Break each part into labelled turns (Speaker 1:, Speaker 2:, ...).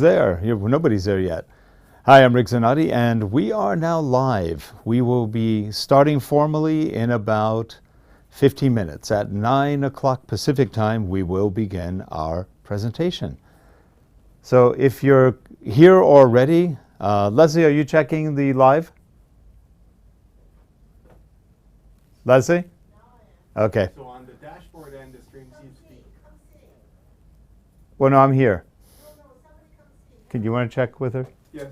Speaker 1: Nobody's there yet. Hi, I'm Rick Zanotti, and we are now live. We will be starting formally in about 15 minutes. At 9 o'clock Pacific time, we will begin our presentation. So if you're here already, Leslie, are you checking the live? Leslie? Okay.
Speaker 2: So on the dashboard end, the stream seems to be...
Speaker 1: Well, no, I'm here. Can you want to check with her?
Speaker 2: Yes.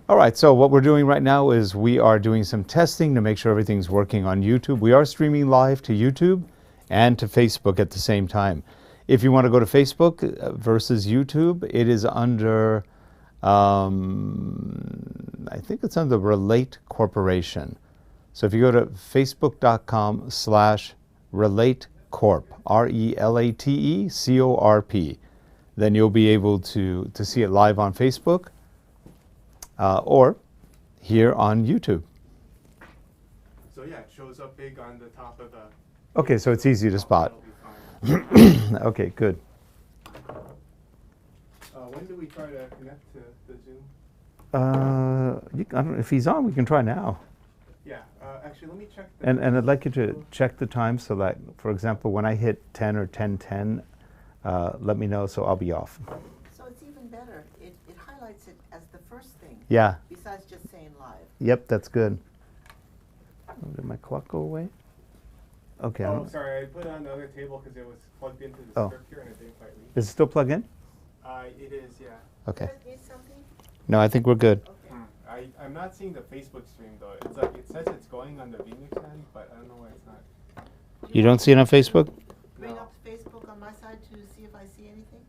Speaker 1: All right, so what we're doing right now is we are doing some testing to make sure everything's working on YouTube. We are streaming live to YouTube and to Facebook at the same time. If you want to go to Facebook versus YouTube, it is under, I think it's under Relate Corporation. So if you go to facebook.com/RelateCorp, RelateCorp, then you'll be able to see it live on Facebook or here on YouTube.
Speaker 2: So yeah, it shows up big on the top of the...
Speaker 1: Okay, so it's easy to spot. Okay, good.
Speaker 2: When do we try to connect to the Zoom?
Speaker 1: I don't know, if he's on, we can try now.
Speaker 2: Yeah, actually, let me check.
Speaker 1: And I'd like you to check the time so that, for example, when I hit 10 or 10:10, let me know so I'll be off.
Speaker 3: So it's even better. It highlights it as the first thing.
Speaker 1: Yeah.
Speaker 3: Besides just saying live.
Speaker 1: Yep, that's good. Oh, did my clock go away? Okay.
Speaker 2: Oh, sorry, I put it on the other table because it was plugged into the script here and it didn't quite read.
Speaker 1: Is it still plugged in?
Speaker 2: It is, yeah.
Speaker 1: Okay.
Speaker 3: You guys need something?
Speaker 1: No, I think we're good.
Speaker 3: Okay.
Speaker 2: I'm not seeing the Facebook stream though. It's like it says it's going on the Phoenix end, but I don't know why it's not.
Speaker 1: You don't see it on Facebook?
Speaker 3: Bring up Facebook on my side to see if I see anything?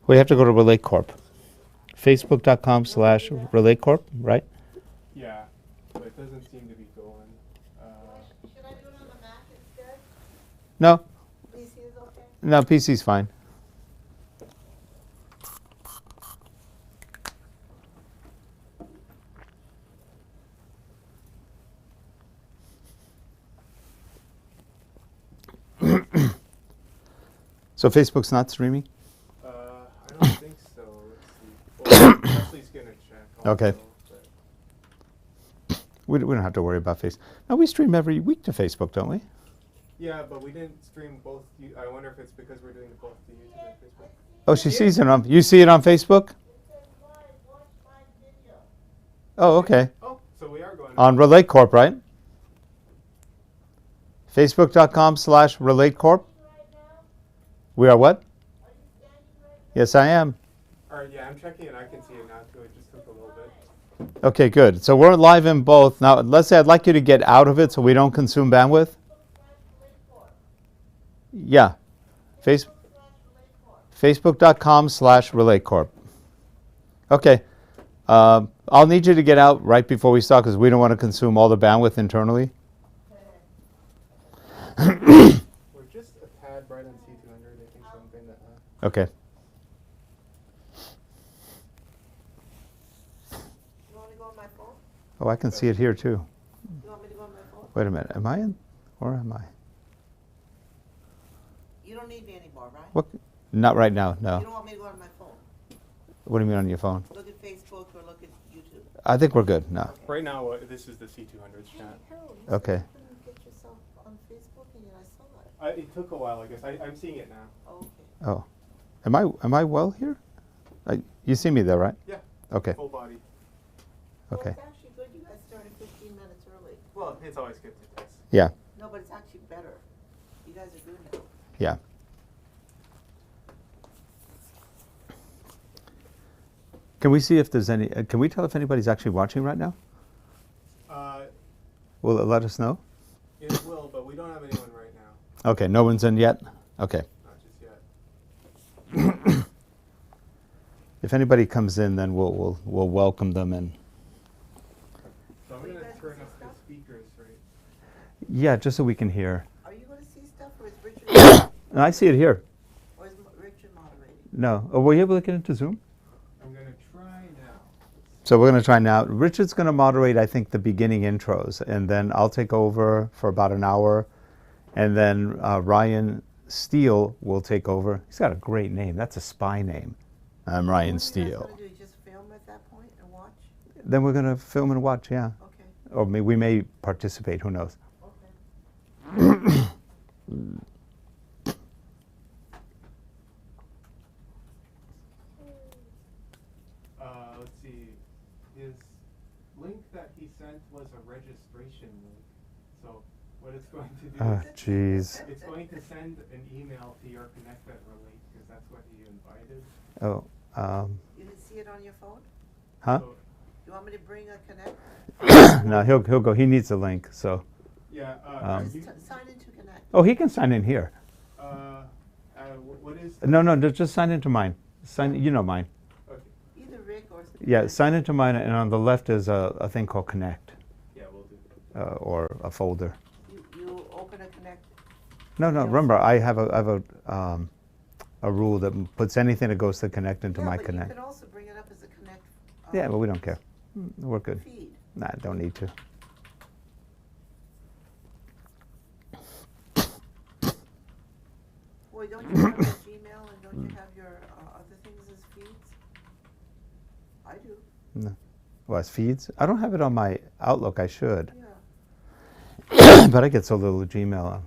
Speaker 1: We have to go to Relate Corp. Facebook.com/RelateCorp, right?
Speaker 2: Yeah, but it doesn't seem to be going.
Speaker 3: Should I do it on the Mac instead?
Speaker 1: No.
Speaker 3: PC is okay?
Speaker 1: No, PC's fine. So Facebook's not streaming?
Speaker 2: I don't think so. Let's see. Well, Leslie's gonna check. Also,
Speaker 1: Okay. We don't have to worry about Facebook. No, we stream every week to Facebook, don't we?
Speaker 2: Yeah, but we didn't stream both. I wonder if it's because we're doing both the YouTube and Facebook.
Speaker 1: Oh, she sees it on. You see it on Facebook? Oh, okay.
Speaker 2: Oh, so we are going
Speaker 1: On Relate Corp, right? Facebook.com/RelateCorp. We are what? Yes, I am.
Speaker 2: All right, yeah, I'm checking and I can see it now too. It just took a little bit.
Speaker 1: Okay, good. So we're live in both. Now, let's say I'd like you to get out of it so we don't consume bandwidth. Yeah. Facebook.com/RelateCorp. Okay. I'll need you to get out right before we start because we don't want to consume all the bandwidth internally.
Speaker 2: We're just a tad right on C200. I think something that...
Speaker 1: Okay.
Speaker 3: You want me to go on my phone?
Speaker 1: Oh, I can see it here too.
Speaker 3: You want me to go on my phone?
Speaker 1: Wait a minute. Am I in or am I?
Speaker 3: You don't need me anymore, right?
Speaker 1: What? Not right now,
Speaker 3: You
Speaker 1: no.
Speaker 3: don't want me to go on my phone?
Speaker 1: What do you mean on your phone?
Speaker 3: Look at Facebook or look at YouTube?
Speaker 1: I think we're good. No.
Speaker 2: Right now, this is the C200's chat.
Speaker 3: Harold,
Speaker 1: Okay.
Speaker 3: couldn't get yourself on Facebook and I saw it.
Speaker 2: It took a while, I guess. I'm seeing it now.
Speaker 3: Oh, okay.
Speaker 1: Oh. Am I well here? You see me there, right?
Speaker 2: Yeah.
Speaker 1: Okay.
Speaker 2: Full body.
Speaker 1: Okay.
Speaker 3: Well, it's actually good you guys started 15 minutes early.
Speaker 2: Well, it's always good to test.
Speaker 1: Yeah.
Speaker 3: No, but it's actually better. You guys are good now.
Speaker 1: Yeah. Can we see if there's any, can we tell if anybody's actually watching right now? Will it let us know?
Speaker 2: It will, but we don't have anyone right now.
Speaker 1: Okay, no one's in yet? Okay.
Speaker 2: Not just yet.
Speaker 1: If anybody comes in, then we'll welcome them in.
Speaker 2: So I'm going to turn up the speakers, right?
Speaker 1: Yeah, just so we can hear.
Speaker 3: Are you going to see stuff or is Richard
Speaker 1: And I see it here.
Speaker 3: or is Richard moderating?
Speaker 1: No. Oh, were you able to get into Zoom?
Speaker 2: I'm going to try now.
Speaker 1: So we're going to try now. Richard's going to moderate, I think, the beginning intros, and then I'll take over for about an hour, and then Ryan Steele will take over. He's got a great name. That's a spy name. I'm Ryan
Speaker 3: What are you guys
Speaker 1: Steele.
Speaker 3: gonna do, just film at that point and watch?
Speaker 1: Then we're gonna film and watch, yeah.
Speaker 3: Okay,
Speaker 1: Or we may participate, who knows?
Speaker 3: okay.
Speaker 2: Let's see. His link that he sent was a registration link. So what it's going to do
Speaker 1: Oh,
Speaker 2: is
Speaker 1: jeez.
Speaker 2: it's going to send an email to your connected relate because that's what he invited.
Speaker 1: Oh,
Speaker 3: You didn't see it on your phone?
Speaker 1: huh?
Speaker 2: So,
Speaker 3: You want me to bring a Connect?
Speaker 1: No, he'll go. He needs a link, so.
Speaker 2: yeah.
Speaker 1: Um,
Speaker 3: Just sign into Connect.
Speaker 1: Oh, he can sign in here.
Speaker 2: What is?
Speaker 1: No, just sign into mine. You know mine.
Speaker 2: Okay.
Speaker 3: Either Rick or.
Speaker 1: Yeah, sign into mine, and on the left is a thing called Connect,
Speaker 2: Yeah, we'll do that.
Speaker 1: or a folder.
Speaker 3: You open a Connect.
Speaker 1: No,
Speaker 3: Yeah.
Speaker 1: remember, I have a rule that puts anything that goes to Connect into
Speaker 3: Yeah,
Speaker 1: my
Speaker 3: but
Speaker 1: Connect.
Speaker 3: you can also bring it up as a Connect.
Speaker 1: Yeah, but we don't care. We're good.
Speaker 3: Feed.
Speaker 1: Nah, don't need to.
Speaker 3: Boy, don't you have your Gmail and don't you have your other things as feeds? I do,
Speaker 1: No. Well, as feeds? I don't have it on my Outlook. I should.
Speaker 3: yeah.
Speaker 1: But I get so little Gmail.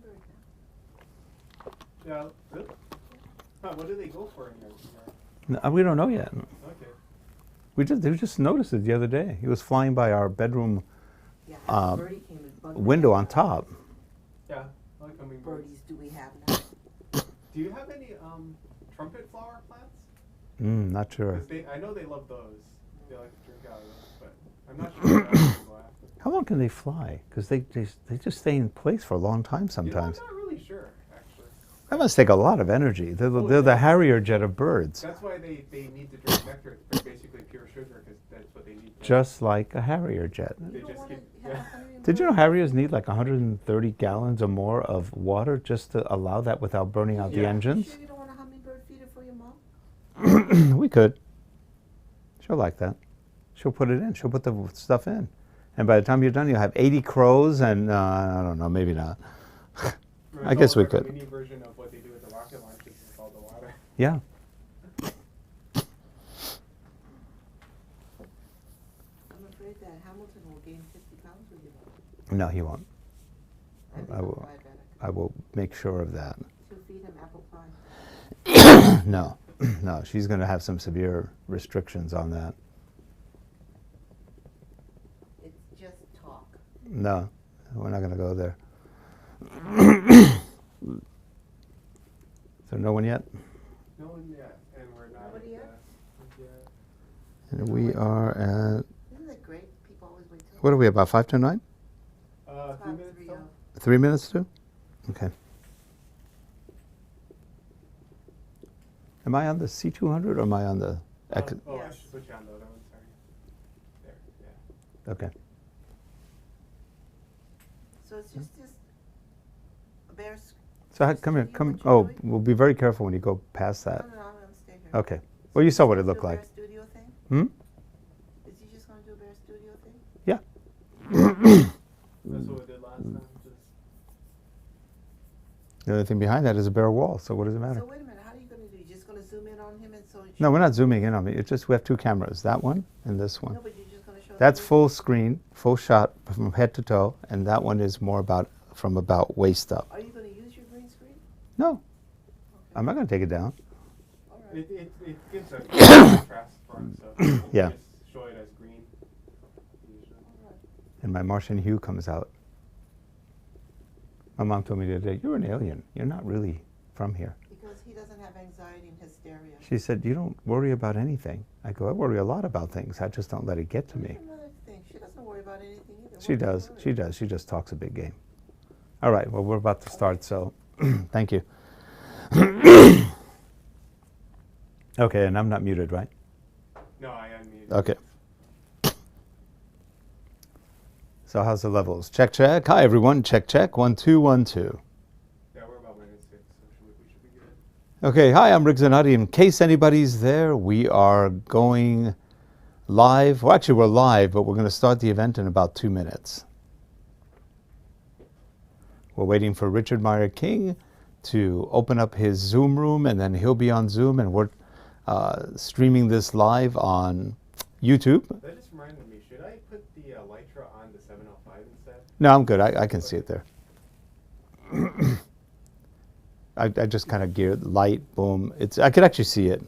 Speaker 3: hummingbird now.
Speaker 2: Yeah. Really? Huh, what do they go for in your?
Speaker 1: No, we don't know yet.
Speaker 2: Okay.
Speaker 1: We just noticed it the other day. He was flying by our bedroom
Speaker 3: Yeah,
Speaker 1: Um,
Speaker 3: birdie came and bugged me
Speaker 1: window
Speaker 3: out.
Speaker 1: on top.
Speaker 2: Yeah. I like hummingbirds.
Speaker 3: Birdies do we have now?
Speaker 2: Do you have any trumpet flower plants?
Speaker 1: Not sure.
Speaker 2: 'Cause I know they love those. They like to drink out of those, but I'm not sure what else to go after.
Speaker 1: How long can they fly? Because they just stay in place for a long time sometimes.
Speaker 2: I'm not really sure, actually.
Speaker 1: That must take a lot of energy. They're the Harrier jet of birds.
Speaker 2: That's why they need to drink nectar. It's basically pure sugar, because that's what they need.
Speaker 1: Just like a Harrier jet.
Speaker 2: They
Speaker 3: You don't
Speaker 2: just
Speaker 3: wanna
Speaker 2: keep.
Speaker 3: have a
Speaker 2: Yeah.
Speaker 3: hummingbird?
Speaker 1: Did you know Harriers need like 130 gallons or more of water just to allow that without burning out the
Speaker 2: Yeah.
Speaker 3: You
Speaker 1: engines?
Speaker 3: sure you don't want a hummingbird feeder for your mom?
Speaker 1: We could. She'll like that. She'll put it in. She'll put the stuff in. And by the time you're done, you'll have 80 crows and, I don't know, maybe not. I guess we
Speaker 2: It's
Speaker 1: could.
Speaker 2: a mini version of what they do with the rocket launches with all the water.
Speaker 1: Yeah.
Speaker 3: I'm afraid that Hamilton will gain 50 pounds with you.
Speaker 1: No, he won't.
Speaker 3: I've
Speaker 1: I
Speaker 3: become
Speaker 1: will.
Speaker 3: diabetic.
Speaker 1: I will make sure of that.
Speaker 3: To feed him apple pie.
Speaker 1: No, no, she's going to have some severe restrictions on that.
Speaker 3: It's just talk.
Speaker 1: No, we're not going to go there. So no one yet?
Speaker 2: No one yet, and we're not.
Speaker 3: Nobody yet?
Speaker 2: Yet.
Speaker 1: And we are at,
Speaker 3: Isn't it great? People always wait till.
Speaker 1: what are we, about 5 to 9?
Speaker 2: A
Speaker 3: About
Speaker 2: few minutes
Speaker 3: 3
Speaker 2: till?
Speaker 1: 3 minutes to? Okay. Am I on the C200 or am I on the X?
Speaker 2: Oh, I
Speaker 3: Yes.
Speaker 2: should put you on the other one, sorry. There, yeah.
Speaker 1: Okay.
Speaker 3: So it's just a bear.
Speaker 1: So come here,
Speaker 3: Studio,
Speaker 1: come,
Speaker 3: what you're
Speaker 1: oh,
Speaker 3: doing?
Speaker 1: we'll be very careful when you go past
Speaker 3: No,
Speaker 1: that.
Speaker 3: no, I'm gonna stay here.
Speaker 1: Okay. Well, you saw what it
Speaker 3: Do
Speaker 1: looked
Speaker 3: a
Speaker 1: like.
Speaker 3: bear studio thing?
Speaker 1: Hmm?
Speaker 3: Is he just gonna do a bear studio thing?
Speaker 1: Yeah.
Speaker 2: That's what we did last time. Just
Speaker 1: The only thing behind that is a bare wall, so what does it matter?
Speaker 3: So wait a minute, how are you gonna do? You just gonna zoom in on him and so?
Speaker 1: No, we're not zooming in on me. It's just we have two cameras, that one and this one.
Speaker 3: No, but you're just gonna show.
Speaker 1: That's
Speaker 3: the
Speaker 1: full screen, full shot from head to toe, and that one is more about from about waist up.
Speaker 3: Are you gonna use your green screen?
Speaker 1: No,
Speaker 3: Okay.
Speaker 1: I'm not going to take it down.
Speaker 3: All right.
Speaker 2: it gives a contrast for us, so we
Speaker 1: Yeah.
Speaker 2: just show it as green. Usually.
Speaker 3: All right.
Speaker 1: And my Martian hue comes out. My mom told me the other day, "You're an alien. You're not really from here."
Speaker 3: Because he doesn't have anxiety and hysteria.
Speaker 1: She said, "You don't worry about anything." I go, "I worry a lot about things. I just don't let it get to me."
Speaker 3: Here's another thing. She doesn't worry about anything either.
Speaker 1: She
Speaker 3: What do you
Speaker 1: does.
Speaker 3: worry
Speaker 1: She does. She just talks a big game. All right. Well, we're about to start, so thank you. Okay, and I'm not muted, right?
Speaker 2: No, I unmuted.
Speaker 1: Okay. So how's the levels? Check, check. Hi, everyone. Check, check. 1, 2, 1, 2.
Speaker 2: Yeah, we're about -6, so we should be good.
Speaker 1: Okay. Hi, I'm Rick Zanotti. In case anybody's there, we are going live. Well, actually, we're live, but we're going to start the event in about 2 minutes. We're waiting for Richard Meyer King to open up his Zoom room, and then he'll be on Zoom, and we're streaming this live on YouTube.
Speaker 2: That just reminded me, should I put the Lytra on the 705 instead?
Speaker 1: No, I'm good. I can see it there. I just kind of geared light, boom. I could actually see it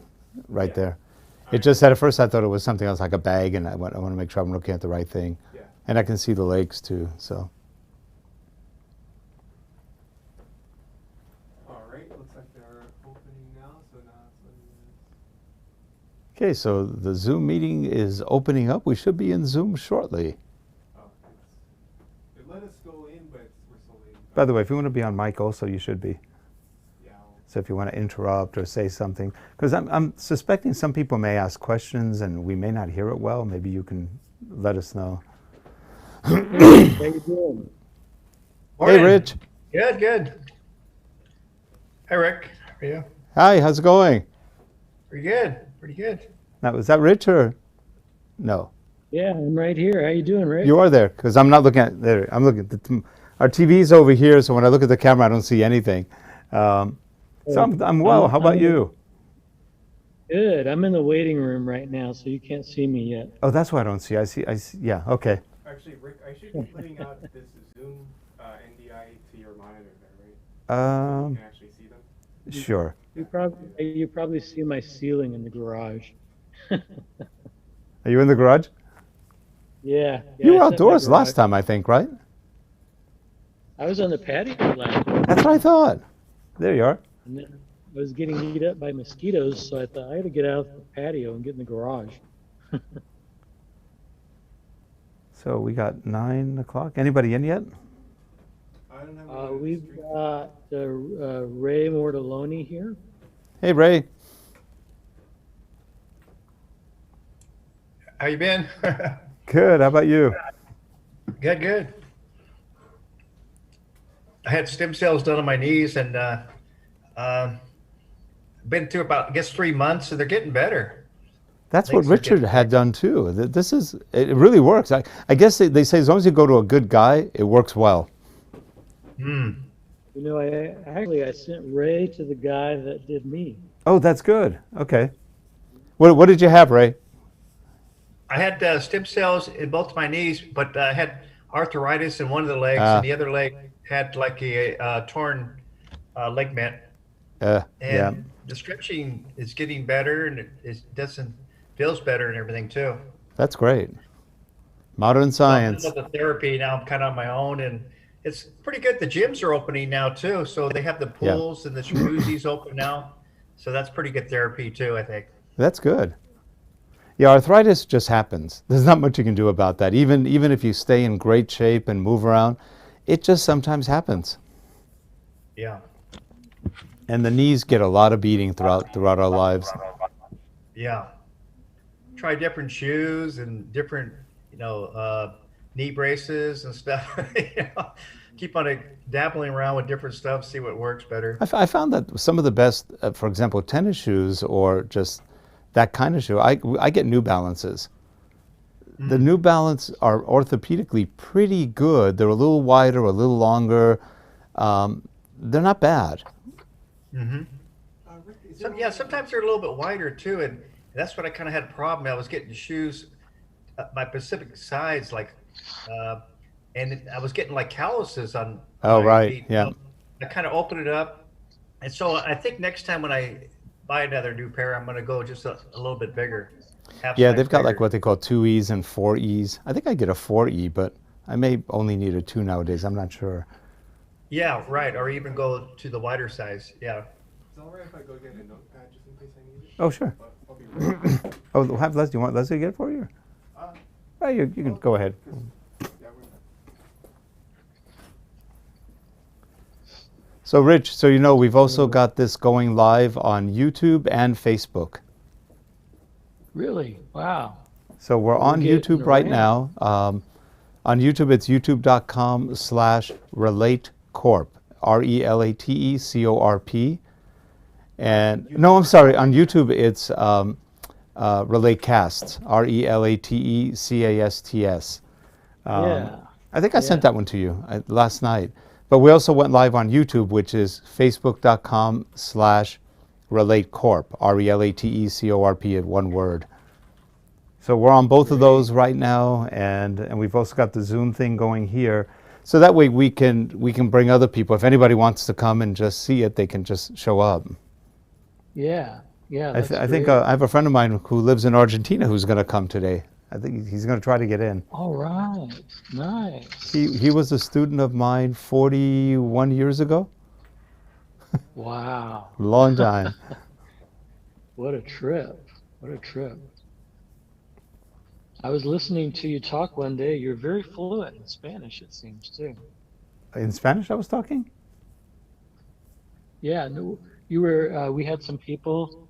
Speaker 1: right
Speaker 2: Yeah.
Speaker 1: there. It
Speaker 2: Alright.
Speaker 1: just at first I thought it was something else like a bag, and I want to make sure I'm looking at the right thing.
Speaker 2: Yeah.
Speaker 1: And I can see the lakes too. So
Speaker 2: All right, looks like they're opening now, so now it's letting us.
Speaker 1: okay, so the Zoom meeting is opening up. We should be in Zoom shortly.
Speaker 2: Oh, it let us go in, but we're still waiting.
Speaker 1: By the way, if you want to be on mic, also you should be.
Speaker 2: Yeah.
Speaker 1: So if you want to interrupt or say something, because I'm suspecting some people may ask questions and we may not hear it well. Maybe you can let us know.
Speaker 4: How you doing?
Speaker 1: Hey, Rich.
Speaker 4: Good, good. Hi, Rick. How are you?
Speaker 1: Hi, how's it going?
Speaker 4: Pretty good. Pretty good.
Speaker 1: Now, is that Rich or no?
Speaker 4: Yeah, I'm right here. How you doing, Rick?
Speaker 1: You are there, because I'm not looking at there. I'm looking at our TV's over here, so when I look at the camera, I don't see anything. So I'm well. How about you?
Speaker 4: Good. I'm in the waiting room right now, so you can't see me yet.
Speaker 1: Oh, that's why I don't see. I see. Yeah. Okay.
Speaker 2: Actually, Rick, I should be putting out this Zoom NDI to your monitor there, right? So you
Speaker 1: Um,
Speaker 2: can actually see them.
Speaker 1: sure.
Speaker 4: You probably see my ceiling in the garage.
Speaker 1: Are you in the garage?
Speaker 4: Yeah,
Speaker 1: You
Speaker 4: I
Speaker 1: were
Speaker 4: set my
Speaker 1: outdoors last
Speaker 4: garage.
Speaker 1: time, I think, right?
Speaker 4: I was on the patio last week,
Speaker 1: That's what I thought. There you are.
Speaker 4: and then I was getting eat up by mosquitoes, so I thought I had to get out of the patio and get in the garage.
Speaker 1: So we got 9 o'clock. Anybody in yet?
Speaker 2: I don't have any
Speaker 4: We've
Speaker 2: stream.
Speaker 4: got Ray Mortallone here.
Speaker 1: Hey, Ray.
Speaker 5: How you been?
Speaker 1: Good. How about you?
Speaker 5: Good, good. I had stem cells done on my knees and uh, been through about, I guess, 3 months, and they're getting better.
Speaker 1: That's what
Speaker 5: Things are
Speaker 1: Richard
Speaker 5: getting
Speaker 1: had
Speaker 5: better.
Speaker 1: done too. This is, it really works. I guess they say as long as you go to a good guy, it works well.
Speaker 5: Hmm.
Speaker 4: You know, I sent Ray to the guy that did me.
Speaker 1: Oh, that's good. Okay. What did you have, Ray?
Speaker 5: I had stem cells in both my knees, but I had arthritis in one of the legs, and
Speaker 1: Uh,
Speaker 5: the other leg had like a torn ligament.
Speaker 1: yeah,
Speaker 5: And the stretching is getting better, and it doesn't feels better and everything too.
Speaker 1: that's great. Modern
Speaker 5: So I'm done
Speaker 1: science.
Speaker 5: with the therapy now. I'm kind of on my own, and it's pretty good. The gyms are opening now too, so they have the
Speaker 1: Yeah,
Speaker 5: pools and the jacuzzis open now. So that's pretty good therapy too, I think.
Speaker 1: that's good. Yeah, arthritis just happens. There's not much you can do about that. Even if you stay in great shape and move around, it just sometimes happens.
Speaker 5: Yeah,
Speaker 1: And the knees get a lot of beating throughout our lives.
Speaker 5: yeah. Try different shoes and different, you know, knee braces and stuff. You know, keep on dabbling around with different stuff, see what works better.
Speaker 1: I found that some of the best, for example, tennis shoes or just that kind of shoe, I get New Balances. The
Speaker 5: Mm.
Speaker 1: New Balance are orthopedically pretty good. They're a little wider, a little longer. They're not bad.
Speaker 5: Hmm.
Speaker 2: Rick, is there
Speaker 5: Yeah,
Speaker 2: one?
Speaker 5: sometimes they're a little bit wider too, and that's what I kind of had a problem. I was getting shoes, my Pacific size, like, uh, and I was getting like calluses on
Speaker 1: Oh,
Speaker 5: my
Speaker 1: right.
Speaker 5: feet.
Speaker 1: Yeah.
Speaker 5: So I kind of opened it up, and so I think next time when I buy another new pair, I'm going to go just a little bit bigger, half
Speaker 1: Yeah,
Speaker 5: size
Speaker 1: they've got like
Speaker 5: bigger.
Speaker 1: what they call 2Es and 4Es. I think I get a 4E, but I may only need a 2 nowadays. I'm not sure.
Speaker 5: Yeah, right. Or even go to the wider size. Yeah.
Speaker 2: It's alright if I go get a notepad just in case I need it.
Speaker 1: Oh, sure.
Speaker 2: But I'll be right back.
Speaker 1: Oh, we'll have Leslie. You want Leslie to get it for you?
Speaker 2: Uh,
Speaker 1: Oh, you can
Speaker 2: oh,
Speaker 1: go ahead.
Speaker 2: 'cause- yeah, we're done.
Speaker 1: So, Rich, so we've also got this going live on YouTube and Facebook.
Speaker 4: Really? Wow.
Speaker 1: So we're
Speaker 4: We're
Speaker 1: on
Speaker 4: getting
Speaker 1: YouTube right
Speaker 4: around.
Speaker 1: now. On YouTube, it's youtube.com/relatecorp, RELATECORP. And no, I'm sorry. On YouTube, it's Relatecasts, RELATECASTS.
Speaker 4: Yeah.
Speaker 1: I think I sent
Speaker 4: Yeah.
Speaker 1: that one to you last night. But we also went live on YouTube, which is facebook.com/relatecorp, RELATECORP at one word. So we're on both of
Speaker 4: Great.
Speaker 1: those right now, and we've also got the Zoom thing going here. So that way we can bring other people. If anybody wants to come and just see it, they can just show up.
Speaker 4: Yeah. Yeah,
Speaker 1: I,
Speaker 4: that's
Speaker 1: th- I think
Speaker 4: great.
Speaker 1: I have a friend of mine who lives in Argentina who's going to come today. I think he's going to try to get in.
Speaker 4: All right. Nice.
Speaker 1: He was a student of mine 41 years ago.
Speaker 4: Wow.
Speaker 1: Long time.
Speaker 4: What a trip. What a trip. I was listening to you talk one day. You're very fluent in Spanish, it seems, too.
Speaker 1: In Spanish, I was talking.
Speaker 4: Yeah, no, you were, we had some people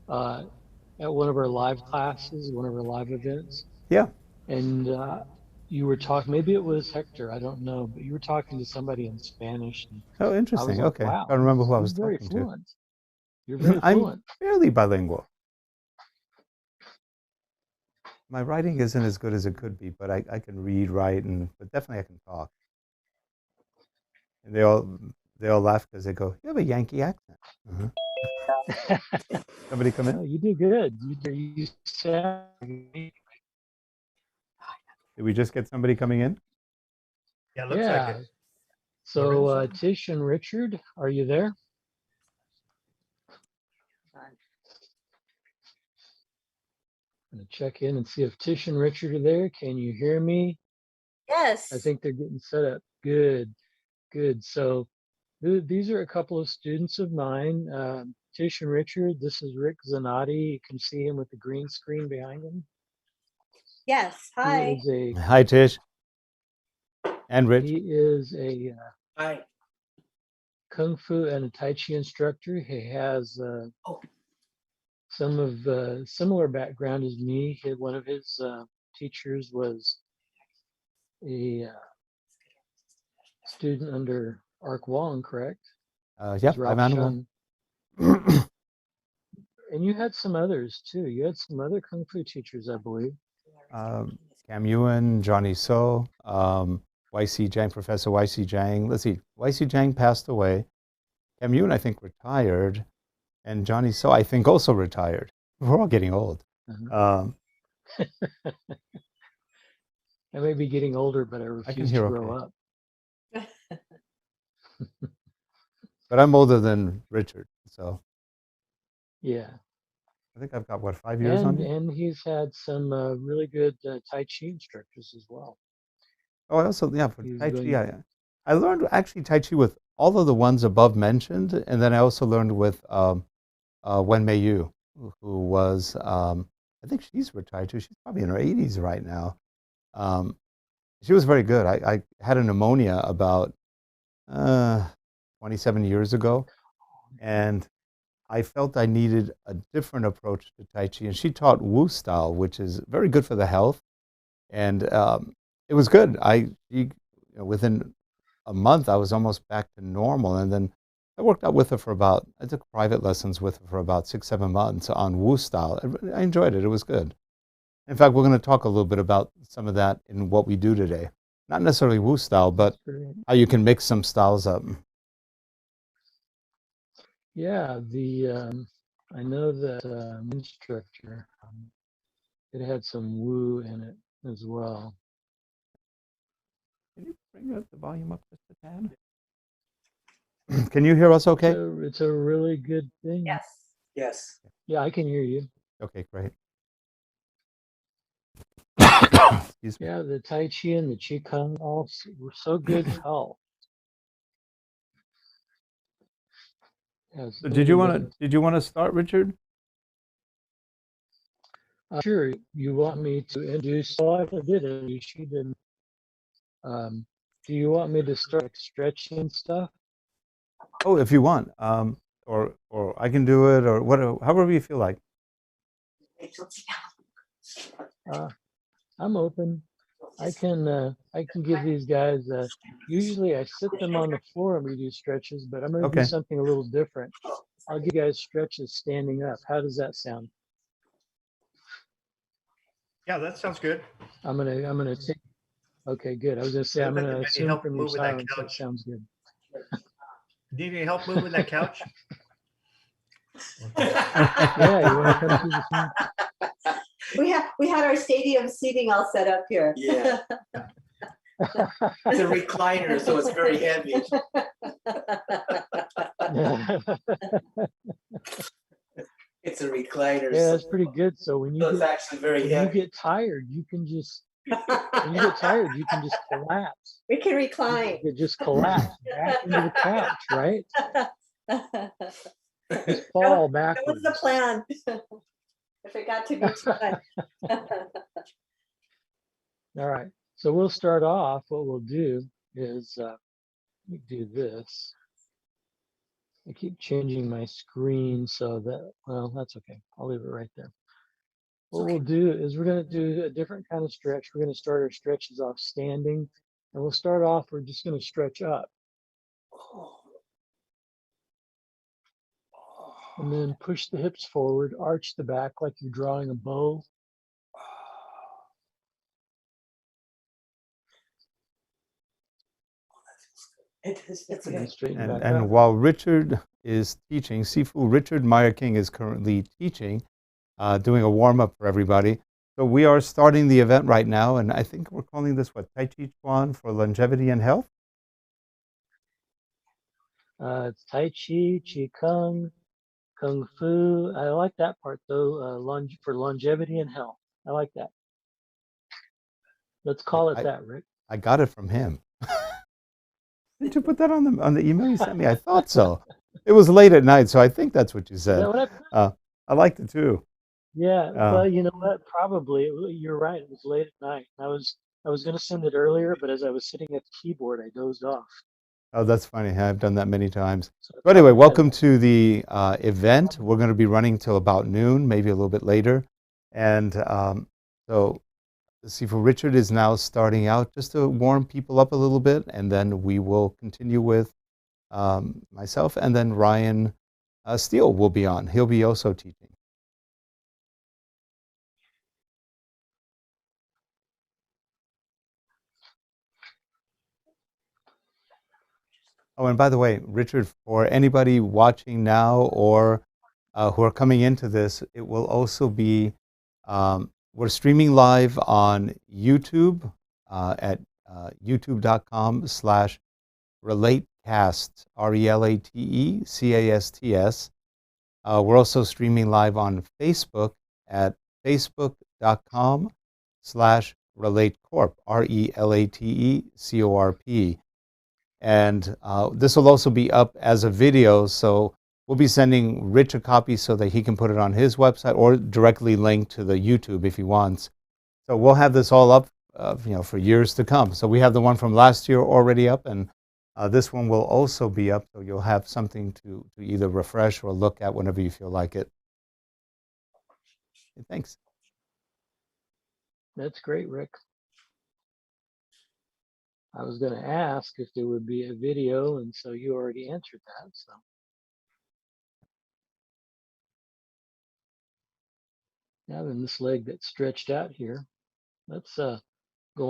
Speaker 4: uh, at one of our live classes, one of our live events,
Speaker 1: Yeah.
Speaker 4: and you were talking, maybe it was Hector, I don't know, but you were talking to somebody in Spanish, and
Speaker 1: Oh,
Speaker 4: I was
Speaker 1: interesting.
Speaker 4: like,
Speaker 1: Okay. I
Speaker 4: wow,
Speaker 1: don't remember who I
Speaker 4: he's
Speaker 1: was
Speaker 4: very
Speaker 1: talking to.
Speaker 4: fluent. You're very
Speaker 1: I'm
Speaker 4: fluent.
Speaker 1: fairly bilingual. My writing isn't as good as it could be, but I can read, write, but definitely I can talk. And they all laugh because they go, "You have a Yankee accent." uh Somebody come in?
Speaker 4: Oh, you do good. You sound great.
Speaker 1: Did we just get somebody coming in?
Speaker 5: Yeah, looks like
Speaker 4: Yeah,
Speaker 5: it.
Speaker 4: So
Speaker 5: Lorenzo?
Speaker 4: Tish and Richard, are you there? I'm gonna check in and see if Tish and Richard are there. Can you hear me?
Speaker 6: Yes.
Speaker 4: I think they're getting set up. Good, good. So these are a couple of students of mine. Tish and Richard, this is Rick Zanotti. You can see him with the green screen behind him.
Speaker 6: Yes. Hi.
Speaker 4: He is a
Speaker 1: Hi, Tish. And Rich.
Speaker 4: he is a
Speaker 6: Hi.
Speaker 4: Kung Fu and a Tai Chi instructor. He has some of similar background as me. One of his teachers was a student under Ark Wong, correct?
Speaker 1: Yep,
Speaker 4: Ralph
Speaker 1: I'm Animal.
Speaker 4: Shun. And you had some others too. You had some other Kung Fu teachers, I believe.
Speaker 1: Cam Ewan, Johnny So, YC Jang, Professor YC Jang. Let's see, YC Jang passed away. Cam Ewan, I think, retired. And Johnny So, I think, also retired. We're all getting old.
Speaker 4: I may be getting older, but I refuse to grow up.
Speaker 1: But I'm older than Richard, so.
Speaker 4: Yeah.
Speaker 1: I think I've got, what, 5 years on me?
Speaker 4: And he's had some really good Tai Chi instructors as well.
Speaker 1: Oh, I also, yeah, for
Speaker 4: He's
Speaker 1: Tai
Speaker 4: going-
Speaker 1: Chi, I learned actually Tai Chi with all of the ones above mentioned, and then I also learned with Wen Mei Yu, who was, I think she's retired too. She's probably in her 80s right now. She was very good. I had a pneumonia about 27 years ago, and I felt I needed a different approach to Tai Chi, and she taught Wu style, which is very good for the health, and it was good. Within a month, I was almost back to normal, and then I worked out with her I took private lessons with her for about 6-7 months on Wu style. I enjoyed it. It was good. In fact, we're going to talk a little bit about some of that in what we do today. Not necessarily Wu style, but how you can mix some styles up.
Speaker 4: Yeah, I know that instructor, it had some Wu in it as well.
Speaker 1: Can you bring up the volume up just a tad? Can you hear us okay?
Speaker 4: It's a really good thing.
Speaker 6: Yes.
Speaker 7: Yes.
Speaker 4: Yeah, I can hear you.
Speaker 1: Okay, great. Excuse me.
Speaker 4: Yeah, the Tai Chi and the Qi Kong all were so good health.
Speaker 1: So did you want to start, Richard?
Speaker 4: Sure. You want me to introduce? Oh, I did introduce you. Didn't. Do you want me to start stretching stuff?
Speaker 1: Oh, if you want, or I can do it, or however you feel like.
Speaker 4: I'm open. I can give these guys. Usually I sit them on the floor and we do stretches, but I'm going to do something a little different. I'll give you guys stretches standing up. How does that sound?
Speaker 5: Yeah, that sounds good.
Speaker 4: I'm gonna take. Okay, good. I was gonna say I'm gonna assume from your silence that sounds good.
Speaker 5: Need any help moving that couch?
Speaker 4: Yeah, you want to come to the scene?
Speaker 6: We had our stadium seating all set up here.
Speaker 7: Yeah. It's a recliner, so it's very heavy. It's a recliner.
Speaker 4: Yeah, that's pretty good. So when you
Speaker 7: it's actually very heavy.
Speaker 4: get tired, you can just collapse.
Speaker 6: We can recline.
Speaker 4: You just collapse back into the couch, right? Just fall backwards.
Speaker 6: That was the plan. If it got to be too much.
Speaker 4: All right. So we'll start off. What we'll do is we do this. I keep changing my screen so that, well, that's okay. I'll leave it right there. What we'll do is we're going to do a different kind of stretch. We're going to start our stretches off standing, and we'll start off, we're just going to stretch up. And then push the hips forward, arch the back like you're drawing a bow.
Speaker 1: And while Richard is teaching, Sifu Richard Meyer King is currently teaching, doing a warm-up for everybody. So we are starting the event right now, and I think we're calling this, Tai Chi Chuan for longevity and health?
Speaker 4: It's Tai Chi, Qi Kung, Kung Fu. I like that part though. For longevity and health. I like that. Let's
Speaker 1: I,
Speaker 4: call it
Speaker 1: I,
Speaker 4: that, Rick.
Speaker 1: I got it from him. Didn't you put that on the email you sent me? I thought so. It was late at night, so I think that's what you
Speaker 4: Is
Speaker 1: said.
Speaker 4: that what I?
Speaker 1: I liked it too.
Speaker 4: Yeah.
Speaker 1: Uh,
Speaker 4: Well, you know what? Probably you're right. It was late at night. I was going to send it earlier, but as I was sitting at the keyboard, I dozed off.
Speaker 1: oh, that's funny. I've done that many times.
Speaker 4: So I
Speaker 1: So anyway,
Speaker 4: probably had it.
Speaker 1: welcome to the event. We're going to be running till about noon, maybe a little bit later. And so let's see, for Richard is now starting out just to warm people up a little bit, and then we will continue with myself, and then Ryan Steele will be on. He'll be also teaching. Oh, and by the way, Richard, for anybody watching now or who are coming into this, it will also be, we're streaming live on YouTube at youtube.com/relatecast, RELATECASTS. We're also streaming live on Facebook at facebook.com/relatecorp, RELATECORP. And this will also be up as a video, so we'll be sending Rich a copy so that he can put it on his website or directly link to the YouTube if he wants. So we'll have this all up, for years to come. So we have the one from last year already up, and this one will also be up, so you'll have something to either refresh or look at whenever you feel like it. Thanks.
Speaker 4: That's great, Rick. I was going to ask if there would be a video, and so you already answered that. So now then, this leg that's stretched out here, let's go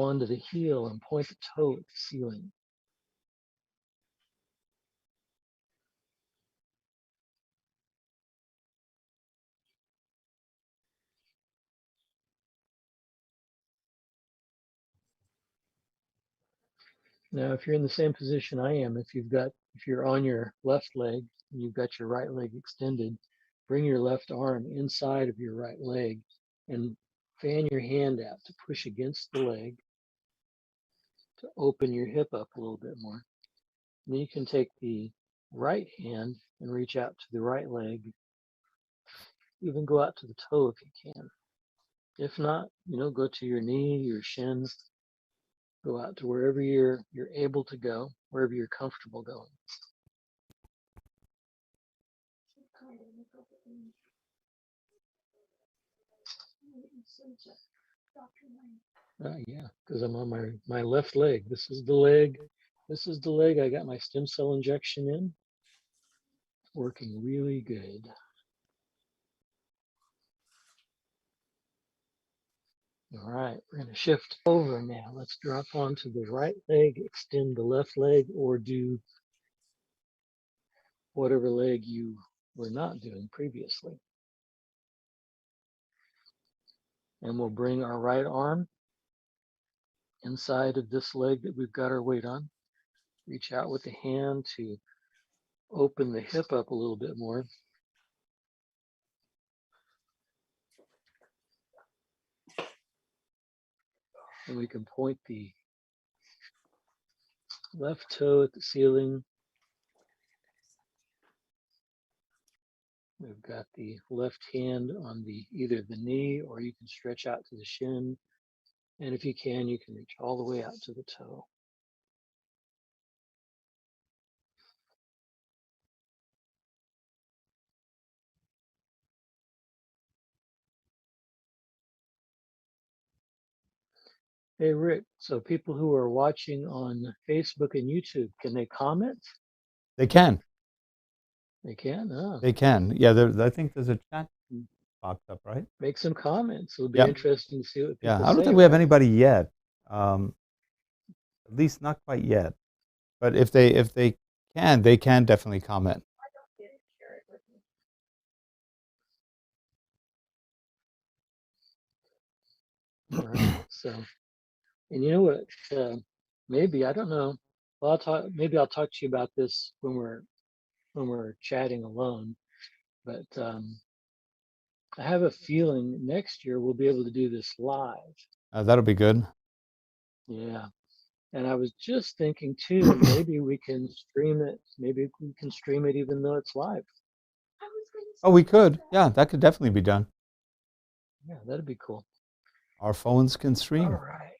Speaker 4: onto the heel and point the toe at the ceiling. Now, if you're in the same position I am, if you're on your left leg and you've got your right leg extended, bring your left arm inside of your right leg and fan your hand out to push against the leg to open your hip up a little bit more. And then you can take the right hand and reach out to the right leg, even go out to the toe if you can. If not, go to your knee, your shin, go out to wherever you're able to go, wherever you're comfortable going. Yeah, because I'm on my left leg. This is the leg. This is the leg I got my stem cell injection in. Working really good. All right, we're going to shift over now. Let's drop onto the right leg, extend the left leg, or do whatever leg you were not doing previously. And we'll bring our right arm inside of this leg that we've got our weight on. Reach out with the hand to open the hip up a little bit more. And we can point the left toe at the ceiling. We've got the left hand on either the knee, or you can stretch out to the shin. And if you can reach all the way out to the toe. Hey, Rick, so people who are watching on Facebook and YouTube, can they comment?
Speaker 1: They can.
Speaker 4: They can? Oh.
Speaker 1: They can. Yeah, I think there's a chat box up, right?
Speaker 4: Make some comments. It'll be
Speaker 1: Yep.
Speaker 4: interesting to see what
Speaker 1: Yeah,
Speaker 4: people
Speaker 1: I don't
Speaker 4: say,
Speaker 1: think we have
Speaker 4: right?
Speaker 1: anybody yet. At least not quite yet. But if they can, they can definitely comment.
Speaker 4: All right. So, and you know what? Maybe I don't know. Well, maybe I'll talk to you about this when we're when we're chatting alone. But I have a feeling next year we'll be able to do this live.
Speaker 1: That'll be good.
Speaker 4: Yeah. And I was just thinking too, maybe we can stream it. Maybe we can stream it even though it's live.
Speaker 1: Oh, we could. Yeah, that could definitely be done.
Speaker 4: Yeah, that'd be cool.
Speaker 1: Our phones can
Speaker 4: All
Speaker 1: stream.
Speaker 4: right.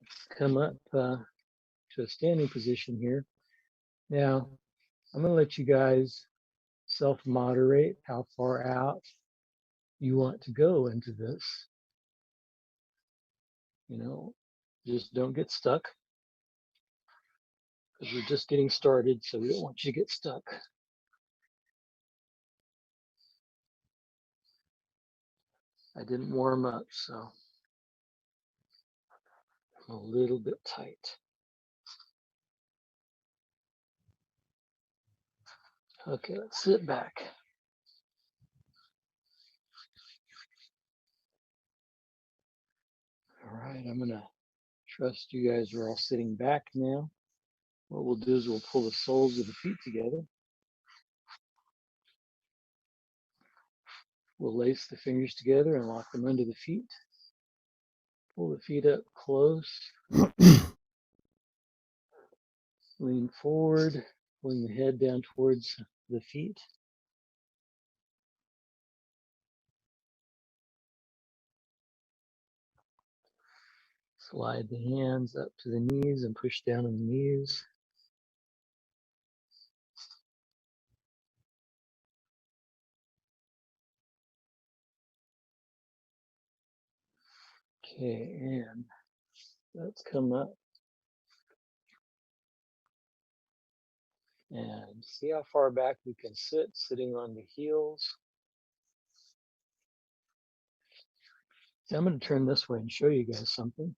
Speaker 4: Let's come up to a standing position here. Now, I'm going to let you guys self-moderate how far out you want to go into this. You know, just don't get stuck because we're just getting started, so we don't want you to get stuck. I didn't warm up, so I'm a little bit tight. Okay, let's sit back. All right, I'm gonna trust you guys are all sitting back now. What we'll do is we'll pull the soles of the feet together. We'll lace the fingers together and lock them under the feet. Pull the feet up close. Lean forward, pulling the head down towards the feet. Slide the hands up to the knees and push down on the knees. Okay, and let's come up and see how far back we can sit, sitting on the heels. So I'm going to turn this way and show you guys something.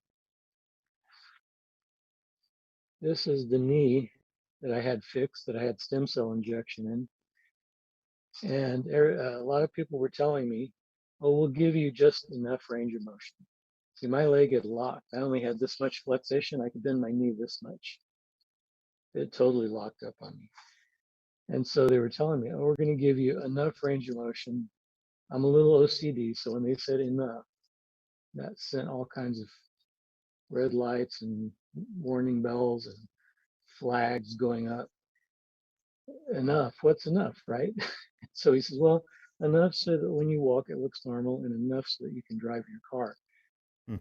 Speaker 4: This is the knee that I had fixed, that I had stem cell injection in. And a lot of people were telling me, oh, we'll give you just enough range of motion. See, my leg had locked. I only had this much flexation. I could bend my knee this much. It totally locked up on me. And so they were telling me, oh, we're going to give you enough range of motion. I'm a little OCD, so when they said enough, that sent all kinds of red lights and warning bells and flags going up. Enough, what's enough, right? So he says, well, enough so that when you walk, it looks normal, and enough so that you can drive your car.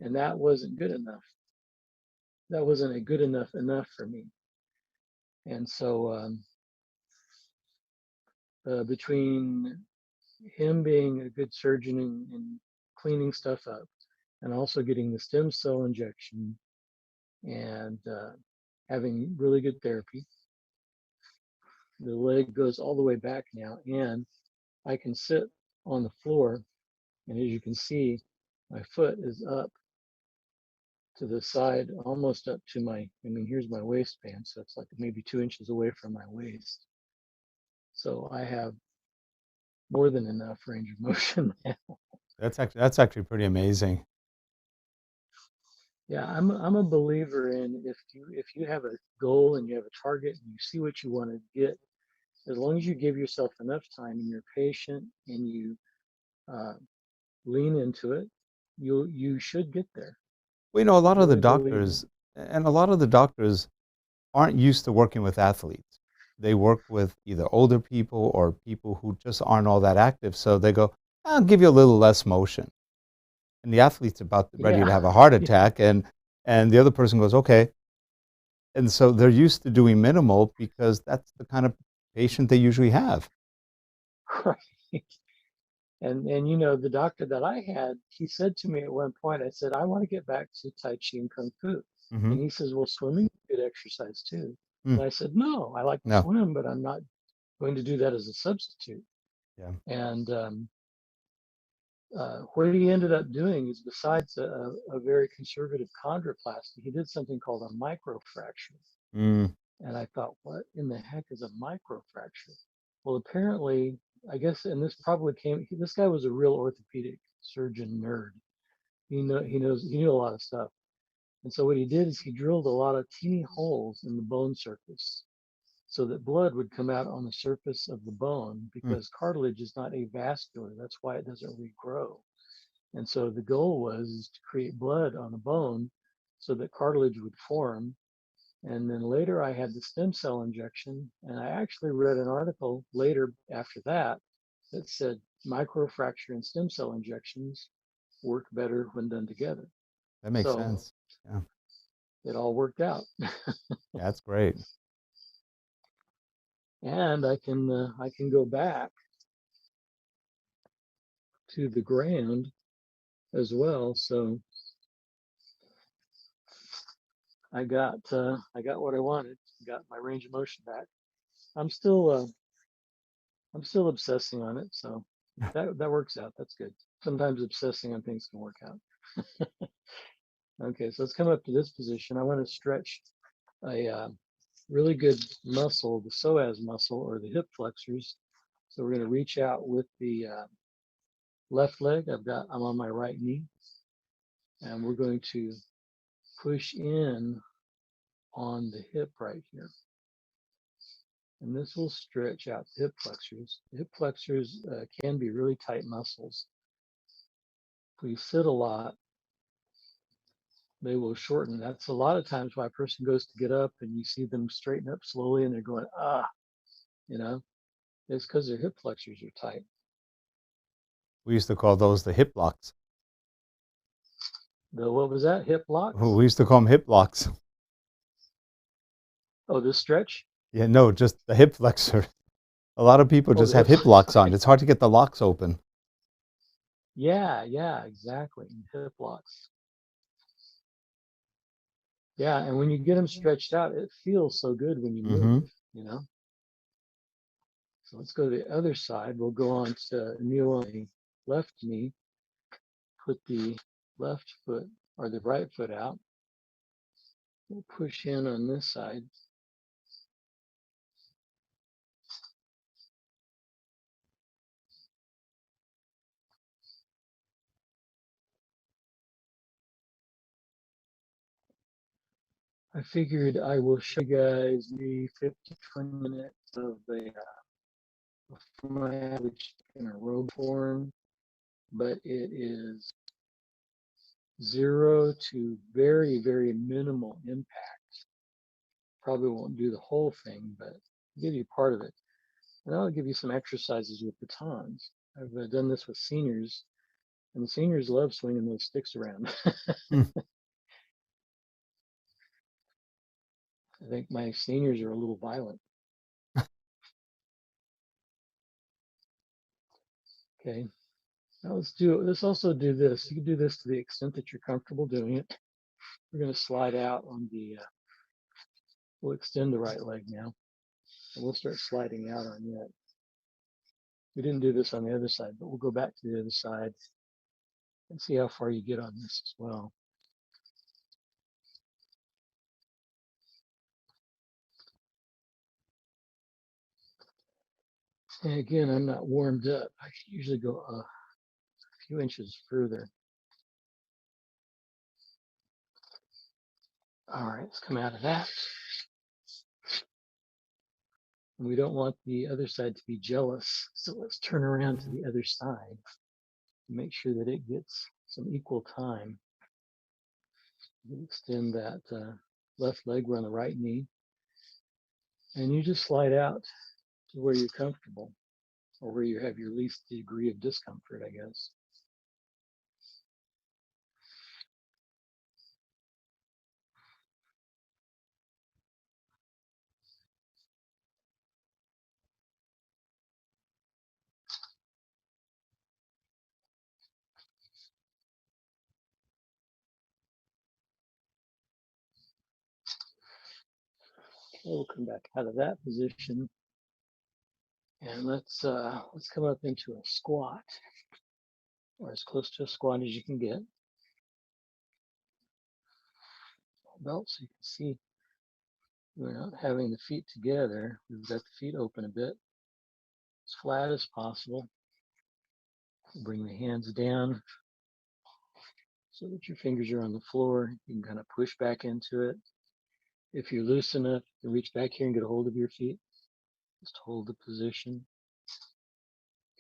Speaker 4: And that wasn't good enough. That wasn't a good enough for me. And so between him being a good surgeon and cleaning stuff up, and also getting the stem cell injection and having really good therapy, the leg goes all the way back now, and I can sit on the floor, and as you can see, my foot is up to the side, almost up to my, I mean, here's my waistband, so it's like maybe 2 inches away from my waist. So I have more than enough range of motion now.
Speaker 1: That's actually pretty amazing.
Speaker 4: Yeah, I'm a believer in if you have a goal and you have a target and you see what you want to get, as long as you give yourself enough time and you're patient and you lean into it, you should get there.
Speaker 1: We know a lot of the
Speaker 4: Really believe
Speaker 1: doctors, and a lot of the doctors aren't used to working with athletes. They work with either older people or people who just aren't all that active. So they go, I'll give you a little less motion. And the athlete's about ready to have a heart attack, and the other person goes, okay. And so they're used to doing minimal because that's the kind of patient they usually have.
Speaker 4: Right. And you know, the doctor that I had, he said to me at one point, I said, I want to get back to Tai Chi and Kung Fu.
Speaker 1: Mm-hmm.
Speaker 4: And he says, well, swimming is good exercise too.
Speaker 1: Mm.
Speaker 4: And I said, no, I like to swim, but I'm not going to do that as a substitute.
Speaker 1: Yeah.
Speaker 4: And what he ended up doing is, besides a very conservative chondroplasty, he did something called a microfracture.
Speaker 1: Mm.
Speaker 4: And I thought, what in the heck is a microfracture? Well, apparently, I guess, and this probably this guy was a real orthopedic surgeon nerd. He knew a lot of stuff. And so what he did is he drilled a lot of teeny holes in the bone surface so that blood would come out on the surface of the bone, because cartilage is not avascular. That's why it doesn't regrow. And so the goal was to create blood on the bone so that cartilage would form. And then later I had the stem cell injection, and I actually read an article later after that that said microfracture and stem cell injections work better when done together.
Speaker 1: That makes
Speaker 4: So
Speaker 1: sense. Yeah.
Speaker 4: it all worked out.
Speaker 1: That's great.
Speaker 4: And I can go back to the ground as well. So I got what I wanted. Got my range of motion back. I'm still obsessing on it, so that works out. That's good. Sometimes obsessing on things can work out. Okay, so let's come up to this position. I want to stretch a really good muscle, the psoas muscle or the hip flexors. So we're going to reach out with the left leg. I'm on my right knee, and we're going to push in on the hip right here. And this will stretch out the hip flexors. The hip flexors can be really tight muscles. If we sit a lot, they will shorten. That's a lot of times why a person goes to get up and you see them straighten up slowly and they're going, you know, it's because their hip flexors are tight.
Speaker 1: We used to call those the hip locks.
Speaker 4: What was that? Hip locks?
Speaker 1: We used to call them hip locks.
Speaker 4: Oh, this stretch?
Speaker 1: Yeah, no, just the hip flexor. A lot of people just
Speaker 4: the
Speaker 1: have
Speaker 4: hip
Speaker 1: hip locks on. It's hard to get the locks open.
Speaker 4: Yeah, exactly. Hip locks. Yeah, and when you get them stretched out, it feels so good when you move, you know? So let's go to the other side. We'll go on to kneel on the left knee, put the left foot or the right foot out. We'll push in on this side. I figured I will show you guys maybe 50, 20 minutes of the which in a robe form, but it is 0 to very, very minimal impact. Probably won't do the whole thing, but I'll give you part of it. And I'll give you some exercises with batons. I've done this with seniors, and the seniors love swinging those sticks around. I think my seniors are a little violent. Okay. Now let's also do this. You can do this to the extent that you're comfortable doing it. We're going to slide out on we'll extend the right leg now. And we'll start sliding out on it. We didn't do this on the other side, but we'll go back to the other side and see how far you get on this as well. And again, I'm not warmed up. I usually go a few inches further. All right, let's come out of that. And we don't want the other side to be jealous. So let's turn around to the other side and make sure that it gets some equal time. You extend that left leg, we're on the right knee. And you just slide out to where you're comfortable or where you have your least degree of discomfort, I guess. We'll come back out of that position, and let's come up into a squat, or as close to a squat as you can get. Belt, so you can see we're not having the feet together. We've got the feet open a bit, as flat as possible. Bring the hands down so that your fingers are on the floor. You can kind of push back into it. If you're loose enough, you can reach back here and get a hold of your feet. Just hold the position.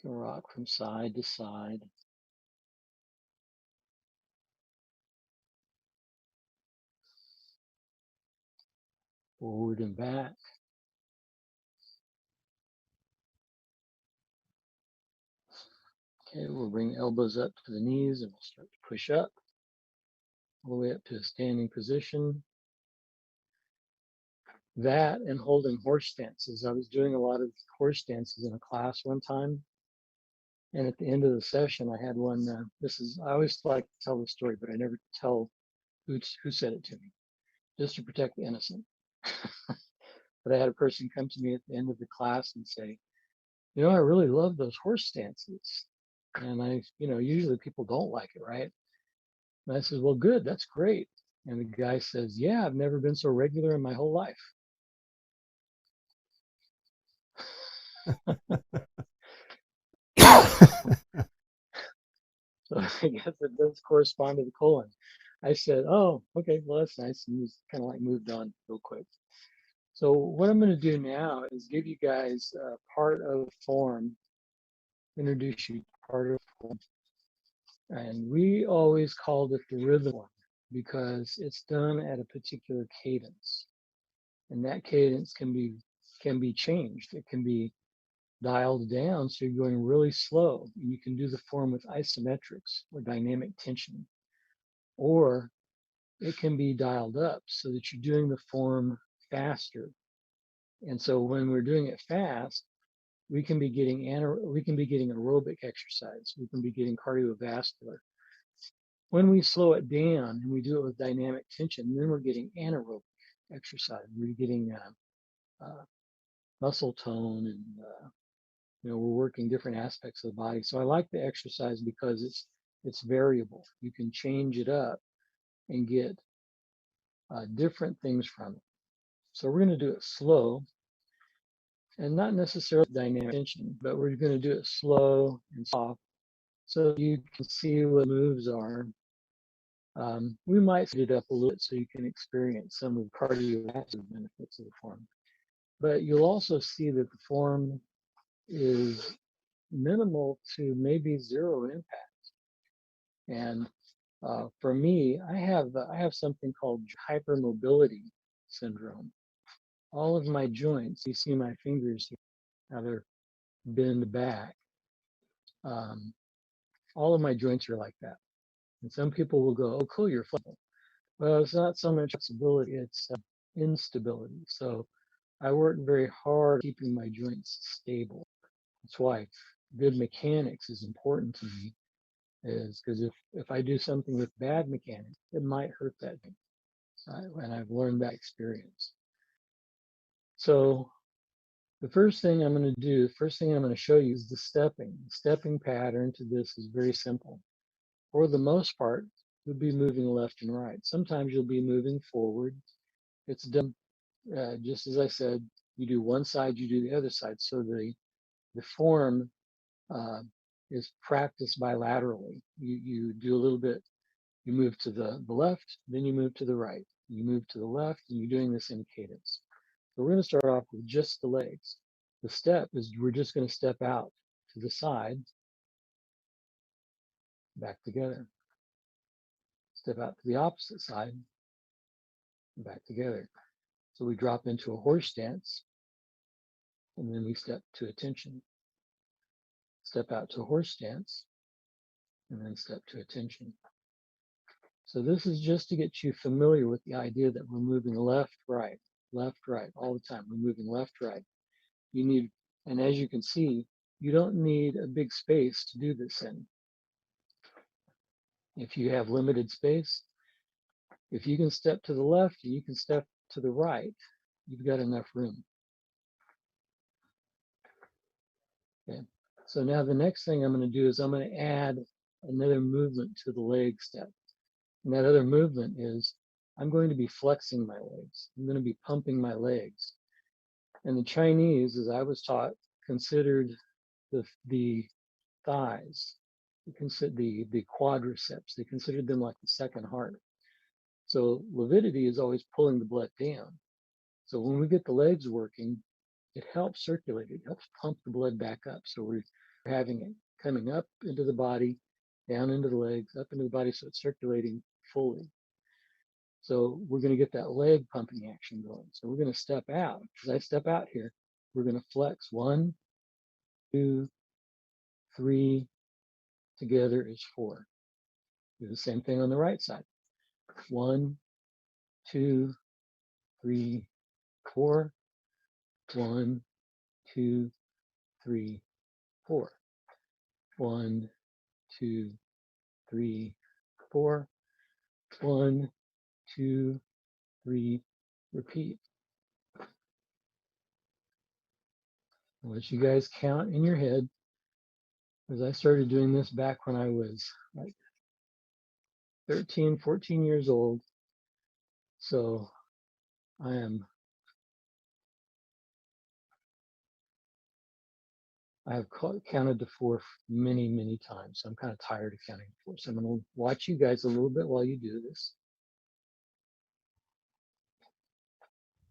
Speaker 4: You can rock from side to side. Forward and back. Okay, we'll bring elbows up to the knees and we'll start to push up all the way up to a standing position. That and holding horse stances. I was doing a lot of horse stances in a class one time. And at the end of the session, I had one. I always like to tell the story, but I never tell who said it to me, just to protect the innocent. But I had a person come to me at the end of the class and say, you know, I really love those horse stances. And usually people don't like it, right? And I said, well, good, that's great. And the guy says, yeah, I've never been so regular in my whole life. So I guess it does correspond to the colon. I said, oh, okay, well, that's nice. And he's kind of like moved on real quick. So what I'm going to do now is give you guys part of form, introduce you to part of form. And we always called it the rhythm one because it's done at a particular cadence. And that cadence can be changed. It can be dialed down, so you're going really slow. And you can do the form with isometrics or dynamic tension. Or it can be dialed up so that you're doing the form faster. And so when we're doing it fast, we can be getting aerobic exercise. We can be getting cardiovascular. When we slow it down and we do it with dynamic tension, then we're getting anaerobic exercise. We're getting muscle tone, and we're working different aspects of the body. So I like the exercise because it's variable. You can change it up and get different things from it. So we're going to do it slow and not necessarily dynamic tension, but we're going to do it slow and soft so you can see what moves are. We might speed it up a little bit so you can experience some of the cardiovascular benefits of the form. But you'll also see that the form is minimal to maybe zero impact. And for me, I have something called hypermobility syndrome. All of my joints, you see my fingers here, how they're bend back. All of my joints are like that. And some people will go, oh, cool, you're flexible. Well, it's not so much flexibility, it's instability. So I work very hard keeping my joints stable. That's why good mechanics is important to me, is because if I do something with bad mechanics, it might hurt that thing. And I've learned that experience. So the first thing I'm going to show you is the stepping. The stepping pattern to this is very simple. For the most part, you'll be moving left and right. Sometimes you'll be moving forward. It's done just as I said, you do one side, you do the other side. So the form is practiced bilaterally. You do a little bit, you move to the left, then you move to the right. You move to the left, and you're doing this in cadence. So we're going to start off with just the legs. The step is we're just going to step out to the side, back together. Step out to the opposite side, back together. So we drop into a horse stance, and then we step to attention. Step out to a horse stance, and then step to attention. So this is just to get you familiar with the idea that we're moving left, right, all the time. We're moving left, right. And as you can see, you don't need a big space to do this in. If you have limited space, if you can step to the left and you can step to the right, you've got enough room. Okay. So now the next thing I'm going to do is I'm going to add another movement to the leg step. And that other movement is I'm going to be flexing my legs. I'm going to be pumping my legs. And the Chinese, as I was taught, considered the thighs, the quadriceps. They considered them like the second heart. So lividity is always pulling the blood down. So when we get the legs working, it helps circulate. It helps pump the blood back up. So we're having it coming up into the body, down into the legs, up into the body, so it's circulating fully. So we're going to get that leg pumping action going. So we're going to step out. As I step out here, we're going to flex 1, 2, 3, together is 4. Do the same thing on the right side. 1, 2, 3, 4. 1, 2, 3, 4. 1, 2, 3, 4. 1, 2, 3. Repeat. I'll let you guys count in your head. As I started doing this back when I was like 13, 14 years old. So I have counted to 4 many, many times. So I'm kind of tired of counting to 4. So I'm going to watch you guys a little bit while you do this.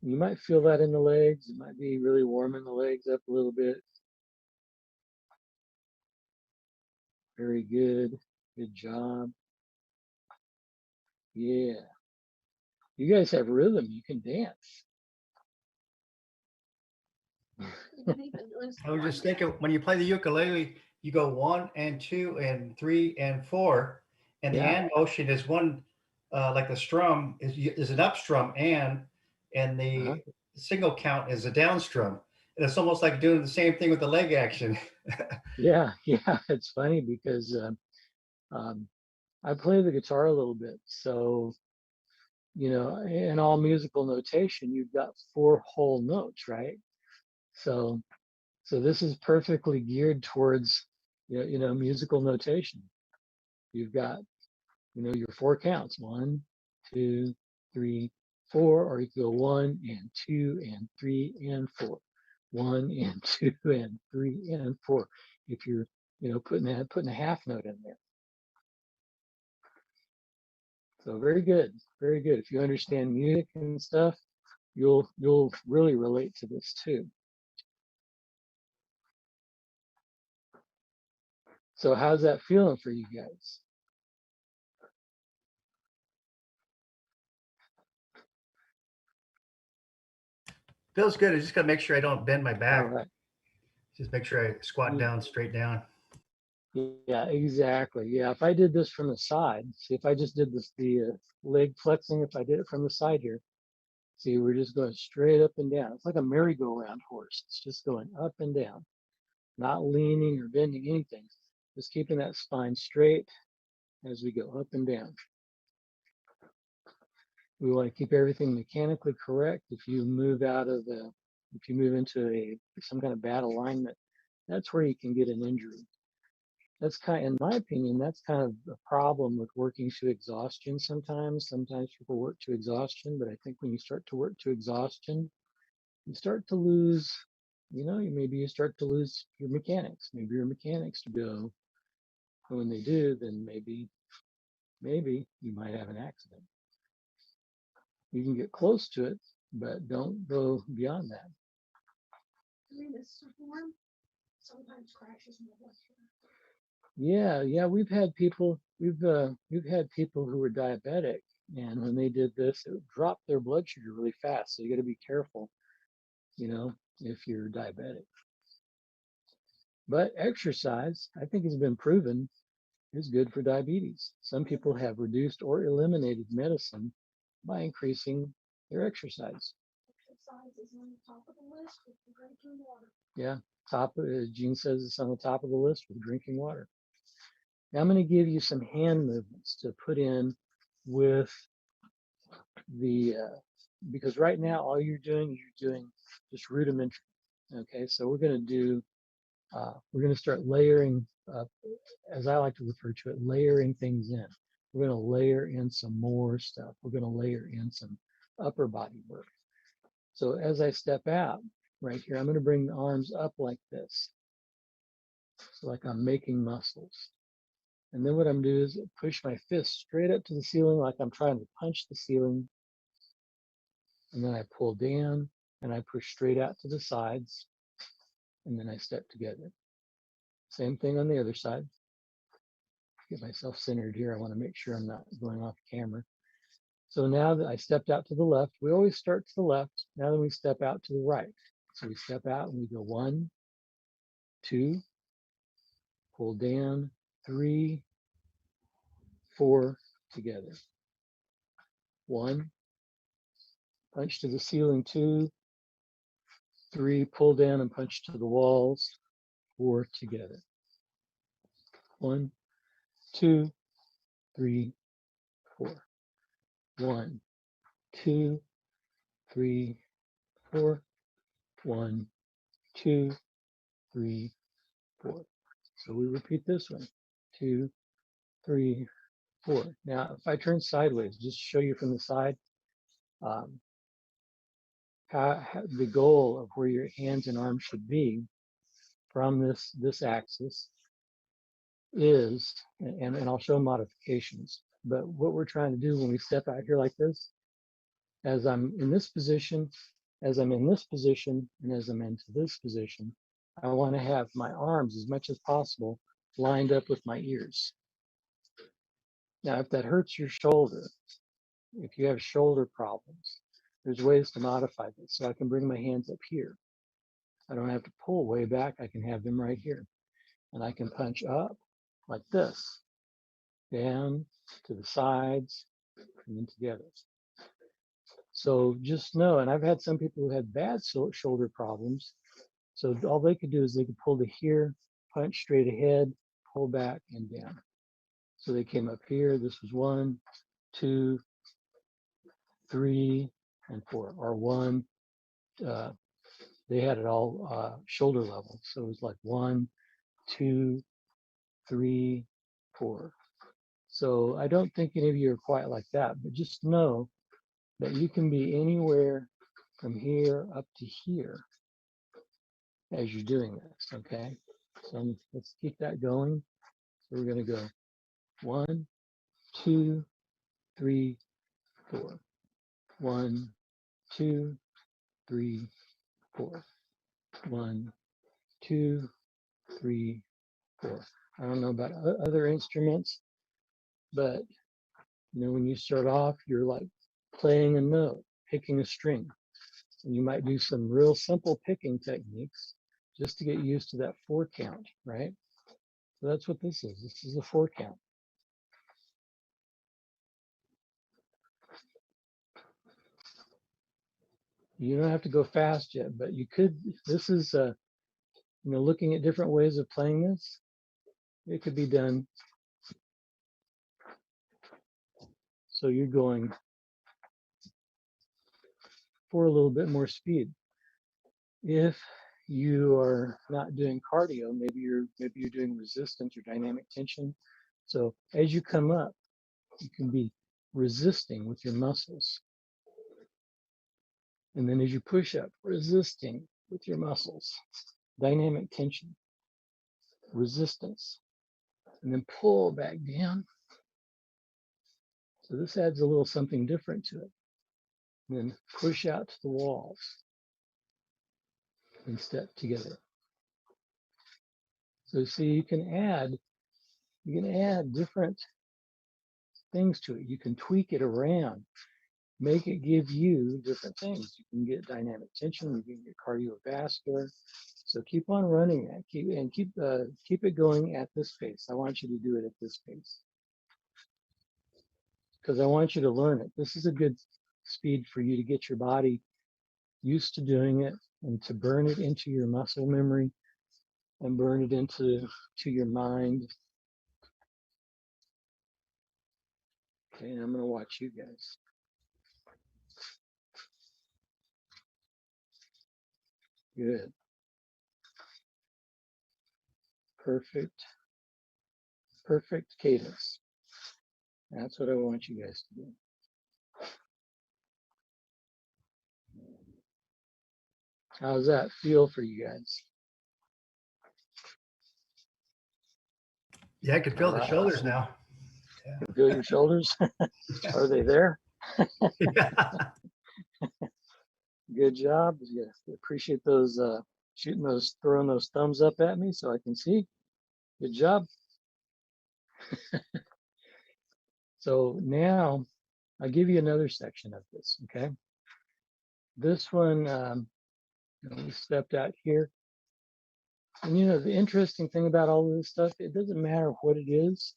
Speaker 4: You might feel that in the legs. It might be really warming the legs up a little bit. Very good. Good job. Yeah. You guys have rhythm. You can dance.
Speaker 5: I was just thinking, when you play the ukulele, you go 1 and 2 and 3 and 4, and the
Speaker 4: Yeah.
Speaker 5: and motion is one, like the strum is an up strum, and
Speaker 4: Uh-huh.
Speaker 5: the single count is a down strum, and it's almost like doing the same thing with the leg action.
Speaker 4: Yeah. Yeah. It's funny because I play the guitar a little bit. So, in all musical notation, you've got 4 whole notes, right? So this is perfectly geared towards, musical notation. You've got, your 4 counts, 1, 2, 3, 4, or you can go 1 and 2 and 3 and 4, 1 and 2 and 3 and 4. If you're, putting a half note in there. So very good, very good. If you understand music and stuff, you'll really relate to this too. So how's that feeling for you guys?
Speaker 5: Feels good. I just got to make sure I don't bend my
Speaker 4: All
Speaker 5: back.
Speaker 4: right.
Speaker 5: Just make sure I squat down, straight down.
Speaker 4: Yeah, exactly. Yeah, if I did this from the side, see if I just did this, the leg flexing, if I did it from the side here, see, we're just going straight up and down. It's like a merry-go-round horse. It's just going up and down, not leaning or bending anything. Just keeping that spine straight as we go up and down. We want to keep everything mechanically correct. If you move into some kind of bad alignment, that's where you can get an injury. That's in my opinion, that's kind of a problem with working to exhaustion sometimes. Sometimes people work to exhaustion, but I think when you start to work to exhaustion, you start to lose, maybe you start to lose your mechanics. Maybe your mechanics go. And when they do, then maybe you might have an accident. You can get close to it, but don't go beyond that.
Speaker 6: I mean, this storm sometimes crashes my bloodstream.
Speaker 4: Yeah, we've had people who were diabetic, and when they did this, it dropped their blood sugar really fast. So you got to be careful, if you're diabetic. But exercise, I think, has been proven is good for diabetes. Some people have reduced or eliminated medicine by increasing their exercise.
Speaker 6: Exercise is on the top of the list with drinking water.
Speaker 4: Yeah, Gene says it's on the top of the list with drinking water. Now I'm going to give you some hand movements to put in with the, because right now all you're doing just rudimentary. Okay, so we're going to start layering, as I like to refer to it, layering things in. We're going to layer in some more stuff. We're going to layer in some upper body work. So as I step out right here, I'm going to bring the arms up like this. So like I'm making muscles. And then what I'm doing is push my fist straight up to the ceiling like I'm trying to punch the ceiling. and then I pull down and I push straight out to the sides, and then I step together. Same thing on the other side. Get myself centered here. I want to make sure I'm not going off camera. So now that I stepped out to the left, we always start to the left. Now then we step out to the right. So we step out and we go 1, 2, pull down, 3, 4, together. 1, punch to the ceiling, 2, 3, pull down and punch to the walls, 4, together. 1, 2, 3, 4. 1, 2, 3, 4. 1, 2, 3, 4. So we repeat this one. 2, 3, 4. Now, if I turn sideways, just to show you from the side, how the goal of where your hands and arms should be from this axis is, and I'll show modifications. But what we're trying to do when we step out here like this, as I'm in this position, as I'm in this position, and as I'm into this position, I want to have my arms as much as possible lined up with my ears. Now, if that hurts your shoulder, if you have shoulder problems, there's ways to modify this. So I can bring my hands up here. I don't have to pull way back. I can have them right here. And I can punch up like this, down to the sides, and then together. So just know, and I've had some people who had bad shoulder problems. So all they could do is they could pull to here, punch straight ahead, pull back and down. So they came up here. This was 1, 2, 3, and 4. Or 1. They had it all shoulder level. So it was like 1, 2, 3, 4. So I don't think any of you are quite like that, but just know that you can be anywhere from here up to here as you're doing this, okay? So let's keep that going. So we're gonna go 1, 2, 3, 4. 1, 2, 3, 4. 1, 2, 3, 4. I don't know about other instruments, but you know, when you start off, you're like playing a note, picking a string. And you might do some real simple picking techniques just to get used to that 4 count, right? So that's what this is. This is a 4 count. You don't have to go fast yet, but you could. This is, you know, looking at different ways of playing this. It could be done. So you're going for a little bit more speed. If you are not doing cardio, maybe you're doing resistance or dynamic tension. So as you come up, you can be resisting with your muscles. And then as you push up, resisting with your muscles, dynamic tension, resistance, and then pull back down. So this adds a little something different to it. And then push out to the walls and step together. So see, you can add different things to it. You can tweak it around, make it give you different things. You can get dynamic tension, you can get cardiovascular. So keep on running that. Keep it going at this pace. I want you to do it at this pace because I want you to learn it. This is a good speed for you to get your body used to doing it and to burn it into your muscle memory and burn it into your mind. Okay, and I'm going to watch you guys. Good. Perfect cadence. That's what I want you guys to do. How does that feel for you guys?
Speaker 5: Yeah, I can feel the shoulders now.
Speaker 4: Feel your shoulders? Are they there?
Speaker 5: Yeah.
Speaker 4: Good job. Yeah, appreciate those throwing those thumbs up at me so I can see. Good job. So now I'll give you another section of this, okay? This one, we stepped out here. And the interesting thing about all of this stuff, it doesn't matter what it is.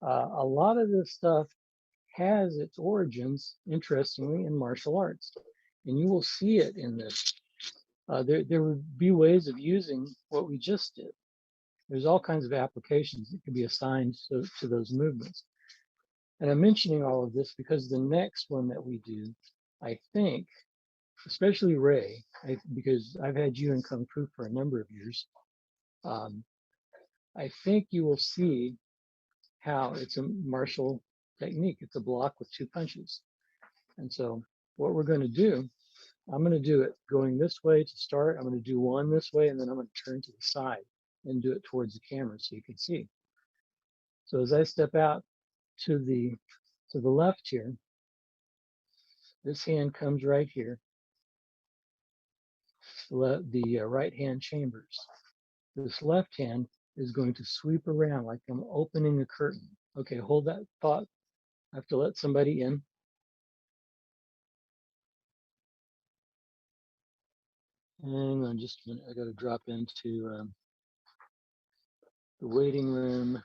Speaker 4: A lot of this stuff has its origins, interestingly, in martial arts. And you will see it in this. There would be ways of using what we just did. There's all kinds of applications that could be assigned to those movements. And I'm mentioning all of this because the next one that we do, I think, especially Ray, because I've had you in Kung Fu for a number of years, I think you will see how it's a martial technique. It's a block with 2 punches. And so what we're going to do, I'm going to do it going this way to start. I'm going to do one this way, and then I'm going to turn to the side and do it towards the camera so you can see. So as I step out to the left here, this hand comes right here, the right hand chambers. This left hand is going to sweep around like I'm opening a curtain. Okay, hold that thought. I have to let somebody in. Hang on just a minute. I got to drop into the waiting room.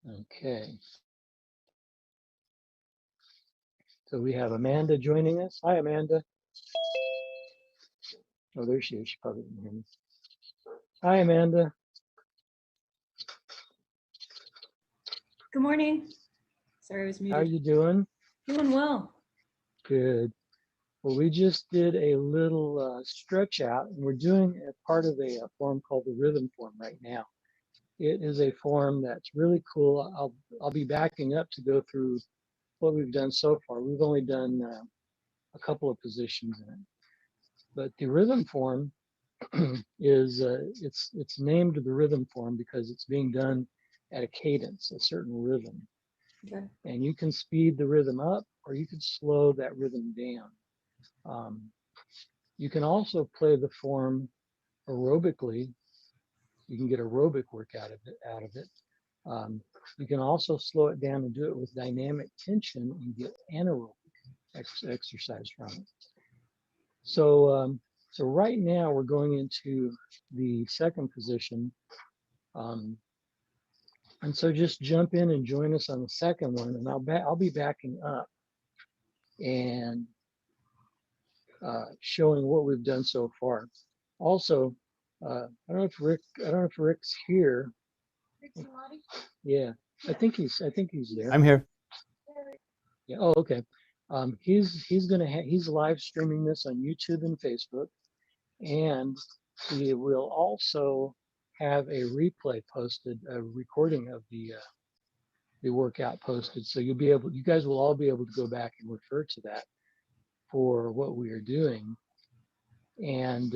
Speaker 4: Okay. So we have Amanda joining us. Hi, Amanda. Oh, there she is. She probably didn't hear me. Hi, Amanda.
Speaker 8: Good morning. Sorry, I was
Speaker 4: How are
Speaker 8: muted.
Speaker 4: you doing?
Speaker 8: Doing well.
Speaker 4: Good. Well, we just did a little stretch out, and we're doing a part of a form called the rhythm form right now. It is a form that's really cool. I'll be backing up to go through what we've done so far. We've only done a couple of positions in it, but the rhythm form is it's named the rhythm form because it's being done at a cadence, a certain rhythm,
Speaker 8: Okay.
Speaker 4: and you can speed the rhythm up or you can slow that rhythm down. You can also play the form aerobically. You can get aerobic work out of it. You can also slow it down and do it with dynamic tension and get anaerobic exercise from it. So right now we're going into the second position. And so just jump in and join us on the second one, and I'll be backing up and showing what we've done so far. Also, I don't know if Rick's here. Yeah, I think he's there.
Speaker 1: I'm here.
Speaker 4: Yeah. Oh, okay. He's live streaming this on YouTube and Facebook, and he will also have a replay posted, a recording of the workout posted. So you guys will all be able to go back and refer to that for what we are doing. And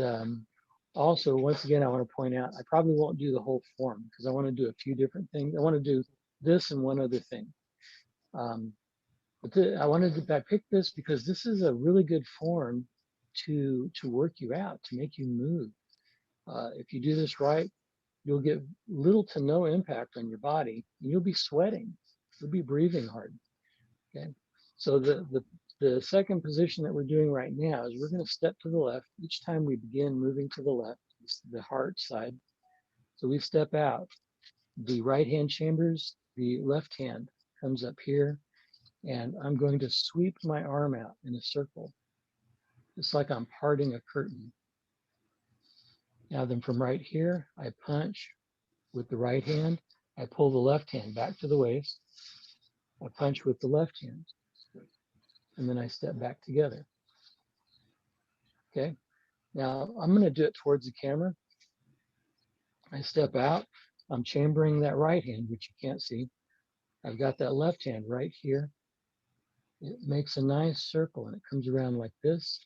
Speaker 4: also, once again, I want to point out, I probably won't do the whole form because I want to do a few different things. I want to do this and one other thing. I picked this because this is a really good form to work you out, to make you move. If you do this right, you'll get little to no impact on your body, and you'll be sweating. You'll be breathing hard. Okay. So the second position that we're doing right now is we're going to step to the left each time we begin moving to the left, the heart side. So we step out. The right hand chambers, the left hand comes up here, and I'm going to sweep my arm out in a circle. It's like I'm parting a curtain. Now then from right here, I punch with the right hand. I pull the left hand back to the waist. I punch with the left hand. And then I step back together. Okay. Now I'm going to do it towards the camera. I step out. I'm chambering that right hand, which you can't see. I've got that left hand right here. It makes a nice circle and it comes around like this.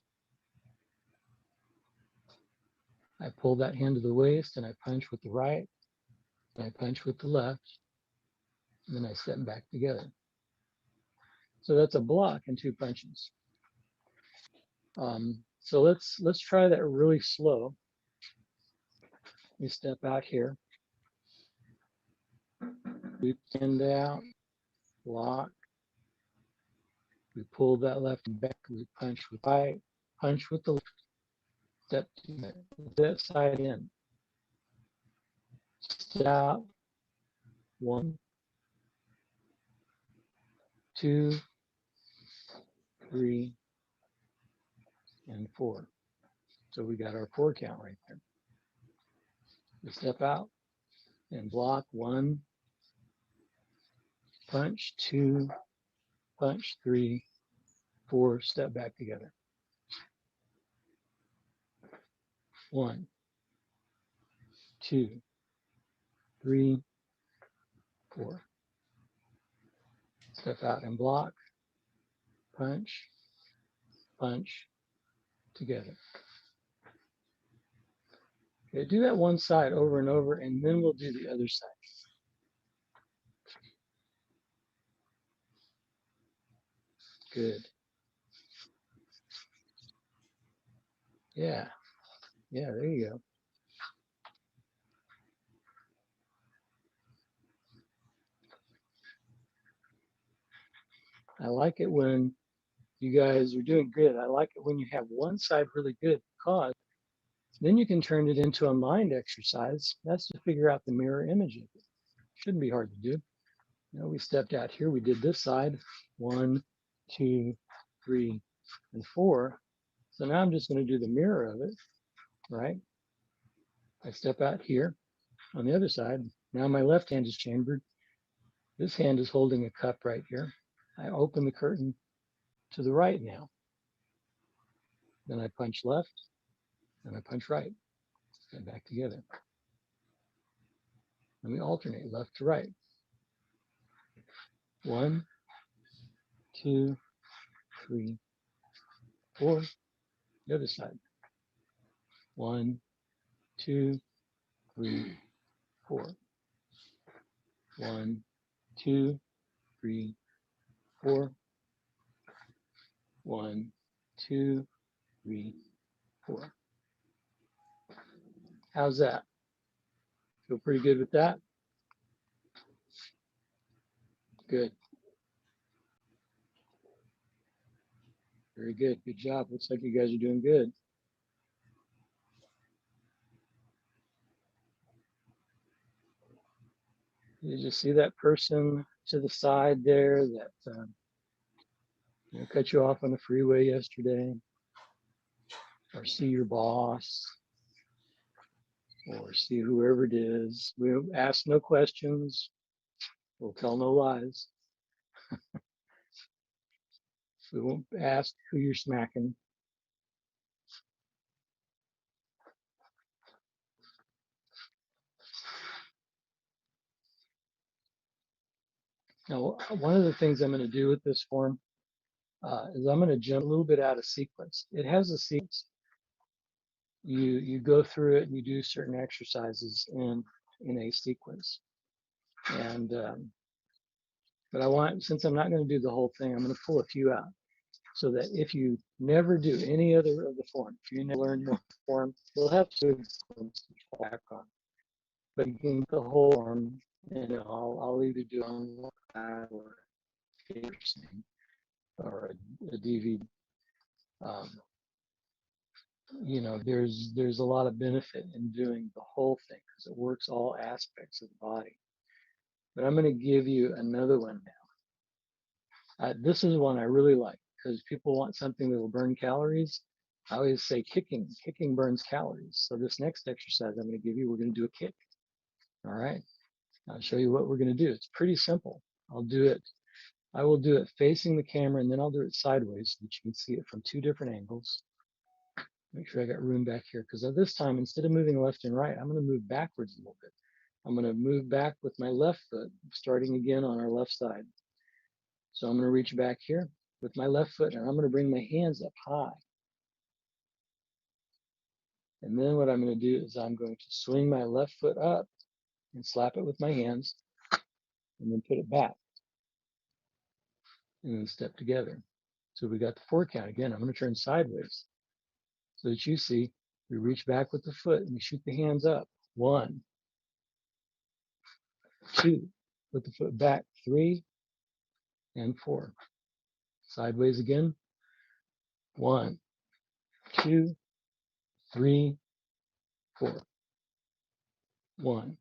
Speaker 4: I pull that hand to the waist and I punch with the right. I punch with the left, and then I step back together. So that's a block and 2 punches. So let's try that really slow. We step out here, we stand out, block, we pull that left and back, we punch with right, punch with the left, step to that side in, step out, 1, 2, 3, and 4. So we got our 4 count right there. We step out and block 1, punch 2, punch 3, 4, step back together. 1, 2, 3, 4. Step out and block, punch, punch, together. Okay, do that one side over and over, and then we'll do the other side. Good. Yeah, there you go. I like it when you guys are doing good. I like it when you have one side really good, because then you can turn it into a mind exercise. That's to figure out the mirror image of it. Shouldn't be hard to do. You know, we stepped out here, we did this side, 1, 2, 3, and 4. So now I'm just going to do the mirror of it, right? I step out here on the other side. Now my left hand is chambered. This hand is holding a cup right here. I open the curtain to the right now. Then I punch left, and I punch right, and back together. Let me alternate left to right. 1, 2, 3, 4. The other side. 1, 2, 3, 4. 1, 2, 3, 4. 1, 2, 3, 4. How's that? Feel pretty good with that? Good. Very good. Good job. Looks like you guys are doing good. You just see that person to the side there that cut you off on the freeway yesterday, or see your boss, or see whoever it is. We'll ask no questions. We'll tell no lies. We won't ask who you're smacking. Now, one of the things I'm going to do with this form is I'm going to jump a little bit out of sequence. It has a sequence. You go through it and you do certain exercises in a sequence. And but I want, since I'm not going to do the whole thing, I'm going to pull a few out, so that if you never do any other of the form, if you never learn the form, you'll have to fall back on. But you can get the whole form, and I'll either do it on one side or a DVD. There's a lot of benefit in doing the whole thing, because it works all aspects of the body. But I'm going to give you another one now. This is one I really like, because people want something that will burn calories. I always say kicking burns calories. So this next exercise I'm going to give you, we're going to do a kick. All right. I'll show you what we're going to do. It's pretty simple. I will do it facing the camera, and then I'll do it sideways so that you can see it from 2 different angles. Make sure I got room back here, because at this time, instead of moving left and right, I'm going to move backwards a little bit. I'm going to move back with my left foot, starting again on our left side. So I'm going to reach back here with my left foot, and I'm going to bring my hands up high. And then what I'm going to do is I'm going to swing my left foot up and slap it with my hands and then put it back and then step together. So we got the 4 count. Again, I'm going to turn sideways so that you see we reach back with the foot and we shoot the hands up. 1, 2, put the foot back. 3 and 4. Sideways again. 1, 2, 3, 4. 1,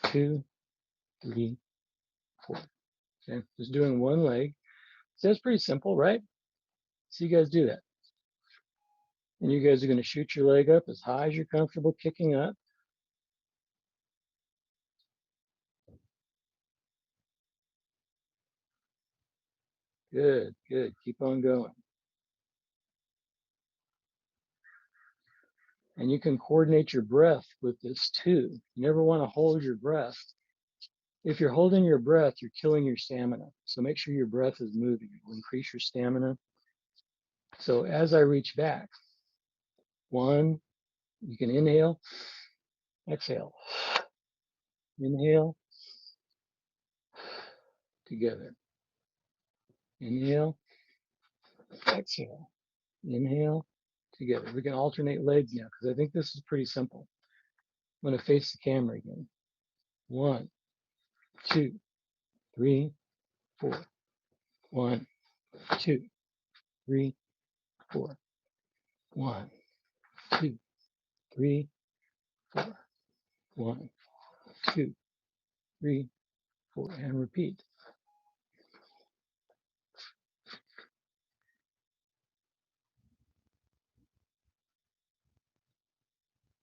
Speaker 4: 2, 3, 4. Okay, just doing one leg. So that's pretty simple, right? So you guys do that. And you guys are going to shoot your leg up as high as you're comfortable kicking up. Good, good. Keep on going. And you can coordinate your breath with this too. You never want to hold your breath. If you're holding your breath, you're killing your stamina. So make sure your breath is moving. It will increase your stamina. So as I reach back, 1, you can inhale, exhale, inhale, together. Inhale, exhale, inhale, together. We can alternate legs now because I think this is pretty simple. I'm going to face the camera again. 1, 2, 3, 4. 1, 2, 3, 4. 1, 2, 3, 4. 1, 2, 3, 4. And repeat.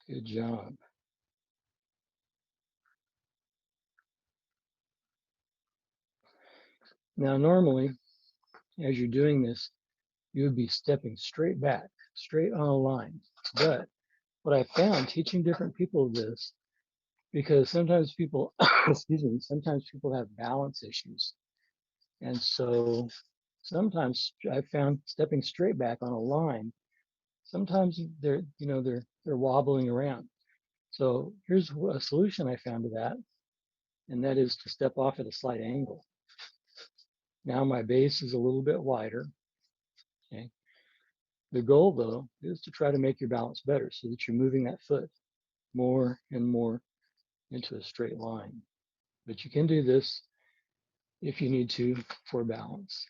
Speaker 4: Good job. Now, normally, as you're doing this, you would be stepping straight back, straight on a line. But what I found teaching different people this, because sometimes people, excuse me, sometimes people have balance issues. And so sometimes I found stepping straight back on a line, sometimes they're wobbling around. So here's a solution I found to that, and that is to step off at a slight angle. Now my base is a little bit wider. Okay. The goal though is to try to make your balance better so that you're moving that foot more and more into a straight line. But you can do this if you need to for balance.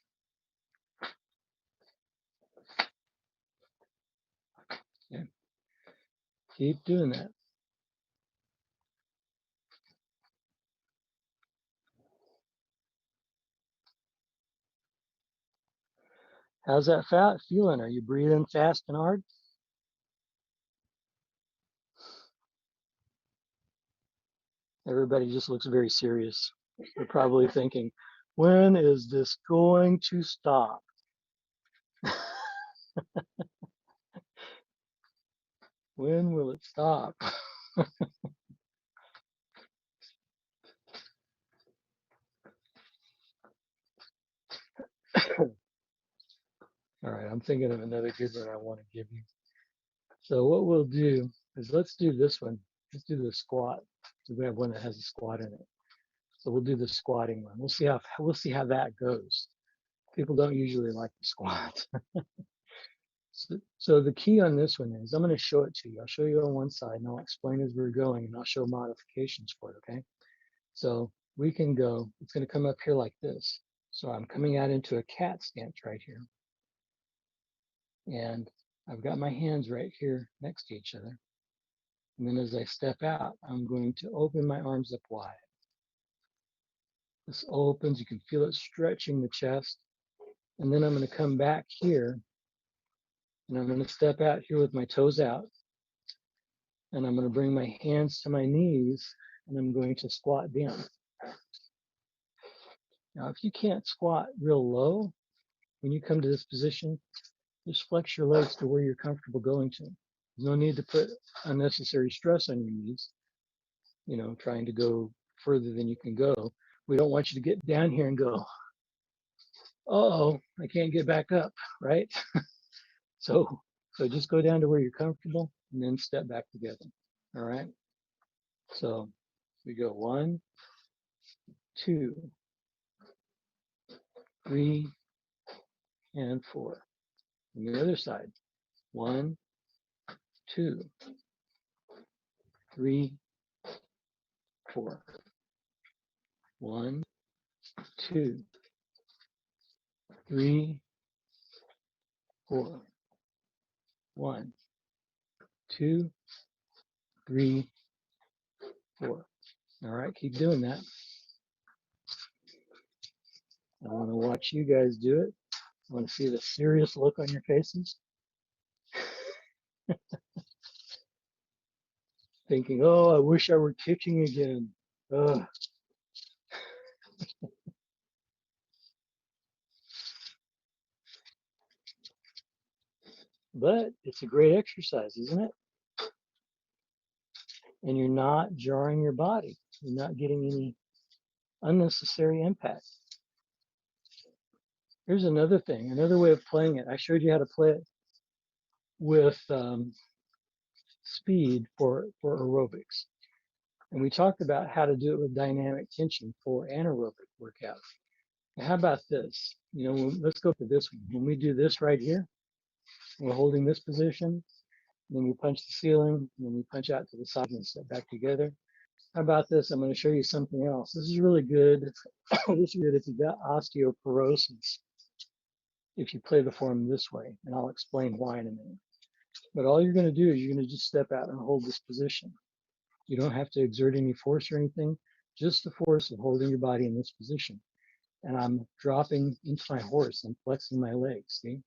Speaker 4: Okay. Keep doing that. How's that fat feeling? Are you breathing fast and hard? Everybody just looks very serious. They're probably thinking, when is this going to stop? When will it stop? All right, I'm thinking of another good one I want to give you. So what we'll do is let's do this one. Let's do the squat. So we have one that has a squat in it. So we'll do the squatting one. We'll see how that goes. People don't usually like the squat. So the key on this one is I'm going to show it to you. I'll show you on one side and I'll explain as we're going and I'll show modifications for it, okay? So we can go, it's going to come up here like this. So I'm coming out into a cat stance right here. And I've got my hands right here next to each other. And then as I step out, I'm going to open my arms up wide. This opens, you can feel it stretching the chest. And then I'm going to come back here and I'm going to step out here with my toes out. And I'm going to bring my hands to my knees and I'm going to squat down. Now, if you can't squat real low, when you come to this position, just flex your legs to where you're comfortable going to. There's no need to put unnecessary stress on your knees, trying to go further than you can go. We don't want you to get down here and go, oh, I can't get back up, right? So just go down to where you're comfortable and then step back together. All right. So We go 1, 2, 3, and 4. On the other side, 1, 2, 3, 4. 1, 2, 3, 4. 1, 2, 3, 4. All right, keep doing that. I want to watch you guys do it. I want to see the serious look on your faces. Thinking, oh, I wish I were kicking again. Ugh. But it's a great exercise, isn't it? And you're not jarring your body. You're not getting any unnecessary impact. Here's another thing, another way of playing it. I showed you how to play it with speed for aerobics. And we talked about how to do it with dynamic tension for anaerobic workouts. Now, how about this? You know, let's go to this one. When we do this right here, we're holding this position, then we punch the ceiling, and then we punch out to the side and step back together. How about this? I'm going to show you something else. This is really good. This is good if you've got osteoporosis, if you play the form this way, and I'll explain why in a minute. But all you're going to do is you're going to just step out and hold this position. You don't have to exert any force or anything, just the force of holding your body in this position. And I'm dropping into my horse. I'm flexing my legs, see?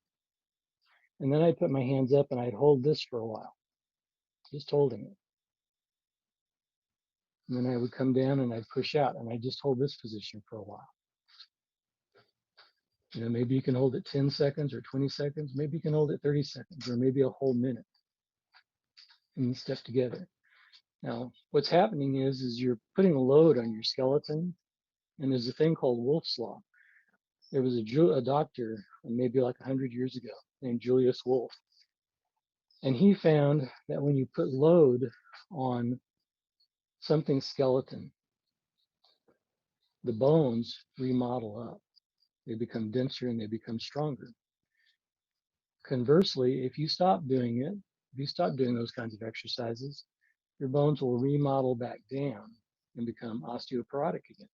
Speaker 4: And then I'd put my hands up and I'd hold this for a while, just holding it. And then I would come down and I'd push out and I'd just hold this position for a while. You know, maybe you can hold it 10 seconds or 20 seconds. Maybe you can hold it 30 seconds or maybe a whole minute. And you step together. Now, what's happening is you're putting a load on your skeleton. And there's a thing called Wolff's Law. There was a doctor maybe like 100 years ago named Julius Wolff. And he found that when you put load on something's skeleton, the bones remodel up. They become denser and they become stronger. Conversely, if you stop doing it, if you stop doing those kinds of exercises, your bones will remodel back down and become osteoporotic again.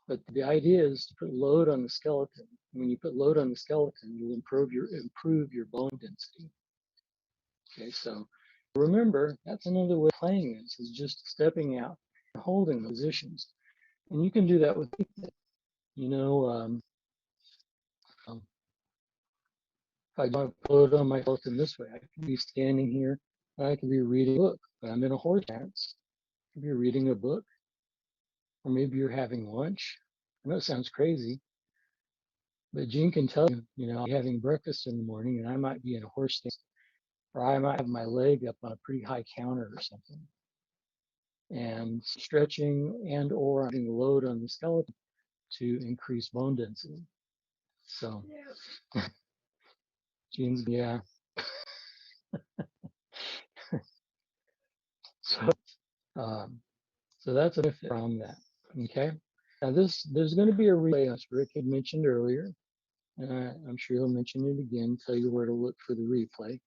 Speaker 4: But the idea is to put load on the skeleton. When you put load on the skeleton, you'll improve your bone density. Okay, so remember, that's another way of playing this, is just stepping out and holding positions. And you can do that with, you know, if I don't put on my skeleton this way, I could be standing here, and I could be reading a book, but I'm in a horse stance. I could be reading a book, or maybe you're having lunch. I know it sounds crazy, but Gene can tell you, you know, I'm having breakfast in the morning, and I might be in a horse stance, or I might have my leg up on a pretty high counter or something, and stretching and or putting load on the skeleton to increase bone density. So, Gene's, yeah. So, so that's a benefit from that. Okay. Now there's going to be a replay, as Rick had mentioned earlier, and I'm sure he'll mention it again, tell you where to look for the replay.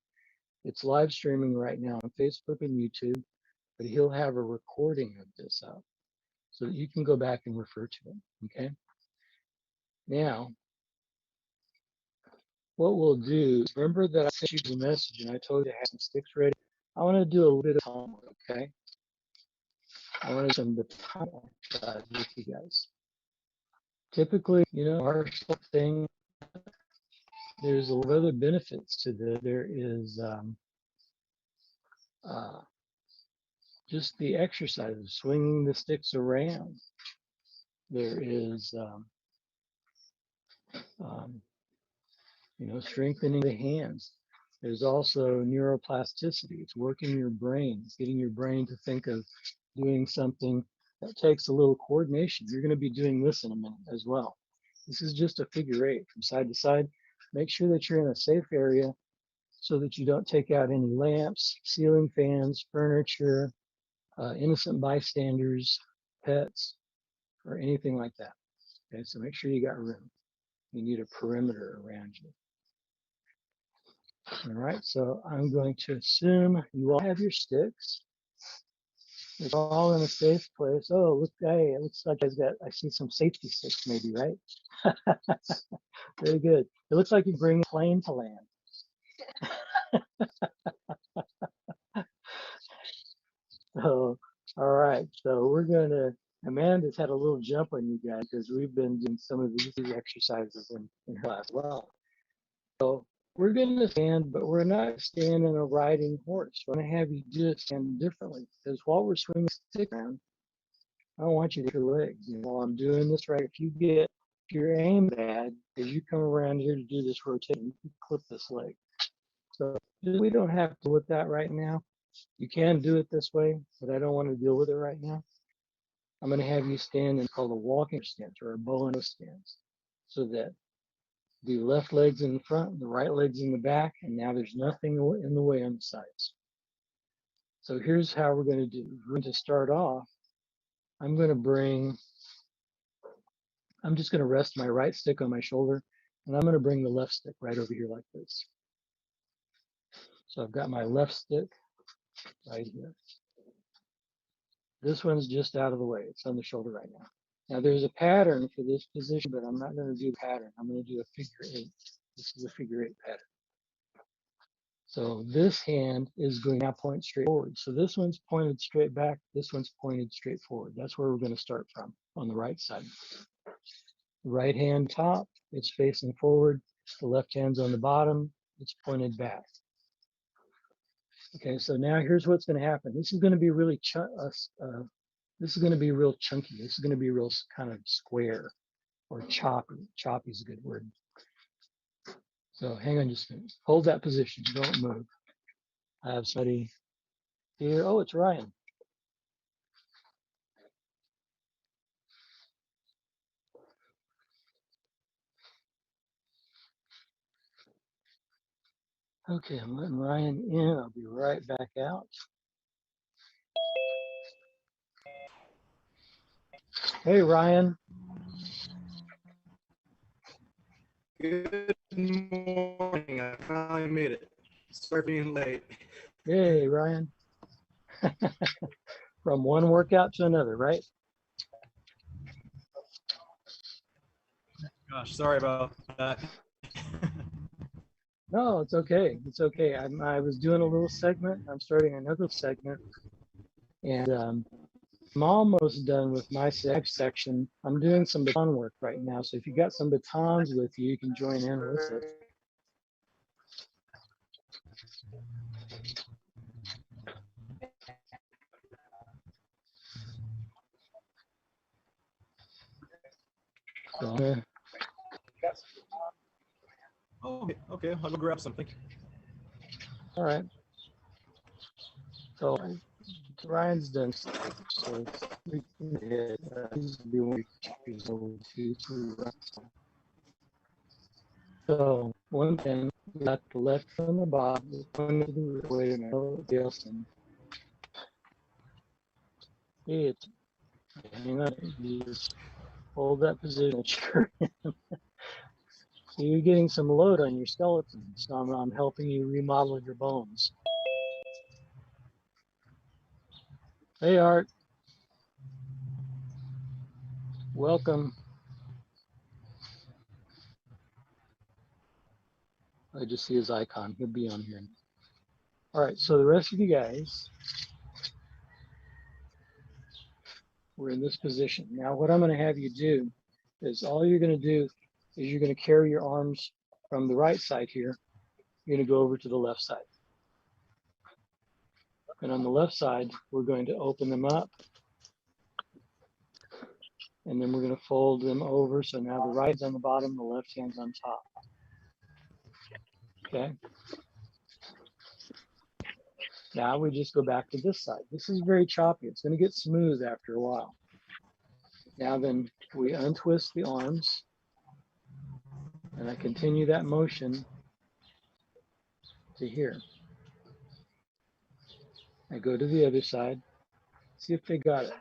Speaker 4: It's live streaming right now on Facebook and YouTube, but he'll have a recording of this up so that you can go back and refer to it. Okay. Now, what we'll do is, remember that I sent you the message and I told you to have some sticks ready. I want to do a little bit of homework, okay? I want to do some time with you guys. Typically, you know, our thing, there's a lot of other benefits to this. There is just the exercise of swinging the sticks around. There is, you know, strengthening the hands. There's also neuroplasticity. It's working your brain. It's getting your brain to think of doing something that takes a little coordination. You're going to be doing this in a minute as well. This is just a figure 8 from side to side. Make sure that you're in a safe area so that you don't take out any lamps, ceiling fans, furniture, innocent bystanders, pets, or anything like that. Okay, so make sure you got room. You need a perimeter around you. All right, so I'm going to assume you all have your sticks. It's all in a safe place. Oh, look, hey, it looks like I see some safety sticks maybe, right? Very good. It looks like you bring a plane to land. So, all right, so Amanda's had a little jump on you guys because we've been doing some of these exercises in her class as well. So we're going to stand, but we're not standing a riding horse. We're going to have you do it stand differently because while we're swinging the stick around, I don't want you to hit your legs. You know, while I'm doing this right, if your aim bad, as you come around here to do this rotation, you can clip this leg. So we don't have to with that right now. You can do it this way, but I don't want to deal with it right now. I'm going to have you stand in called a walking stance or a bow and arrow stance, so that the left leg's in the front, the right leg's in the back, and now there's nothing in the way on the sides. So here's how we're going to do. We're going to start off. I'm just going to rest my right stick on my shoulder, and I'm going to bring the left stick right over here like this. So I've got my left stick right here. This one's just out of the way. It's on the shoulder right now. Now there's a pattern for this position, but I'm not going to do a pattern. I'm going to do a figure 8. This is a figure 8 pattern. So this hand is going to now point straight forward. So this one's pointed straight back. This one's pointed straight forward. That's where we're going to start from on the right side. The right hand top, it's facing forward. The left hand's on the bottom. It's pointed back. Okay, so now here's what's going to happen. This is going to be really this is going to be real chunky. This is going to be real kind of square or choppy. Choppy is a good word. So hang on just a minute. Hold that position. Don't move. I have somebody here. Oh, it's Ryan. Okay, I'm letting Ryan in. I'll be right back out. Hey, Ryan.
Speaker 9: Good morning. I finally made it. Sorry for being late.
Speaker 4: Hey, Ryan. From one workout to another, right?
Speaker 9: Gosh, sorry about that.
Speaker 4: No, it's okay. It's okay. I was doing a little segment. I'm starting another segment. And I'm almost done with my section. I'm doing some baton work right now. So if you got some batons with you, you can join in with it. So,
Speaker 9: Okay, I'll go grab something.
Speaker 4: all right. So Ryan's done stuff, so we can hit. He's doing 2, 3 reps. So one thing, we got the left from the bottom, going to the way to the Nelson. It's hang on, you just hold that position. So you're getting some load on your skeleton. So I'm helping you remodel your bones. Hey, Art. Welcome. I just see his icon. He'll be on here. All right, so the rest of you guys, we're in this position. Now what I'm going to have you do is all you're going to do is you're going to carry your arms from the right side here. You're going to go over to the left side. And on the left side, we're going to open them up. And then we're going to fold them over. So now the right's on the bottom, the left hand's on top. Okay. Now we just go back to this side. This is very choppy. It's going to get smooth after a while. Now then we untwist the arms. And I continue that motion to here. I go to the other side. See if they got it.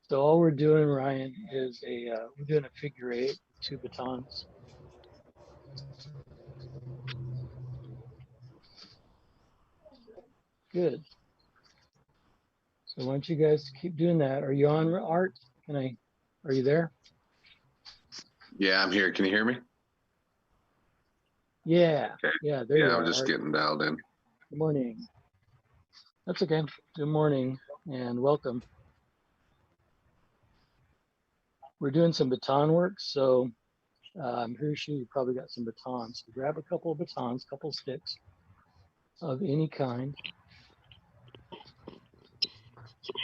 Speaker 4: So all we're doing, Ryan, is we're doing a figure 8 with 2 batons. Good. So why don't you guys keep doing that? Are you on, Art? Are you there?
Speaker 10: Yeah, I'm here. Can you hear me?
Speaker 4: Yeah.
Speaker 10: Okay.
Speaker 4: Yeah, there
Speaker 10: Yeah,
Speaker 4: you
Speaker 10: I'm
Speaker 4: are,
Speaker 10: just
Speaker 4: Art.
Speaker 10: getting dialed in.
Speaker 4: Good morning. That's okay. Good morning and welcome. We're doing some baton work, so I'm pretty sure you probably got some batons. So grab a couple of batons, couple sticks of any kind.
Speaker 6: Still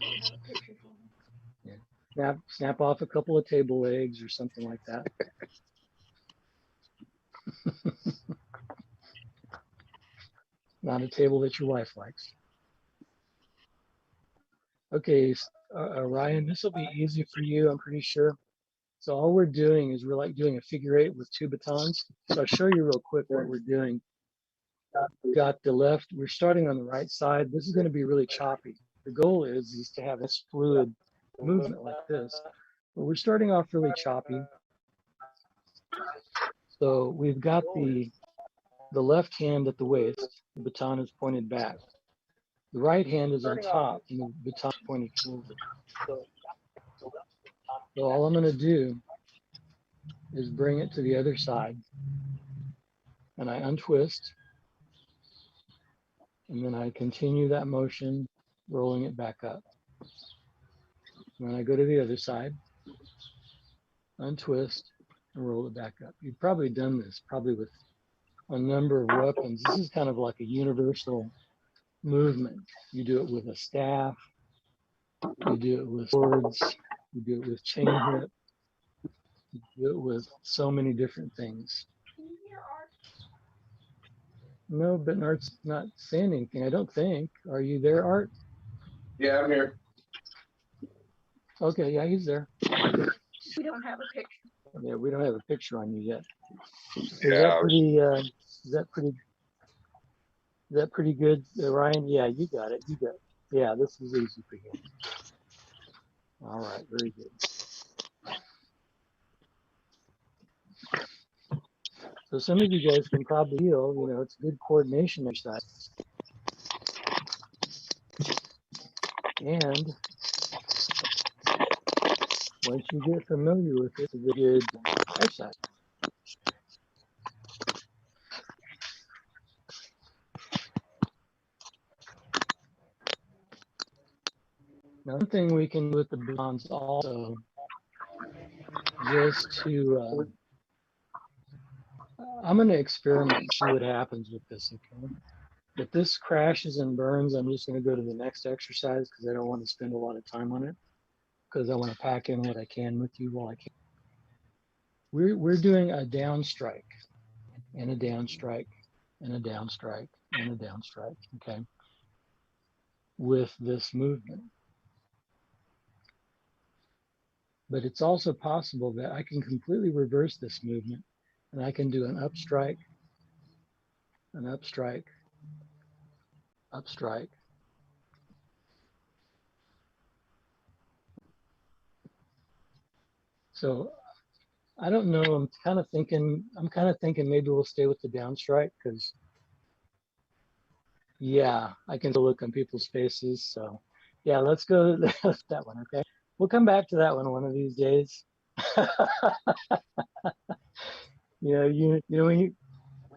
Speaker 6: don't have a picture for me.
Speaker 4: Yeah. Snap off a couple of table legs or something like that. Not a table that your wife likes. Okay, Ryan, this will be easy for you, I'm pretty sure. So all we're doing is we're like doing a figure 8 with 2 batons. So I'll show you real quick what we're doing. Got the left, we're starting on the right side. This is going to be really choppy. The goal is to have this fluid movement like this. But we're starting off really choppy. So we've got the left hand at the waist, the baton is pointed back. The right hand is on top and the baton is pointing forward. So all I'm going to do is bring it to the other side and I untwist and then I continue that motion, rolling it back up. And then I go to the other side, untwist and roll it back up. You've probably done this probably with a number of weapons. This is kind of like a universal movement. You do it with a staff, you do it with swords, you do it with chain whip, you do it with so many different things.
Speaker 6: Can you hear Art?
Speaker 4: No, but Art's not saying anything, I don't think. Are you there, Art?
Speaker 10: Yeah, I'm here.
Speaker 4: Okay, yeah, he's there.
Speaker 6: We don't have a picture.
Speaker 4: Yeah, we don't have a picture on you yet. Is
Speaker 10: Yeah,
Speaker 4: that pretty? Is that pretty good, Ryan? Yeah, you got it. You got it. Yeah, this is easy for you. All right, very good. So some of you guys can probably feel, it's good coordination exercise. And once you get familiar with it, it's a good exercise. Now, one thing we can do with the batons also, just to, I'm going to experiment and see what happens with this, okay? If this crashes and burns, I'm just going to go to the next exercise because I don't want to spend a lot of time on it because I want to pack in what I can with you while I can. We're doing a down strike and a down strike and a down strike and a down strike, okay, with this movement. But it's also possible that I can completely reverse this movement and I can do an up strike, an up strike, up strike. So I don't know, I'm kind of thinking maybe we'll stay with the down strike because yeah, I can look on people's faces. So yeah, let's go with that one, okay? We'll come back to that one of these days.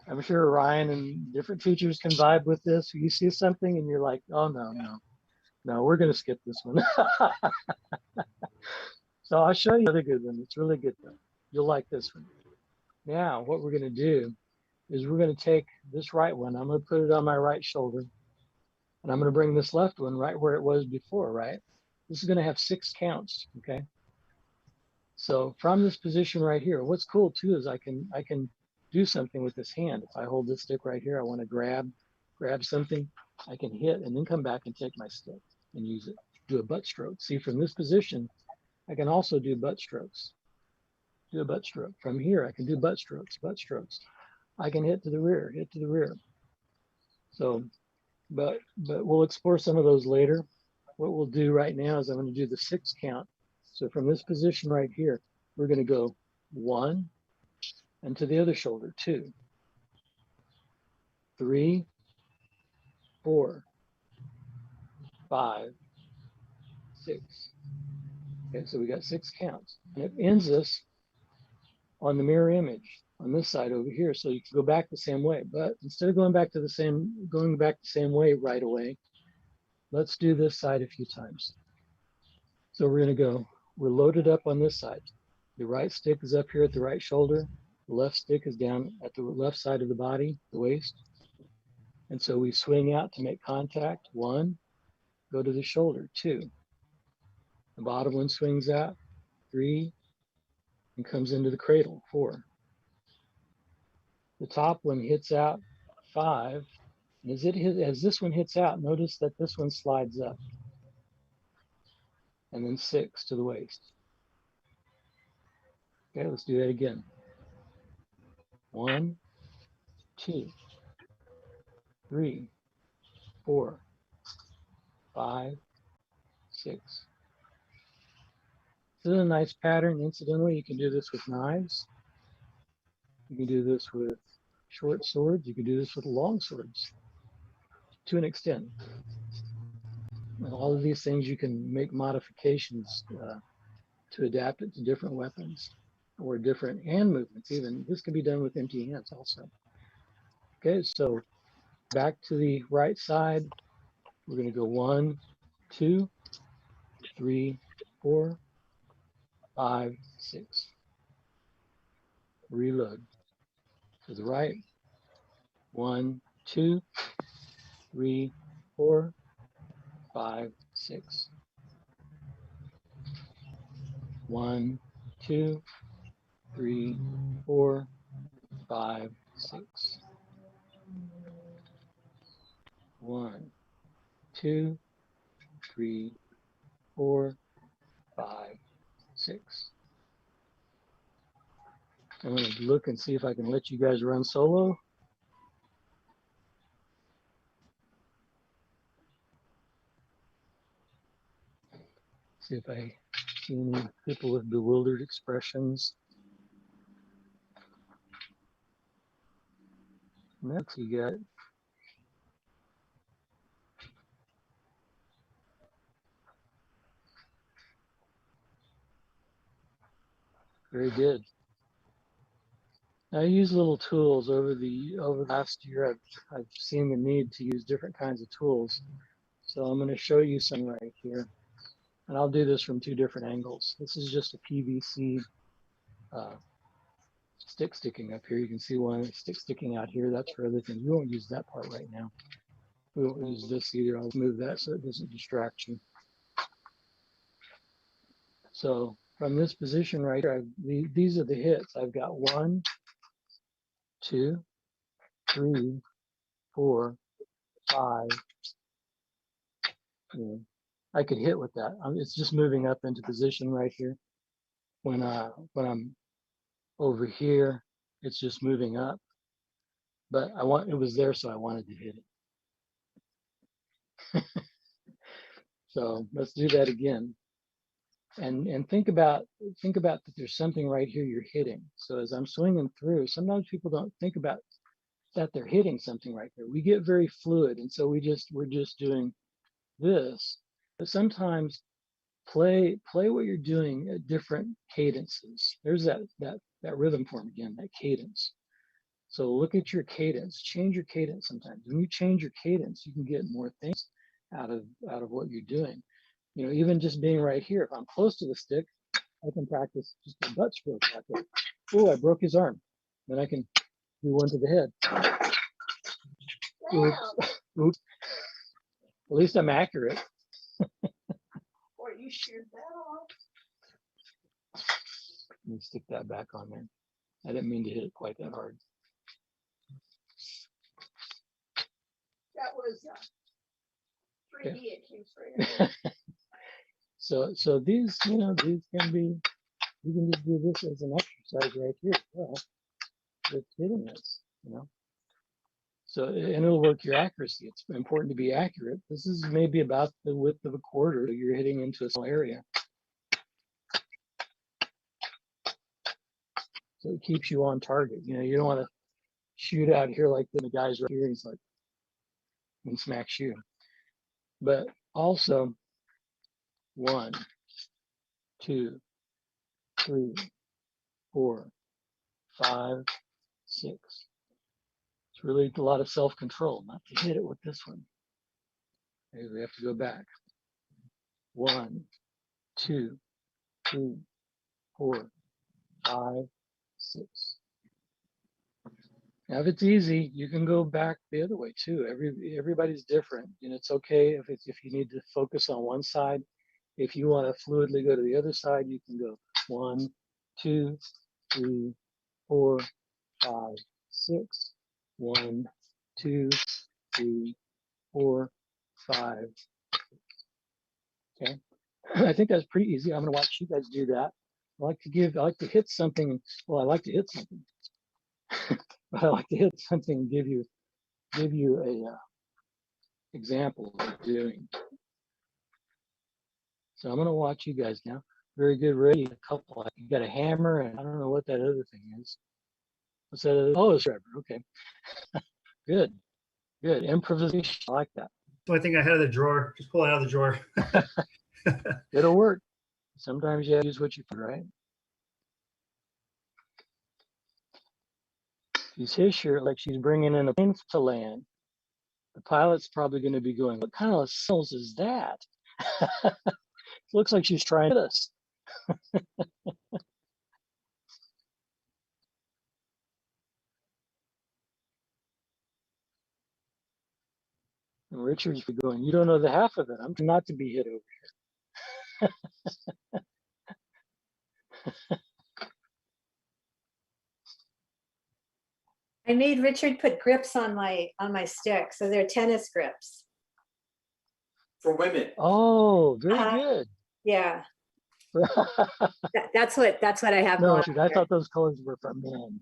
Speaker 4: I'm sure Ryan and different teachers can vibe with this. You see something and you're like, oh no, we're gonna skip this one. So I'll show you another good one. It's really good though. You'll like this one. Now what we're gonna do is we're gonna take this right one. I'm gonna put it on my right shoulder. And I'm gonna bring this left one right where it was before, right? This is gonna have 6 counts, okay? So from this position right here, what's cool too is I can do something with this hand. If I hold this stick right here, I want to grab something, I can hit and then come back and take my stick and use it, do a butt stroke. See, from this position, I can also do butt strokes. Do a butt stroke. From here, I can do butt strokes. I can hit to the rear, So, but we'll explore some of those later. What we'll do right now is I'm going to do the 6 count. So from this position right here, we're going to go 1, and to the other shoulder 2, 3, 4, 5, 6. Okay, so we got 6 counts, and it ends us on the mirror image on this side over here. So you can go back the same way, but instead of going back the same way right away, let's do this side a few times. So we're going to go, we're loaded up on this side. The right stick is up here at the right shoulder. The left stick is down at the left side of the body, the waist. And so we swing out to make contact. 1, go to the shoulder. 2, the bottom one swings out. 3, and comes into the cradle. 4, the top one hits out. 5, and as this one hits out, notice that this one slides up. And then 6 to the waist. Okay, let's do that again. 1, 2, 3, 4, 5, 6. This is a nice pattern. Incidentally, you can do this with knives. You can do this with short swords. You can do this with long swords to an extent. And all of these things you can make modifications to adapt it to different weapons or different hand movements even. This can be done with empty hands also. Okay, so back to the right side. We're going to go 1, 2, 3, 4, 5, 6. Reload. To the right. 1, 2, 3, 4, 5, 6. 1, 2, 3, 4, 5, 6. 1, 2, 3, 4, 5, 6. I'm going to look and see if I can let you guys run solo. See if I see any people with bewildered expressions. Next, you got very good. I use little tools over the last year. I've seen the need to use different kinds of tools. So I'm going to show you some right here. And I'll do this from 2 different angles. This is just a PVC stick sticking up here. You can see one stick sticking out here. That's for other things. We won't use that part right now. We won't use this either. I'll move that so it doesn't distract you. So from this position right here, these are the hits. I've got 1, 2, 3, 4, 5. I could hit with that. It's just moving up into position right here. When I'm over here, it's just moving up. But it was there, so I wanted to hit it. So let's do that again. And think about that there's something right here you're hitting. So as I'm swinging through, sometimes people don't think about that they're hitting something right there. We get very fluid, and so we're just doing this. But sometimes play what you're doing at different cadences. There's that rhythm form again, that cadence. So look at your cadence, change your cadence sometimes. When you change your cadence, you can get more things out of what you're doing. You know, even just being right here, if I'm close to the stick, I can practice just a butt stroke like that. Oh, I broke his arm. Then I can do one to the head. Oops. Oops. At least I'm accurate.
Speaker 6: Or you sheared that off.
Speaker 4: Let me stick that back on there. I didn't mean to hit it quite that hard.
Speaker 6: That was 3D.
Speaker 4: Okay.
Speaker 6: It came straight out.
Speaker 4: So these, these can be, you can just do this as an exercise right here as well. Just hitting this, So, and it'll work your accuracy. It's important to be accurate. This is maybe about the width of a quarter. You're hitting into a small area. So it keeps you on target. You know, you don't want to shoot out here like the guy's right here. He's like, and smacks you. But also 1, 2, 3, 4, 5, 6. It's really a lot of self-control not to hit it with this one. Maybe we have to go back. 1, 2, 3, 4, 5, 6. Now, if it's easy, you can go back the other way too. Everybody's different, and it's okay if you need to focus on one side. If you want to fluidly go to the other side, you can go 1, 2, 3, 4, 5, 6. 1, 2, 3, 4, 5. Okay, I think that's pretty easy. I'm going to watch you guys do that. I like to hit something. Well, I like to hit something, but I like to hit something and give you a example of doing. So I'm going to watch you guys now. Very good. Ready? A couple. You got a hammer, and I don't know what that other thing is. What's that other? Oh, it's rubber. Okay. Good. Good. Improvisation. I like that.
Speaker 5: So I think I had of the drawer. Just pull it out of the drawer.
Speaker 4: It'll work. Sometimes you have to use what you find, right? She's here like she's bringing in a plane to land. The pilot's probably going to be going, what kind of signals is that? Looks like she's trying to hit us. And Richard's going, you don't know the half of it. I'm not to be hit over here.
Speaker 11: I made Richard put grips on my stick, so they're tennis grips.
Speaker 7: For women.
Speaker 4: Oh, very good.
Speaker 11: Yeah. That's what I have.
Speaker 4: No,
Speaker 11: going
Speaker 4: Richard, I thought those colors were for men.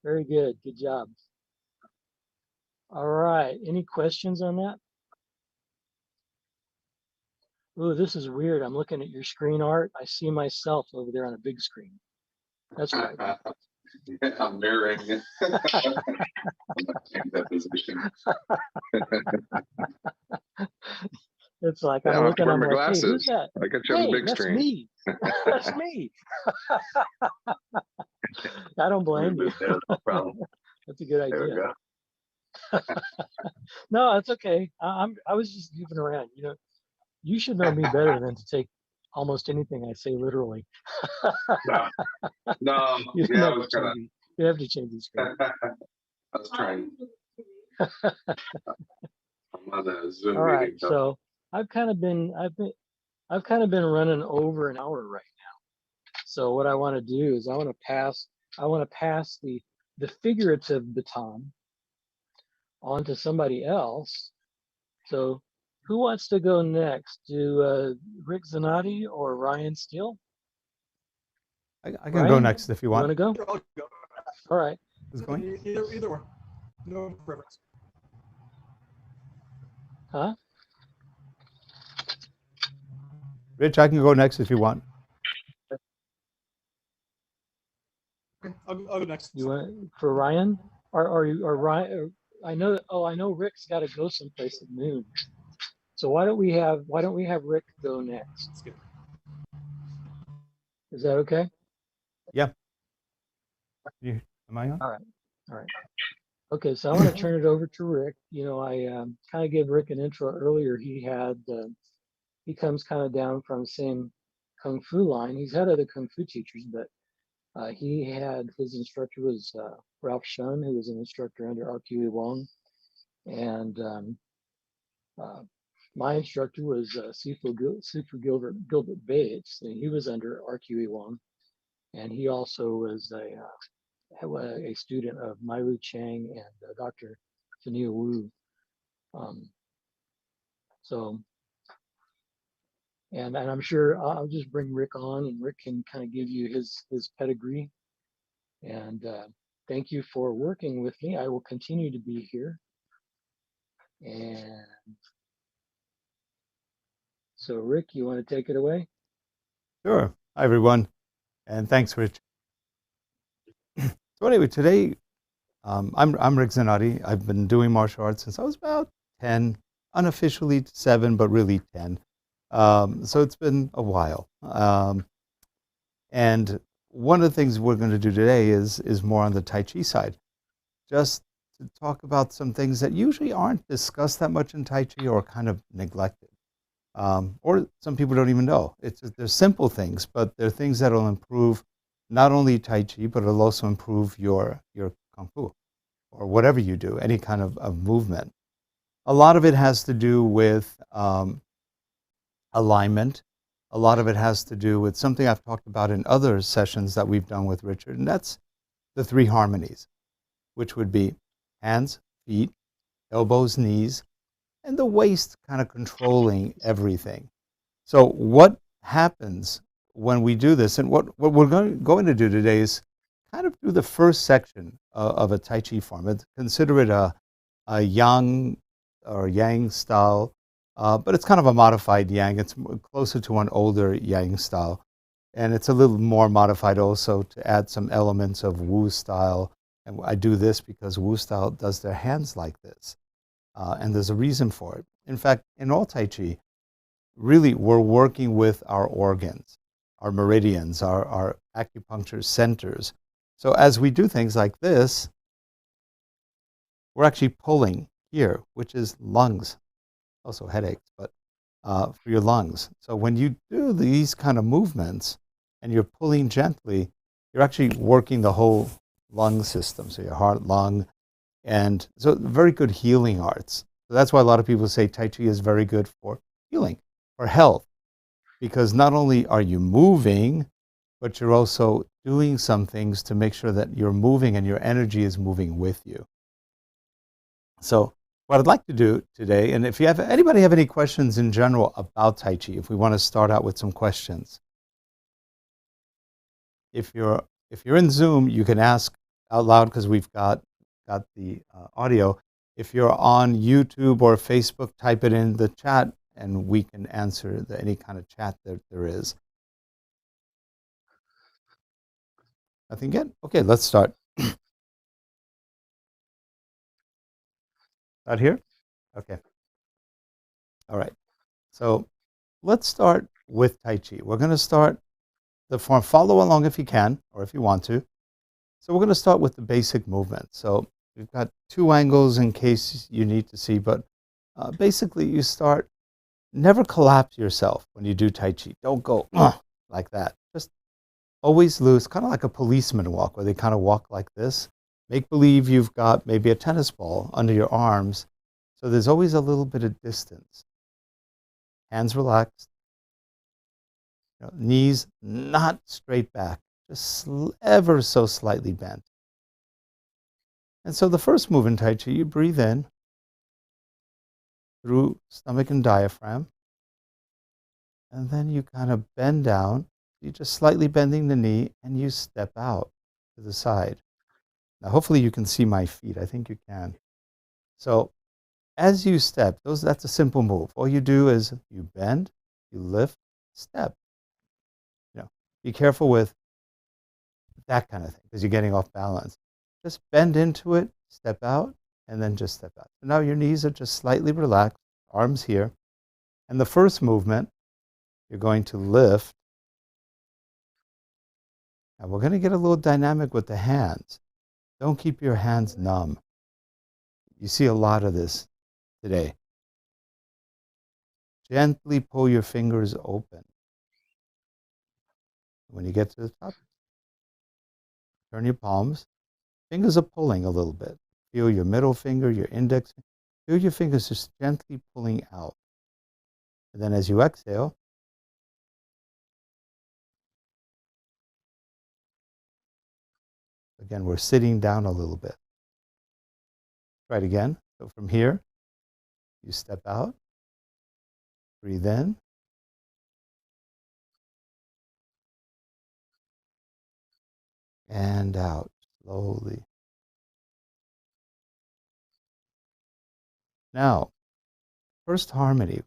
Speaker 4: Very good. Good job. All right. Any questions on that? Ooh, this is weird. I'm looking at your screen art. I see myself over there on a big screen. That's right.
Speaker 10: I'm mirroring it. That position.
Speaker 4: It's like
Speaker 10: Yeah,
Speaker 4: I'm looking.
Speaker 10: wear
Speaker 4: I'm
Speaker 10: my
Speaker 4: like,
Speaker 10: glasses.
Speaker 4: hey, who's that?
Speaker 10: I got you on the big
Speaker 4: that's
Speaker 10: screen.
Speaker 4: me. That's me. I don't blame you.
Speaker 10: No problem.
Speaker 4: That's a good
Speaker 10: There we
Speaker 4: idea.
Speaker 10: go.
Speaker 4: No, that's okay. I was just goofing around. You know, you should know me better than to take almost anything I say literally.
Speaker 10: No,
Speaker 4: You
Speaker 10: yeah, I
Speaker 4: have
Speaker 10: was
Speaker 4: to
Speaker 10: gonna.
Speaker 4: change you have to change the screen.
Speaker 10: I was trying. I'm on the Zoom
Speaker 4: All right,
Speaker 10: meeting.
Speaker 4: so I've kind of been running over an hour right now. So what I want to do is I want to pass the figurative baton on to somebody else. So who wants to go next? Do Rick Zanotti or Ryan Steele?
Speaker 1: I can
Speaker 4: Ryan,
Speaker 1: go next if you want.
Speaker 4: Want to go?
Speaker 9: I'll go.
Speaker 4: All right.
Speaker 1: Who's going?
Speaker 9: Either one. No preference.
Speaker 4: Huh?
Speaker 1: Rich, I can go next if you want.
Speaker 9: Okay, I'll go next.
Speaker 4: You want for Ryan? Or Ryan? I know Rick's got to go someplace at noon. So why don't we have Rick go next?
Speaker 9: That's good.
Speaker 4: Is that okay?
Speaker 1: Yeah. Am I on?
Speaker 4: All right. Okay, so I want to turn it over to Rick. You know, I kind of gave Rick an intro earlier. He comes kind of down from the same kung fu line. He's had other kung fu teachers, but his instructor was Ralph Shun, who was an instructor under R.Q.E. Wong, and my instructor was Sifu Gilbert Bates, and he was under R.Q.E. Wong, and he also was a student of Mailu Chang and Dr. Tania Wu. And I'm sure I'll just bring Rick on, and Rick can kind of give you his pedigree, and thank you for working with me. I will continue to be here. And so, Rick, you want to take it away?
Speaker 1: Sure. Hi, everyone. And thanks, Rich. So anyway, today, I'm Rick Zanotti. I've been doing martial arts since I was about 10, unofficially 7, but really 10. So it's been a while. And one of the things we're going to do today is more on the Tai Chi side, just to talk about some things that usually aren't discussed that much in Tai Chi or kind of neglected. Or some people don't even know. They're simple things, but they're things that will improve not only Tai Chi, but it'll also improve your Kung Fu or whatever you do, any kind of movement. A lot of it has to do with alignment. A lot of it has to do with something I've talked about in other sessions that we've done with Richard, and that's the 3 harmonies, which would be hands, feet, elbows, knees, and the waist kind of controlling everything. So what happens when we do this, and what we're going to do today is kind of do the first section of a Tai Chi form. Consider it a yang or yang style, but it's kind of a modified yang. It's closer to an older yang style. And it's a little more modified also to add some elements of Wu style. And I do this because Wu style does their hands like this. And there's a reason for it. In fact, in all Tai Chi, really we're working with our organs, our meridians, our acupuncture centers. So as we do things like this, we're actually pulling here, which is lungs, also headaches, but for your lungs. So when you do these kind of movements and you're pulling gently, you're actually working the whole lung system, so your heart, lung, and so very good healing arts. So that's why a lot of people say Tai Chi is very good for healing, for health, because not only are you moving, but you're also doing some things to make sure that you're moving and your energy is moving with you. So what I'd like to do today, and if you have anybody have any questions in general about Tai Chi, if we want to start out with some questions. If you're in Zoom, you can ask out loud because we've got the audio. If you're on YouTube or Facebook, type it in the chat and we can answer any kind of chat that there is. Nothing yet? Okay, let's start. Out here? Okay. All right. So let's start with Tai Chi. We're going to start the form. Follow along if you can or if you want to. So we're going to start with the basic movement. So we've got 2 angles in case you need to see, but basically you start, never collapse yourself when you do Tai Chi. Don't go like that. Just always loose, kind of like a policeman walk, where they kind of walk like this. Make believe you've got maybe a tennis ball under your arms, so there's always a little bit of distance. Hands relaxed. Knees not straight back, just ever so slightly bent. And so the first move in Tai Chi, you breathe in through stomach and diaphragm, and then you kind of bend down. You're just slightly bending the knee, and you step out to the side. Now, hopefully you can see my feet. I think you can. So as you step, that's a simple move. All you do is you bend, you lift, step. Be careful with that kind of thing because you're getting off balance. Just bend into it, step out, and then just step out. So now your knees are just slightly relaxed, arms here. And the first movement, you're going to lift. Now we're going to get a little dynamic with the hands. Don't keep your hands numb. You see a lot of this today. Gently pull your fingers open. When you get to the top, turn your palms. Fingers are pulling a little bit. Feel your middle finger, your index. Feel your fingers just gently pulling out. And then as you exhale, again, we're sitting down a little bit. Try it again. So from here, you step out, breathe in, and out slowly. Now, first harmony.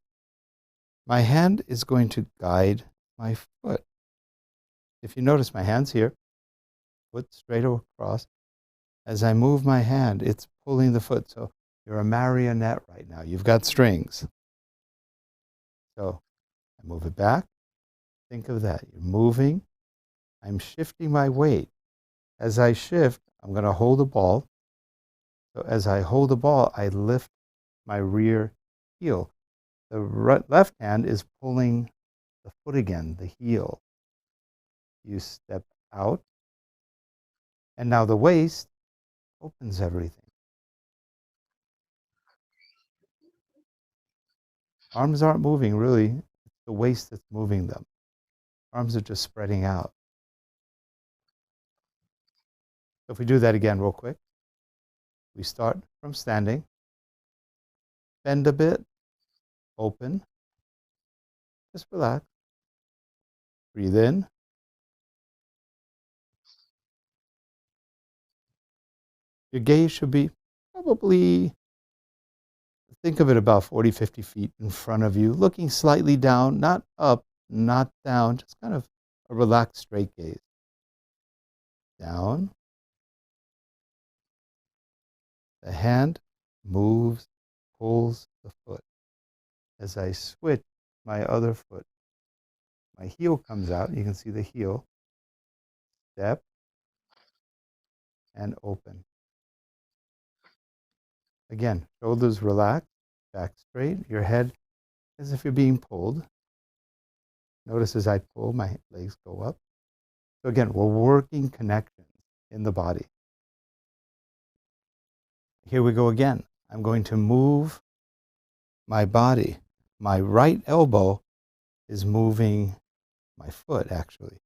Speaker 1: My hand is going to guide my foot. If you notice, my hand's here, foot straight across. As I move my hand, it's pulling the foot. So you're a marionette right now. You've got strings. So I move it back. Think of that. You're moving. I'm shifting my weight. As I shift, I'm going to hold the ball. So as I hold the ball, I lift my rear heel. The left hand is pulling the foot again, the heel. You step out. And now the waist opens everything. Arms aren't moving, really. It's the waist that's moving them. Arms are just spreading out. So if we do that again real quick, we start from standing, bend a bit, open, just relax. Breathe in. Your gaze should be probably, think of it about 40, 50 feet in front of you, looking slightly down, not up, not down, just kind of a relaxed, straight gaze. Down. The hand moves, pulls the foot. As I switch my other foot, my heel comes out. You can see the heel. Step and open. Again, shoulders relaxed, back straight, your head as if you're being pulled. Notice as I pull, my legs go up. So again, we're working connections in the body. Here we go again. I'm going to move my body. My right elbow is moving my foot, actually.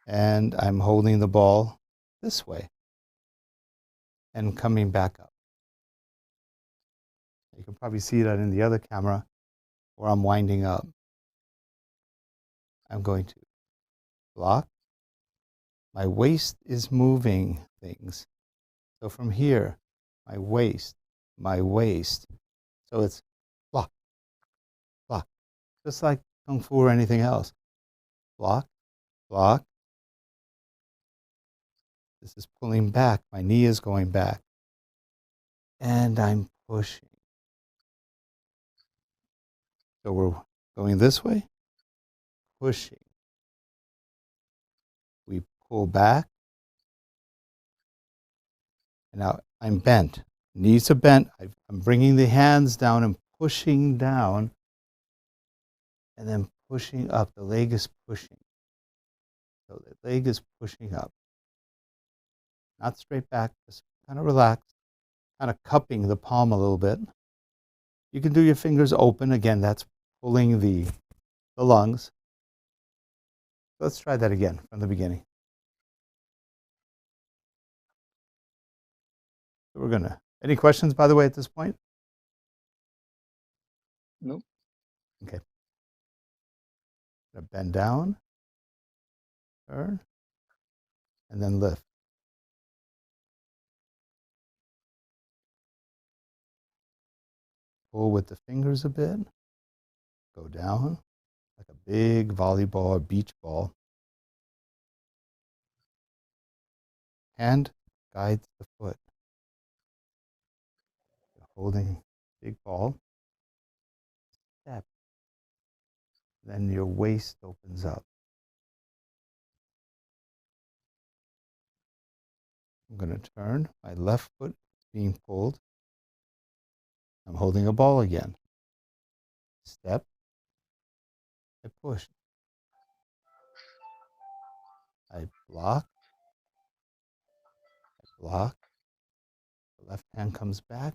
Speaker 1: And I'm holding the ball this way and coming back up. You can probably see that in the other camera where I'm winding up. I'm going to block. My waist is moving things. So from here, my waist. So it's block, block, just like Kung Fu or anything else. Block, block. This is pulling back. My knee is going back. And I'm pushing. So we're going this way, pushing. We pull back. And now I'm bent. Knees are bent. I'm bringing the hands down and pushing down. And then pushing up. The leg is pushing. So the leg is pushing up. Not straight back, just kind of relaxed. Kind of cupping the palm a little bit. You can do your fingers open. Again, that's pulling the lungs. Let's try that again from the beginning. So we're gonna, any questions, by the way, at this point?
Speaker 4: Nope.
Speaker 1: Okay. Gonna bend down, turn, and then lift. Pull with the fingers a bit. Go down like a big volleyball or beach ball. Hand guides the foot. You're holding big ball. Step. Then your waist opens up. I'm going to turn. My left foot is being pulled. I'm holding a ball again. Step. I push. I block. I block. The left hand comes back.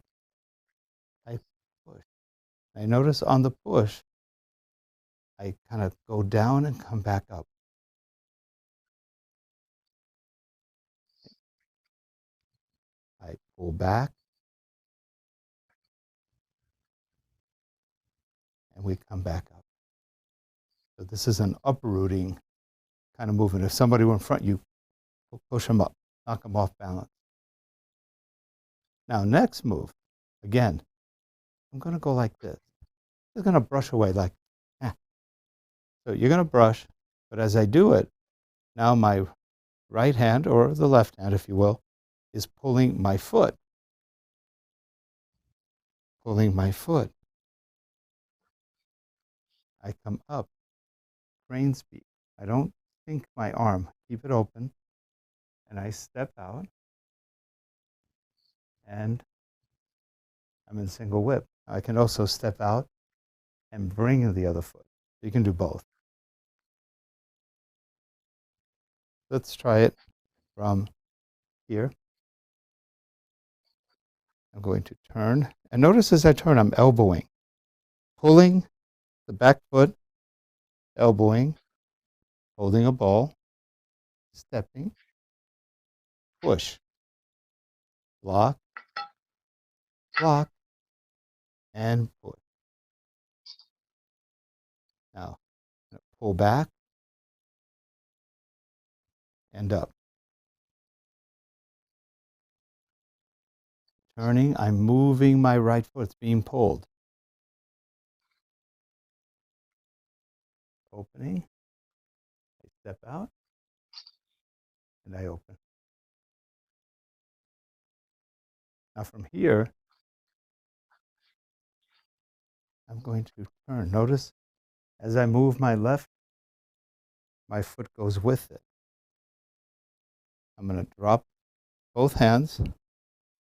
Speaker 1: I push. I notice on the push, I kind of go down and come back up. I pull back. And we come back up. So this is an uprooting kind of movement. If somebody were in front of you, push them up, knock them off balance. Now, next move, again, I'm going to go like this. I'm going to brush away like, eh. So you're going to brush, but as I do it, now my right hand, or the left hand, if you will, is pulling my foot. Pulling my foot. I come up, crane speed. I don't sink my arm, keep it open, and I step out, and I'm in single whip. I can also step out and bring the other foot. You can do both. Let's try it from here. I'm going to turn, and notice as I turn, I'm elbowing, pulling the back foot, elbowing, holding a ball, stepping, push, block, block, and push. Now, pull back and up. Turning, I'm moving my right foot. It's being pulled. Opening, I step out, and I open. Now from here, I'm going to turn. Notice as I move my left, my foot goes with it. I'm going to drop both hands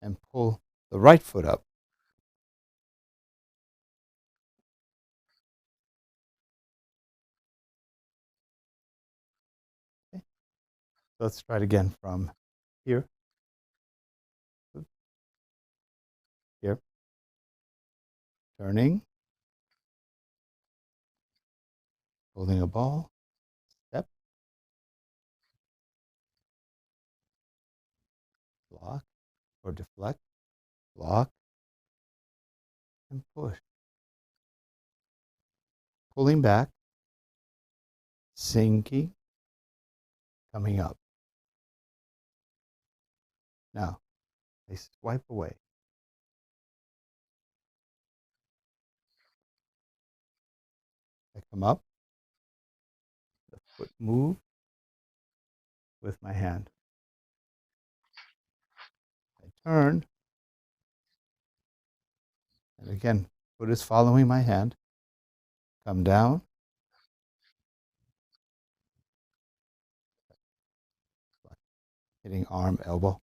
Speaker 1: and pull the right foot up. Okay. Let's try it again from here. Here. Turning. Holding a ball. Step. Block or deflect. Block. And push. Pulling back. Sinking. Coming up. Now, I swipe away. I come up. The foot move with my hand. I turn. And again, foot is following my hand. Come down. Hitting arm, elbow.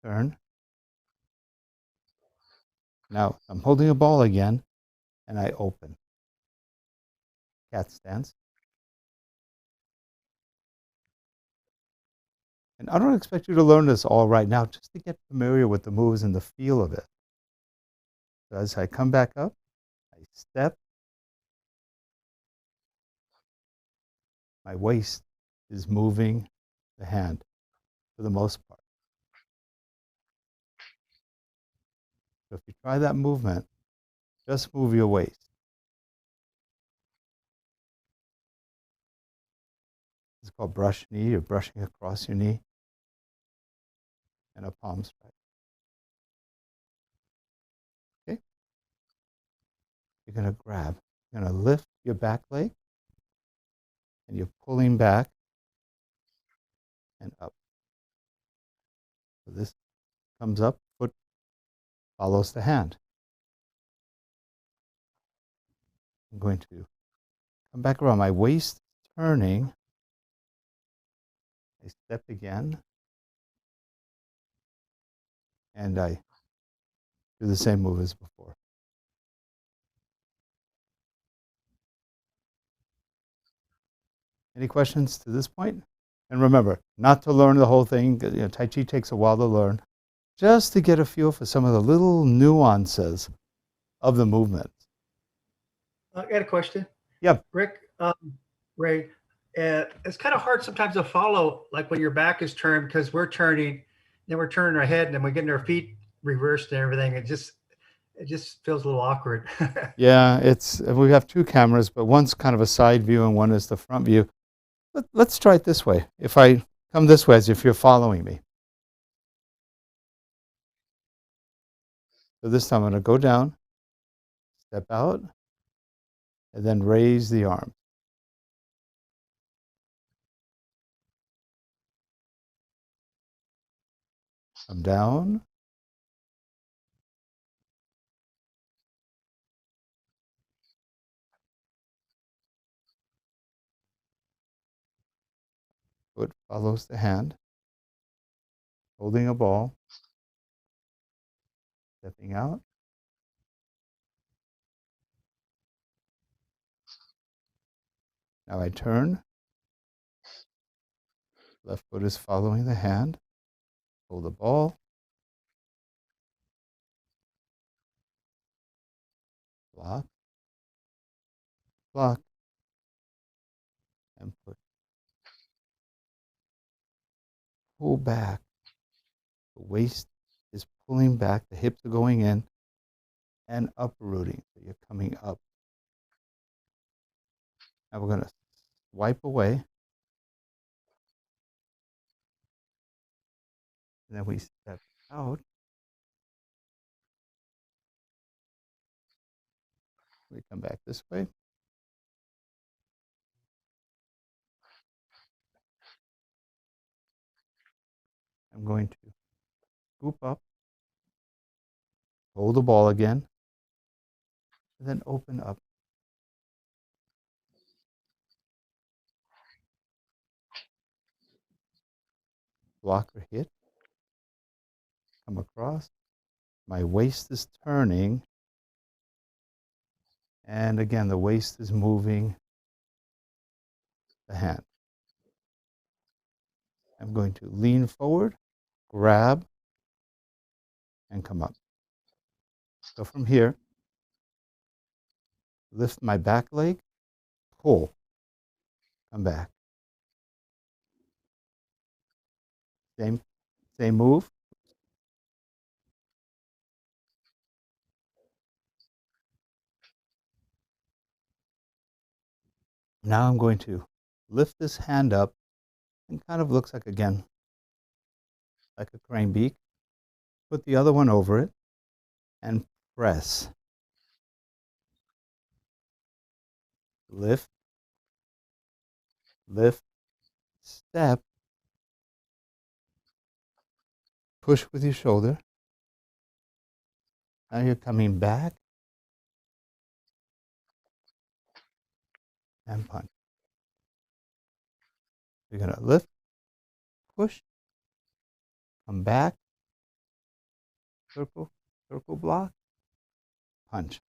Speaker 1: Turn. Now I'm holding a ball again, and I open. Cat stance. And I don't expect you to learn this all right now, just to get familiar with the moves and the feel of it. So as I come back up, I step. My waist is moving the hand for the most part. So if you try that movement, just move your waist. It's called brush knee. You're brushing across your knee. And a palm strike. Okay? You're going to grab. You're going to lift your back leg. And you're pulling back and up. So this comes up, foot follows the hand. I'm going to come back around. My waist turning. I step again. And I do the same move as before. Any questions to this point? And remember, not to learn the whole thing. Tai Chi takes a while to learn. Just to get a feel for some of the little nuances of the movement.
Speaker 5: I got a question.
Speaker 1: Yeah.
Speaker 5: Rick, Ray, it's kind of hard sometimes to follow, like when your back is turned, because we're turning, then we're turning our head, and then we're getting our feet reversed and everything. It just feels a little awkward.
Speaker 1: Yeah, we have two cameras, but one's kind of a side view and one is the front view. Let's try it this way. If I come this way, as if you're following me. So this time I'm going to go down, step out, and then raise the arm. Come down. Foot follows the hand. Holding a ball. Stepping out. Now I turn. Left foot is following the hand. Hold the ball. Block. Block. And put. Pull back. The waist is pulling back. The hips are going in and uprooting. So you're coming up. Now we're going to wipe away. And then we step out. We come back this way. I'm going to scoop up, hold the ball again, and then open up. Blocker hit, come across. My waist is turning, and again, the waist is moving the hand. I'm going to lean forward, grab, and come up. So from here, lift my back leg, pull, come back. Same move. Now I'm going to lift this hand up and kind of looks like, again, like a crane beak. Put the other one over it and press. Lift, lift, step, push with your shoulder. Now you're coming back and punch. You're going to lift, push, come back, circle, circle block, punch.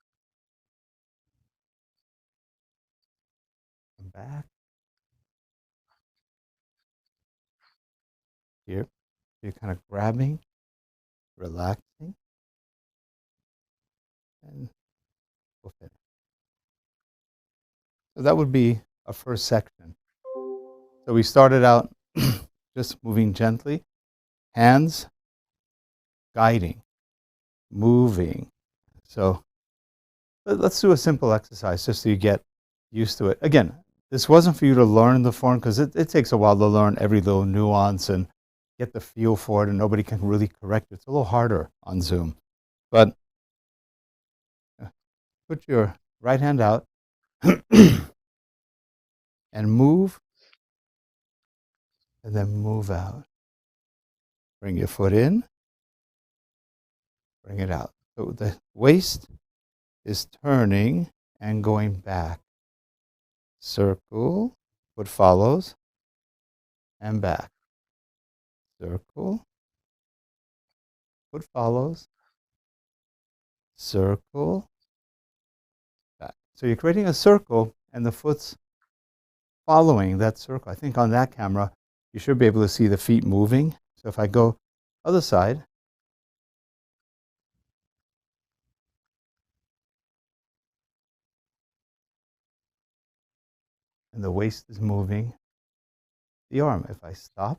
Speaker 1: Come back. Here, you're kind of grabbing, relaxing, and we'll finish. So that would be a first section. So we started out just moving gently, hands guiding, moving. So let's do a simple exercise just so you get used to it. Again, this wasn't for you to learn the form because it takes a while to learn every little nuance and get the feel for it, and nobody can really correct it. It's a little harder on Zoom. But put your right hand out and move, and then move out. Bring your foot in, bring it out. So the waist is turning and going back. Circle, foot follows, and back. Circle, foot follows, circle, back. So you're creating a circle, and the foot's following that circle. I think on that camera, you should be able to see the feet moving. So if I go other side, and the waist is moving the arm. If I stop,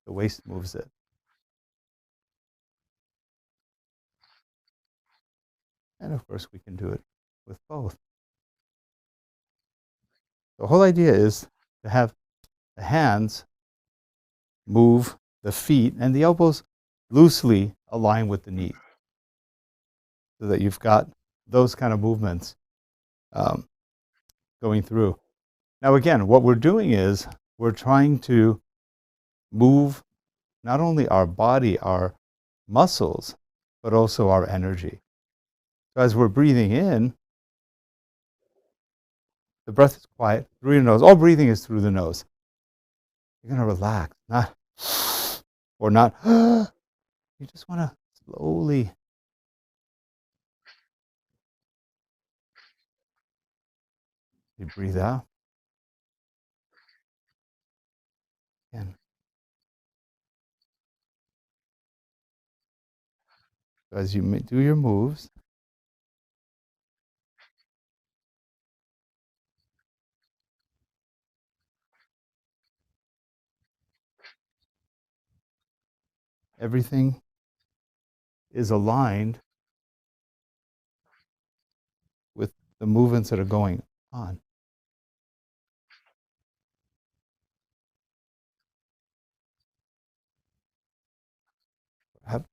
Speaker 1: the waist moves it. And of course, we can do it with both. The whole idea is to have the hands move the feet and the elbows loosely align with the knee. so that you've got those kind of movements going through. Now, again, what we're doing is we're trying to move not only our body, our muscles, but also our energy. So as we're breathing in, the breath is quiet through your nose. All breathing is through the nose. You're going to relax, not or not. You just want to slowly you breathe out. Again. So as you do your moves, everything is aligned with the movements that are going on. Up,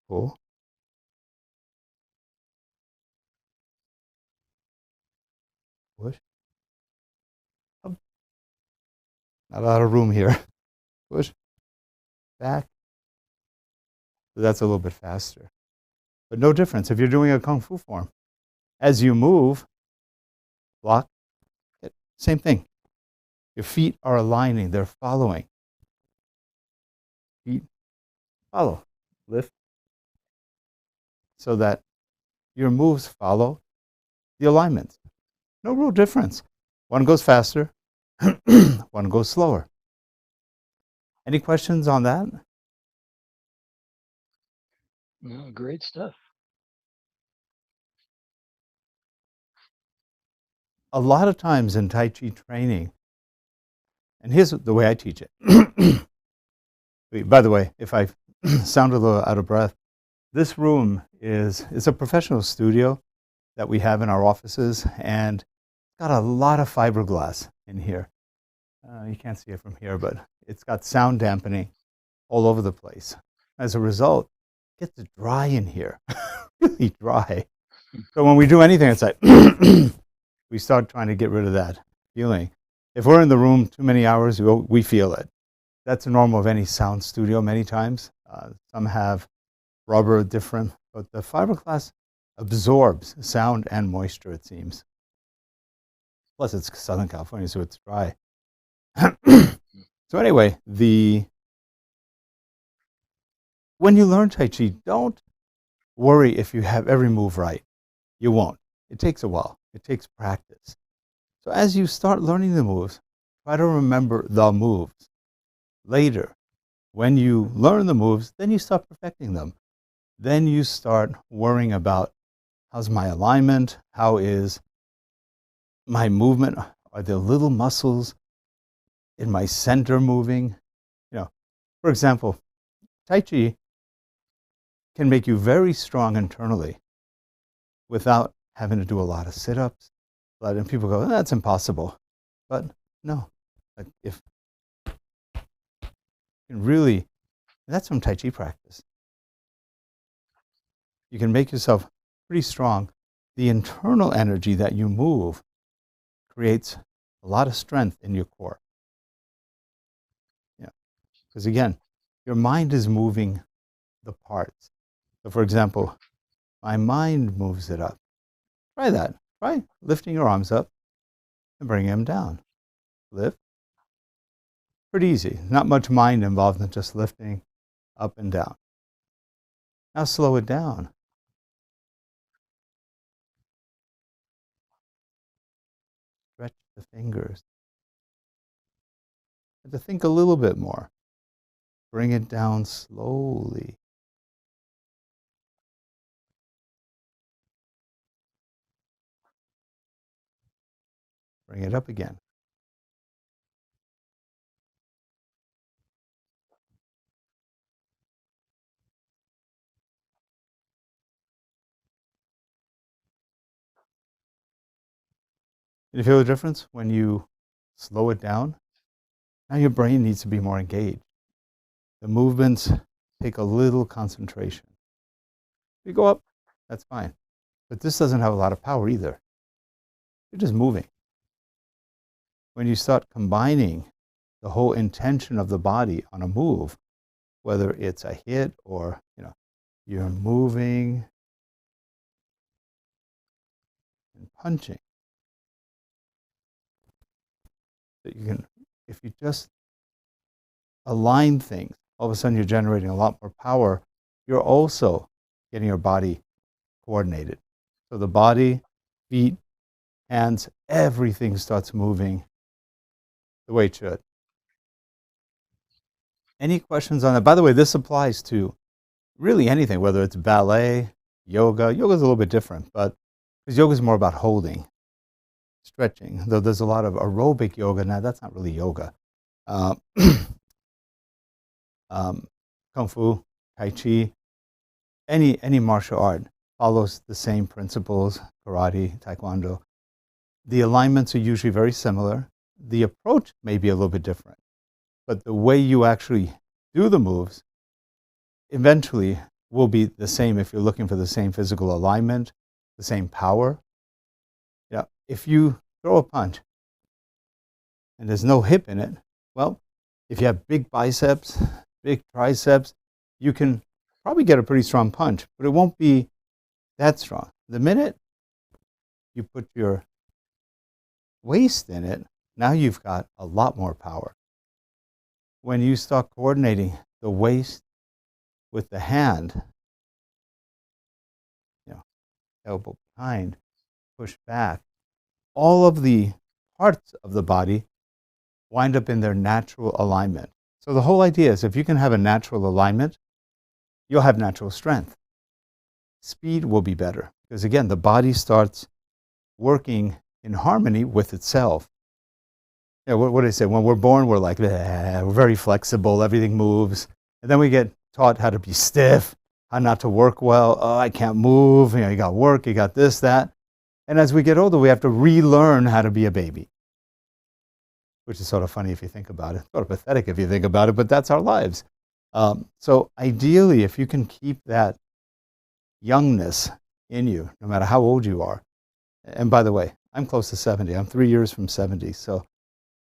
Speaker 1: pull, push, up. Not a lot of room here. Push, back. So that's a little bit faster. But no difference if you're doing a Kung Fu form. As you move, block, same thing. Your feet are aligning, they're following. Feet follow, lift, so that your moves follow the alignment. No real difference. One goes faster, one goes slower. Any questions on that?
Speaker 4: No, great stuff.
Speaker 1: A lot of times in Tai Chi training, and here's the way I teach it. By the way, if I sound a little out of breath, this room is a professional studio that we have in our offices, and it's got a lot of fiberglass in here. You can't see it from here, but it's got sound dampening all over the place. As a result, it gets dry in here, really dry. So when we do anything, it's like, we start trying to get rid of that feeling. If we're in the room too many hours, we feel it. That's normal of any sound studio many times. Some have rubber, different, but the fiberglass absorbs sound and moisture, it seems. Plus, it's Southern California, so it's dry. So anyway, when you learn Tai Chi, don't worry if you have every move right. You won't. It takes a while. It takes practice. So as you start learning the moves, try to remember the moves. Later, when you learn the moves, then you start perfecting them. Then you start worrying about, how's my alignment? How is my movement? Are there little muscles in my center moving? For example, Tai Chi can make you very strong internally without having to do a lot of sit-ups. And people go, that's impossible. But no, if you can really, that's from Tai Chi practice. You can make yourself pretty strong. The internal energy that you move creates a lot of strength in your core. Because again, your mind is moving the parts. So for example, my mind moves it up. Try that. Try lifting your arms up and bringing them down. Lift. Pretty easy. Not much mind involved in just lifting up and down. Now slow it down. Stretch the fingers. Have to think a little bit more. Bring it down slowly. Bring it up again. You feel the difference when you slow it down? Now your brain needs to be more engaged. The movements take a little concentration. You go up That's fine. But this doesn't have a lot of power either. You're just moving. When you start combining the whole intention of the body on a move, whether it's a hit or, you're moving and punching. That you can, if you just align things, all of a sudden you're generating a lot more power. You're also getting your body coordinated. So the body, feet, hands, everything starts moving the way it should. Any questions on that? By the way, this applies to really anything, whether it's ballet, yoga. Yoga is a little bit different, but because yoga is more about holding, stretching, though there's a lot of aerobic yoga. Now, that's not really yoga. Kung Fu, Tai Chi, any martial art follows the same principles, karate, taekwondo. The alignments are usually very similar. The approach may be a little bit different, but the way you actually do the moves eventually will be the same if you're looking for the same physical alignment, the same power. Yeah, if you throw a punch and there's no hip in it, well, if you have big biceps, big triceps, you can probably get a pretty strong punch, but it won't be that strong. The minute you put your waist in it, now you've got a lot more power. When you start coordinating the waist with the hand, elbow behind, push back, all of the parts of the body wind up in their natural alignment. So the whole idea is if you can have a natural alignment, you'll have natural strength. Speed will be better because, again, the body starts working in harmony with itself. What do they say? When we're born, we're like, we're very flexible, everything moves. And then we get taught how to be stiff, how not to work well. Oh, I can't move. You got work, you got this, that. And as we get older, we have to relearn how to be a baby, which is sort of funny if you think about it. Sort of pathetic if you think about it, but that's our lives. So ideally, if you can keep that youngness in you, no matter how old you are, and by the way, I'm close to 70. I'm 3 years from 70. So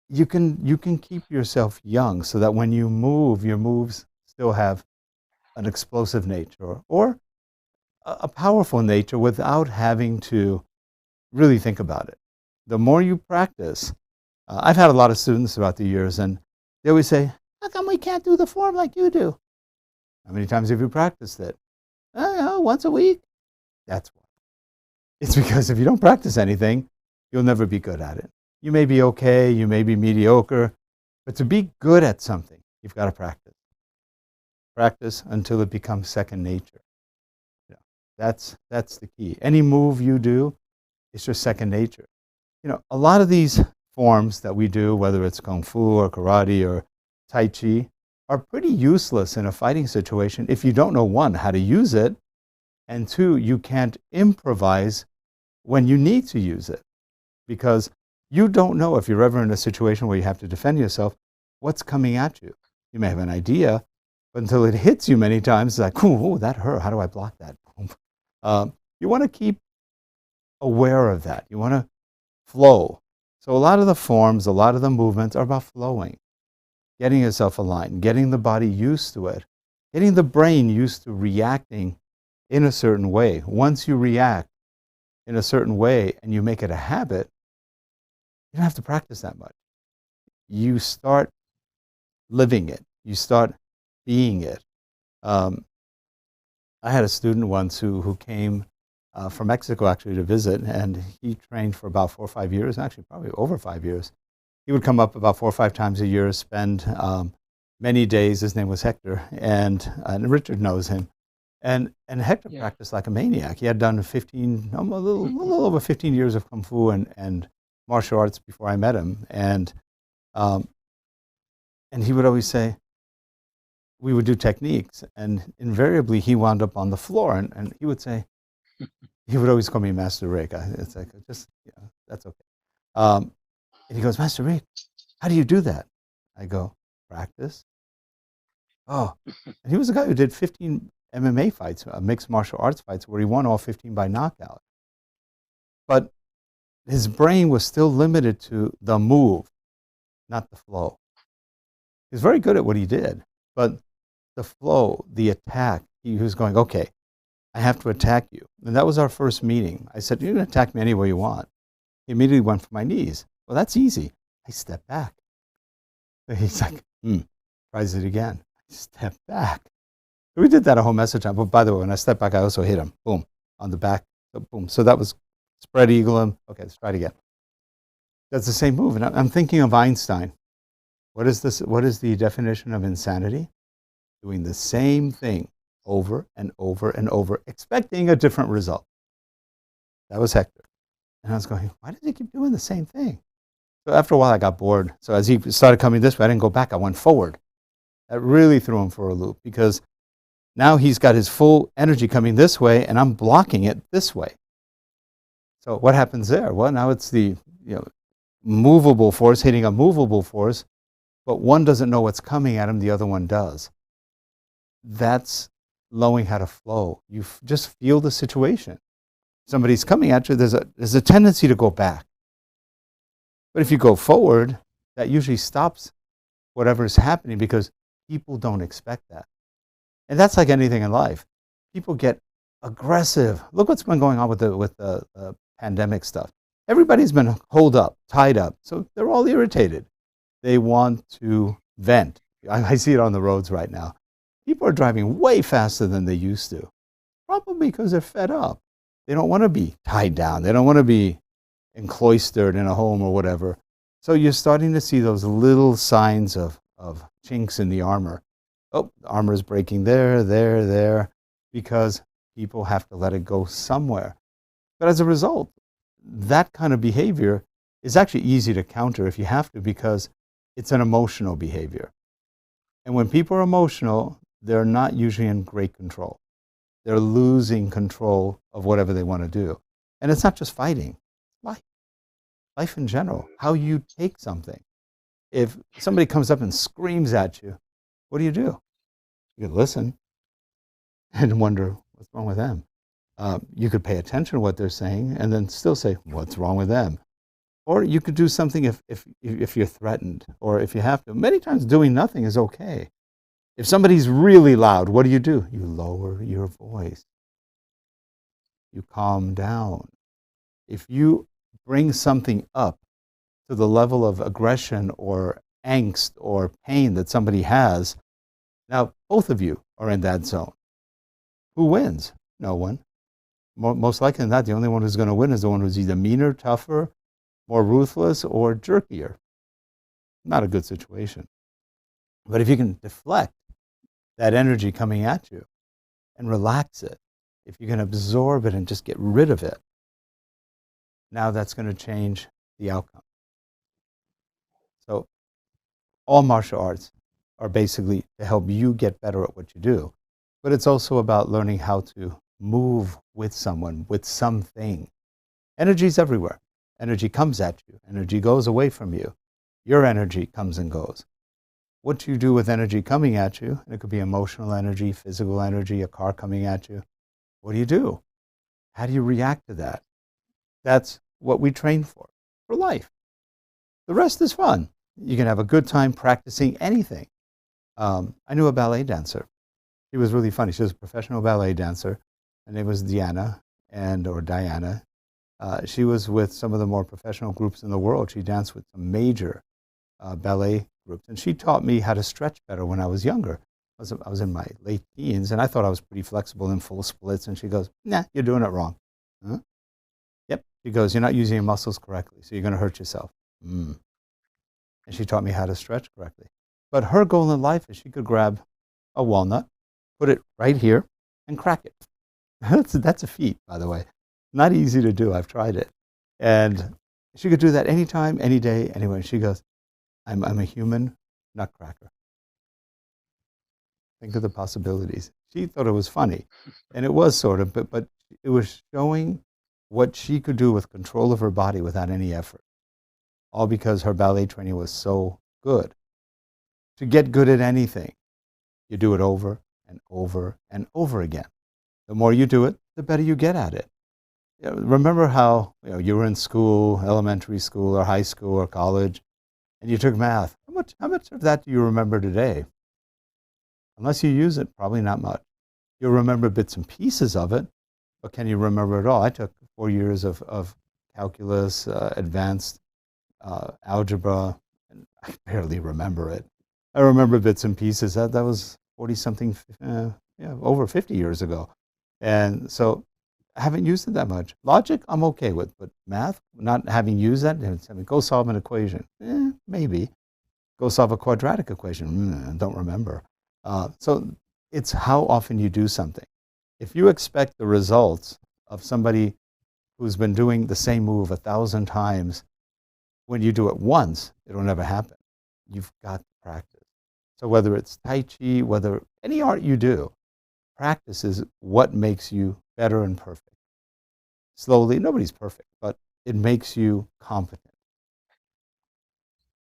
Speaker 1: you can keep yourself young so that when you move, your moves still have an explosive nature or a powerful nature without having to really think about it. The more you practice, I've had a lot of students throughout the years, and they always say, how come we can't do the form like you do? How many times have you practiced it? Once a week. That's why. It's because if you don't practice anything, you'll never be good at it. You may be okay, you may be mediocre, but to be good at something, you've got to practice. Practice until it becomes second nature. That's the key. Any move you do, it's just second nature. A lot of these forms that we do, whether it's Kung Fu or karate or Tai Chi, are pretty useless in a fighting situation if you don't know, one, how to use it, and two, you can't improvise when you need to use it. Because you don't know if you're ever in a situation where you have to defend yourself, what's coming at you. You may have an idea, but until it hits you many times, it's like, oh, that hurt. How do I block that? You want to keep aware of that. You want to flow. So a lot of the forms, a lot of the movements are about flowing, getting yourself aligned, getting the body used to it, getting the brain used to reacting in a certain way. Once you react in a certain way and you make it a habit, you don't have to practice that much. You start living it. You start being it. I had a student once who came from Mexico actually to visit, and he trained for about 4 or 5 years, actually probably over 5 years. He would come up about 4 or 5 times a year, spend many days. His name was Hector, and Richard knows him. And Hector practiced like a maniac. He had done a little over 15 years of Kung Fu and martial arts before I met him. And he would always say, we would do techniques, and invariably he wound up on the floor, and he would say, he would always call me Master Rick. It's like, that's okay. And he goes, Master Rick, how do you do that? I go, practice. Oh, and he was a guy who did 15 MMA fights, mixed martial arts fights, where he won all 15 by knockout. But his brain was still limited to the move, not the flow. He was very good at what he did, but the flow, the attack, he was going, okay, I have to attack you. And that was our first meeting. I said, you can attack me any way you want. He immediately went for my knees. Well, that's easy. I stepped back. He's like, tries it again. I step back. We did that a whole message time. But by the way, when I stepped back, I also hit him. Boom. On the back. Boom. So that was spread eagle him. Okay, let's try it again. That's the same move. And I'm thinking of Einstein. What is this? What is the definition of insanity? Doing the same thing over and over and over, expecting a different result. That was Hector. And I was going, why does he keep doing the same thing? So after a while, I got bored. So as he started coming this way, I didn't go back. I went forward. That really threw him for a loop, because now he's got his full energy coming this way, and I'm blocking it this way. So what happens there? Well, now it's the movable force hitting a movable force, but one doesn't know what's coming at him, the other one does. That's knowing how to flow. You just feel the situation. Somebody's coming at you, there's a tendency to go back. But if you go forward, that usually stops whatever's happening, because people don't expect that. And that's like anything in life. People get aggressive. Look what's been going on with the pandemic stuff. Everybody's been holed up, tied up, so they're all irritated. They want to vent. I see it on the roads right now. People are driving way faster than they used to, probably because they're fed up. They don't want to be tied down. They don't want to be encloistered in a home or whatever. So you're starting to see those little signs of chinks in the armor. Oh, the armor is breaking there, because people have to let it go somewhere. But as a result, that kind of behavior is actually easy to counter if you have to, because it's an emotional behavior. And when people are emotional, they're not usually in great control. They're losing control of whatever they want to do. And it's not just fighting, life. Life in general, how you take something. If somebody comes up and screams at you, what do? You can listen and wonder what's wrong with them. You could pay attention to what they're saying and then still say, what's wrong with them? Or you could do something if you're threatened, or if you have to. Many times doing nothing is okay. If somebody's really loud, what do? You lower your voice. You calm down. If you bring something up to the level of aggression or angst or pain that somebody has, now both of you are in that zone. Who wins? No one. Most likely than not, the only one who's going to win is the one who's either meaner, tougher, more ruthless, or jerkier. Not a good situation. But if you can deflect that energy coming at you and relax it, if you can absorb it and just get rid of it, now that's going to change the outcome. So all martial arts are basically to help you get better at what you do. But it's also about learning how to move with someone, with something. Energy's everywhere. Energy comes at you. Energy goes away from you. Your energy comes and goes. What you do with energy coming at you, and it could be emotional energy, physical energy, a car coming at you, what do? How do you react to that? That's what we train for life. The rest is fun. You can have a good time practicing anything. I knew a ballet dancer. She was really funny. She was a professional ballet dancer. Her name was Diana. She was with some of the more professional groups in the world. She danced with some major ballet groups. And she taught me how to stretch better when I was younger. I was in my late teens, and I thought I was pretty flexible in full splits. And she goes, nah, you're doing it wrong. Huh? Yep. She goes, you're not using your muscles correctly, so you're going to hurt yourself. And she taught me how to stretch correctly. But her goal in life is she could grab a walnut, put it right here, and crack it. That's a feat, by the way. Not easy to do. I've tried it. And she could do that anytime, any day, anywhere. She goes, I'm a human nutcracker. Think of the possibilities. She thought it was funny. And it was sort of, but it was showing what she could do with control of her body without any effort. All because her ballet training was so good. To get good at anything, you do it over and over and over again. The more you do it, the better you get at it. Remember how you were in school, elementary school or high school or college, and you took math. How much of that do you remember today? Unless you use it, probably not much. You'll remember bits and pieces of it, but can you remember it all? I took 4 years of calculus, advanced algebra, and I barely remember it. I remember bits and pieces. That was 40-something, over 50 years ago. And so I haven't used it that much. Logic, I'm okay with, but math, not having used that, go solve an equation. Maybe. Go solve a quadratic equation. Don't remember. So it's how often you do something. If you expect the results of somebody who's been doing the same move 1,000 times, when you do it once, it'll never happen. You've got to practice. So whether it's Tai Chi, whether any art you do, practice is what makes you better and perfect. Slowly, nobody's perfect, but it makes you competent.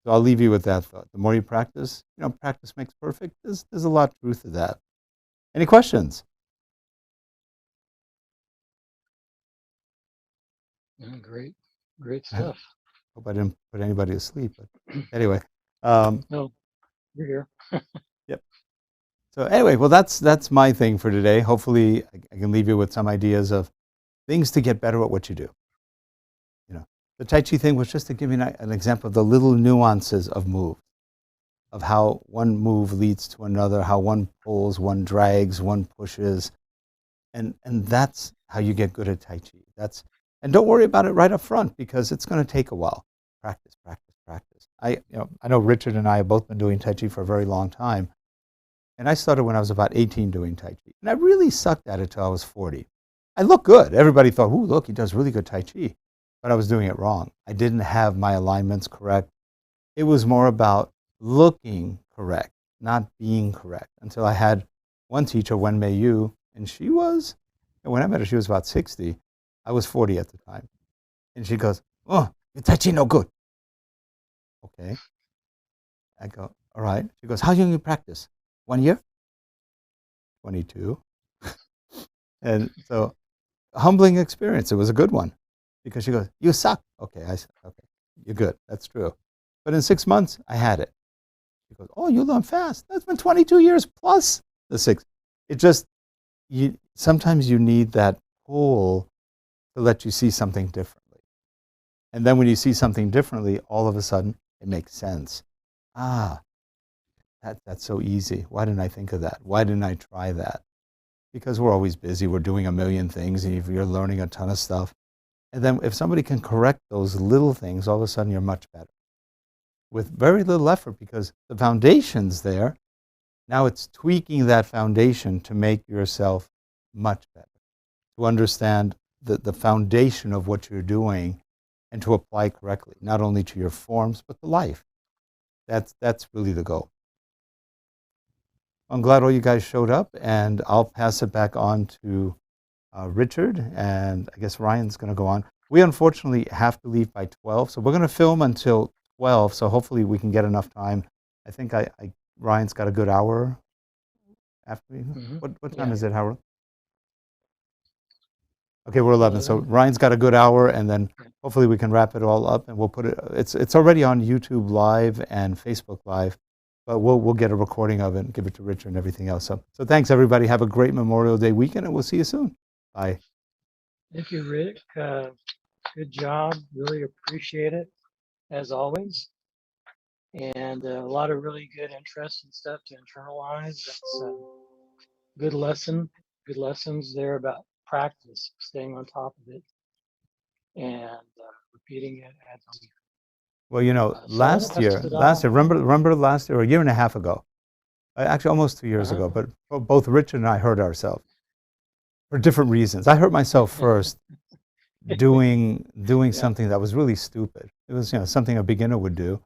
Speaker 1: So I'll leave you with that thought. The more you practice, practice makes perfect. There's a lot of truth to that. Any questions?
Speaker 4: Great stuff.
Speaker 1: Hope I didn't put anybody to sleep, but anyway.
Speaker 4: No, you're here.
Speaker 1: Yep. So anyway, well, that's my thing for today. Hopefully, I can leave you with some ideas of things to get better at what you do. The Tai Chi thing was just to give you an example of the little nuances of moves, of how one move leads to another, how one pulls, one drags, one pushes, and that's how you get good at Tai Chi. And don't worry about it right up front, because it's going to take a while. Practice, practice, practice. I know Richard and I have both been doing Tai Chi for a very long time, and I started when I was about 18 doing Tai Chi, and I really sucked at it till I was 40. I looked good. Everybody thought, "Ooh, look, he does really good Tai Chi," but I was doing it wrong. I didn't have my alignments correct. It was more about looking correct, not being correct. Until I had one teacher, Wen Mei Yu, and when I met her, she was about 60. I was 40 at the time. And she goes, "Oh, your Tai Chi no good." Okay. I go, "All right." She goes, "How long you practice? 1 year?" 22. And so, a humbling experience. It was a good one. Because she goes, "You suck." Okay, I said, "Okay, you're good. That's true." But in 6 months, I had it. She goes, "Oh, you learn fast. That's been 22 years plus the 6." It just, sometimes you need that pull to let you see something differently. And then when you see something differently, all of a sudden, it makes sense. That's so easy. Why didn't I think of that? Why didn't I try that? Because we're always busy. We're doing a million things, and you're learning a ton of stuff. And then if somebody can correct those little things, all of a sudden you're much better. With very little effort, because the foundation's there. Now it's tweaking that foundation to make yourself much better. To understand the foundation of what you're doing and to apply correctly, not only to your forms, but to life. That's really the goal. I'm glad all you guys showed up, and I'll pass it back on to Richard, and I guess Ryan's going to go on. We unfortunately have to leave by 12, so we're going to film until 12, so hopefully we can get enough time. I think Ryan's got a good hour after me. What time is it, Howard? Okay, we're 11, so Ryan's got a good hour, and then hopefully we can wrap it all up, and we'll put it, it's already on YouTube Live and Facebook Live, but we'll get a recording of it and give it to Richard and everything else. So thanks, everybody. Have a great Memorial Day weekend, and we'll see you soon. Bye.
Speaker 4: Thank you, Rick. Good job. Really appreciate it, as always. And a lot of really good, interesting stuff to internalize. That's a good lesson. Good lessons there about practice, staying on top of it, and repeating it ad nauseam.
Speaker 1: Well, last year, remember last year, or a year and a half ago, actually almost 2 years ago, but both Richard and I hurt ourselves for different reasons. I hurt myself first doing something that was really stupid. It was something a beginner would do,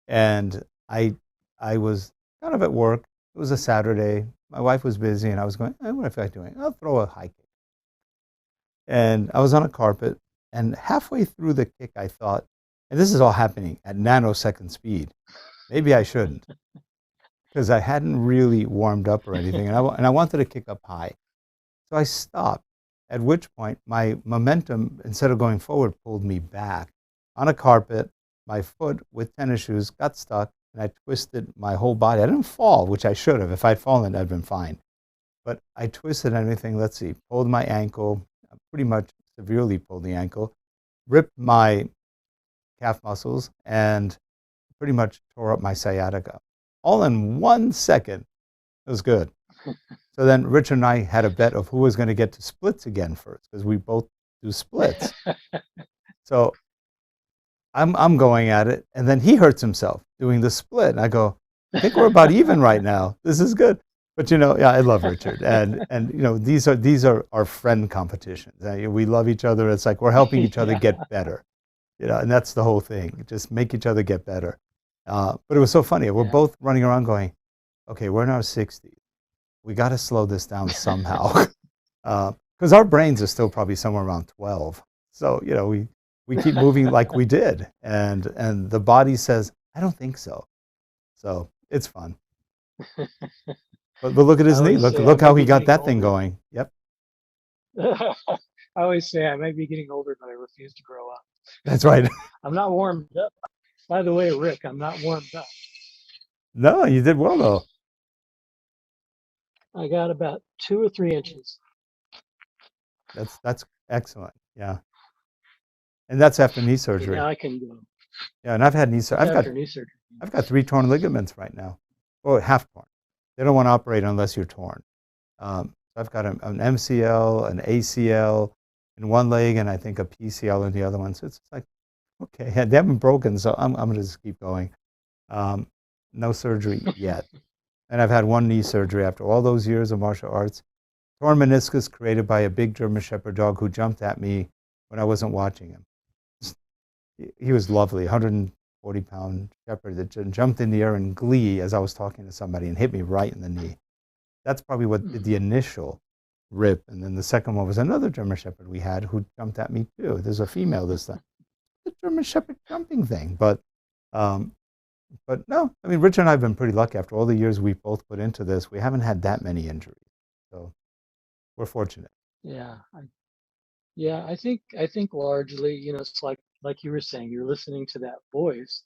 Speaker 1: and I was kind of at work. It was a Saturday. My wife was busy, and I was going, what am I doing? I'll throw a high kick. And I was on a carpet, and halfway through the kick, I thought, and this is all happening at nanosecond speed, maybe I shouldn't. because I hadn't really warmed up or anything, and I wanted to kick up high. So I stopped, at which point my momentum, instead of going forward, pulled me back on a carpet. My foot with tennis shoes got stuck, and I twisted my whole body. I didn't fall, which I should have. If I'd fallen, I'd been fine. But I twisted everything. Let's see, pulled my ankle, pretty much severely pulled the ankle, ripped my calf muscles, and pretty much tore up my sciatica. All in 1 second. It was good. So then Richard and I had a bet of who was going to get to splits again first, because we both do splits. So I'm going at it, and then he hurts himself doing the split. And I go, I think we're about even right now. This is good. But yeah, I love Richard, and these are our friend competitions. We love each other. It's like we're helping each other get better, and that's the whole thing. Just make each other get better. But it was so funny. We're both running around going, okay, we're in our 60s. We got to slow this down somehow, because our brains are still probably somewhere around 12. So we keep moving like we did, and the body says, I don't think so. So it's fun. But look at his knee. Look how he got that thing going. Yep.
Speaker 4: I always say I might be getting older, but I refuse to grow up.
Speaker 1: That's right.
Speaker 4: I'm not warmed up. By the way, Rick, I'm not warmed up.
Speaker 1: No, you did well though.
Speaker 4: I got about 2 or 3 inches.
Speaker 1: That's excellent. Yeah. And that's after knee surgery.
Speaker 4: Now I can go.
Speaker 1: Yeah, and I've had knee surgery. I've got 3 torn ligaments right now. Well, half torn. They don't want to operate unless you're torn. I've got an MCL, an ACL in one leg, and I think a PCL in the other one. So it's like, okay, they haven't broken, so I'm going to just keep going. No surgery yet. And I've had 1 knee surgery after all those years of martial arts. Torn meniscus created by a big German Shepherd dog who jumped at me when I wasn't watching him. He was lovely, 140-pound shepherd that jumped in the air in glee as I was talking to somebody and hit me right in the knee. That's probably what did the initial rip. And then the second one was another German Shepherd we had who jumped at me too. There's a female this time. The German Shepherd jumping thing. But no, I mean, Richard and I have been pretty lucky. After all the years we both put into this, we haven't had that many injuries. So we're fortunate.
Speaker 4: Yeah. I think largely, it's like you were saying, you're listening to that voice,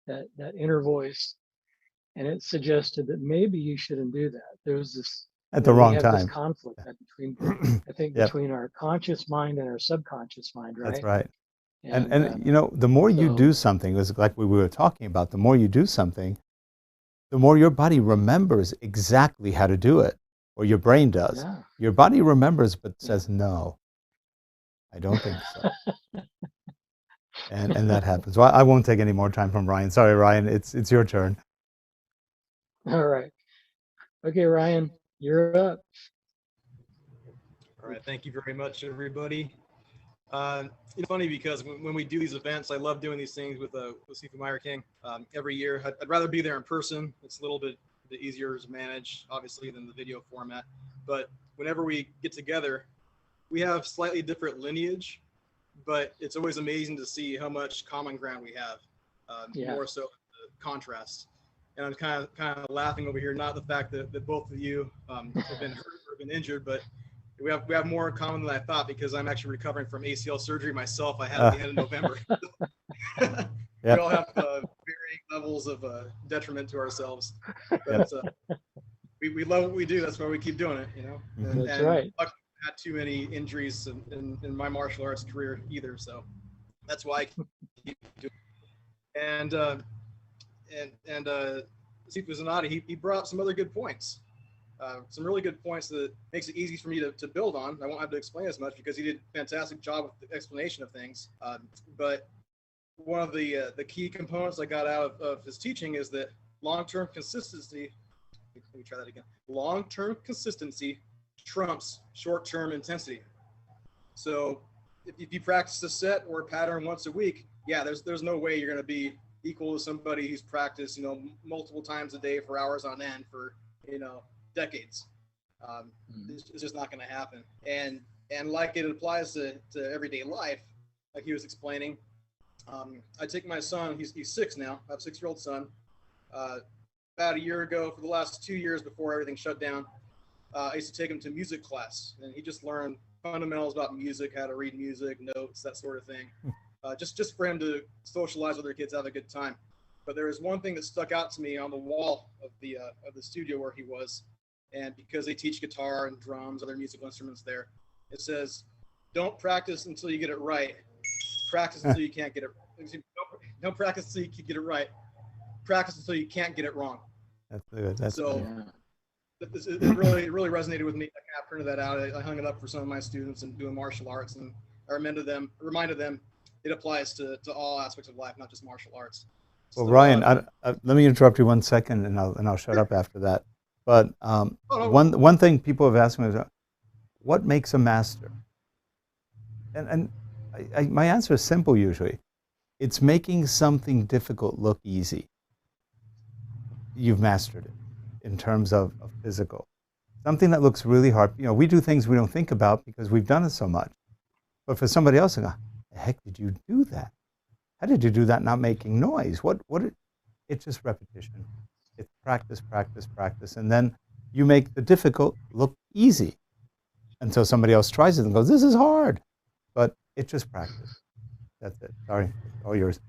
Speaker 4: that inner voice, and it suggested that maybe you shouldn't do that. There was this
Speaker 1: at the wrong
Speaker 4: this
Speaker 1: time
Speaker 4: conflict between I think between our conscious mind and our subconscious mind, right?
Speaker 1: That's right. And the more you do something, it's like we were talking about, the more you do something, the more your body remembers exactly how to do it, or your brain does.
Speaker 4: Yeah.
Speaker 1: Your body remembers but says no. I don't think so. and that happens. Well, I won't take any more time from Ryan. Sorry, Ryan. It's your turn.
Speaker 4: All right. Okay, Ryan, you're up.
Speaker 9: All right. Thank you very much, everybody. It's funny because when we do these events, I love doing these things with Sifu Meyer King every year. I'd rather be there in person. It's a little bit easier to manage, obviously, than the video format. But whenever we get together, we have slightly different lineage, but it's always amazing to see how much common ground we have, more so the contrast. And I'm kind of laughing over here, not the fact that both of you have been hurt or been injured, but we have more in common than I thought, because I'm actually recovering from ACL surgery myself. I had at the end of November. We all have varying levels of detriment to ourselves. But we love what we do. That's why we keep doing it,
Speaker 4: That's right.
Speaker 9: Luckily, I had too many injuries in my martial arts career either, so that's why I keep doing it. And Sifu Zanati, he brought up some other good points. Some really good points that makes it easy for me to build on. I won't have to explain as much because he did a fantastic job with the explanation of things. But one of the key components I got out of his teaching is that long-term consistency, let me try that again. Long-term consistency trumps short-term intensity. So if you practice a set or a pattern once a week, there's no way you're going to be equal to somebody who's practiced, multiple times a day for hours on end for, decades. It's just not going to happen. And like it applies to everyday life, like he was explaining, I take my son, he's 6 now, I have a 6-year-old son. about a year ago, for the last 2 years before everything shut down, I used to take him to music class, and he just learned fundamentals about music, how to read music, notes, that sort of thing. Just for him to socialize with other kids, have a good time. But there was one thing that stuck out to me on the wall of the studio where he was, and because they teach guitar and drums, other musical instruments there, it says, "Don't practice until you get it right. Practice until you can't get it. Don't practice until you can get it right. Practice until you can't get it wrong."
Speaker 1: That's good. That's
Speaker 9: So
Speaker 1: good.
Speaker 9: it really resonated with me. I printed that out. I hung it up for some of my students and doing martial arts, and I reminded them it applies to all aspects of life, not just martial arts.
Speaker 1: Well,
Speaker 9: So,
Speaker 1: Ryan, let me interrupt you 1 second, and I'll shut up after that. But one thing people have asked me is, what makes a master? And my answer is simple usually. It's making something difficult look easy. You've mastered it in terms of physical. Something that looks really hard. You know, we do things we don't think about because we've done it so much. But for somebody else, they go, the heck did you do that? How did you do that not making noise? It's just repetition. It's practice, practice, practice. And then you make the difficult look easy until somebody else tries it and goes, this is hard. But it's just practice. That's it. Sorry, all yours.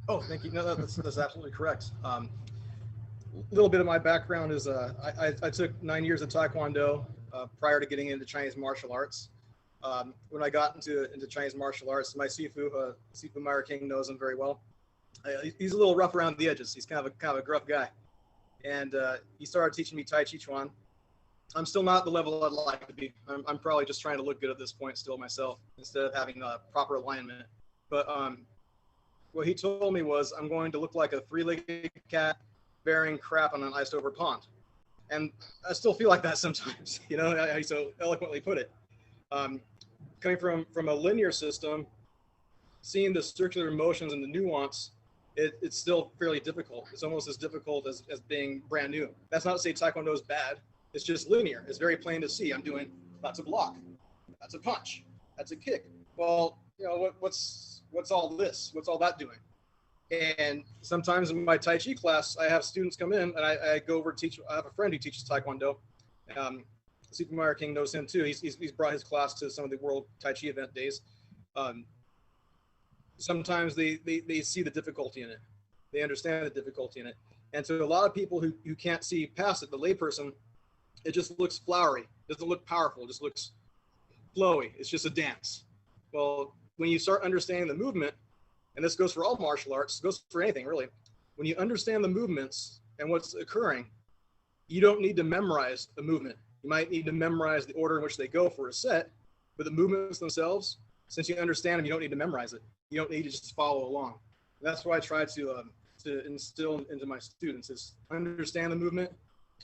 Speaker 9: Oh, thank you. No, that's absolutely correct. A little bit of my background is I took 9 years of Taekwondo prior to getting into Chinese martial arts. When I got into Chinese martial arts, my Sifu Meyer King knows him very well. He's a little rough around the edges. He's kind of a gruff guy, and he started teaching me Tai Chi Chuan. I'm still not at the level I'd like to be. I'm probably just trying to look good at this point still myself, instead of having proper alignment. But what he told me was, I'm going to look like a three-legged cat bearing crap on an iced over pond. And I still feel like that sometimes, you know, how he so eloquently put it. Coming from a linear system, seeing the circular motions and the nuance, it's still fairly difficult. It's almost as difficult as being brand new. That's not to say Taekwondo is bad. It's just linear. It's very plain to see. I'm doing, that's a block, that's a punch, that's a kick. Well, you know, what's all this? What's all that doing? And sometimes in my Tai Chi class, I have students come in and I go over teach. I have a friend who teaches Taekwondo. Super Meyer King knows him too. He's brought his class to some of the World Tai Chi event days. Sometimes they see the difficulty in it. They understand the difficulty in it. And so a lot of people who can't see past it, the layperson, it just looks flowery. It doesn't look powerful. It just looks flowy. It's just a dance. Well, when you start understanding the movement, and this goes for all martial arts, goes for anything really, when you understand the movements and what's occurring, you don't need to memorize the movement. You might need to memorize the order in which they go for a set, but the movements themselves, since you understand them, you don't need to memorize it. You don't need to just follow along. That's what I try to instill into my students is understand the movement,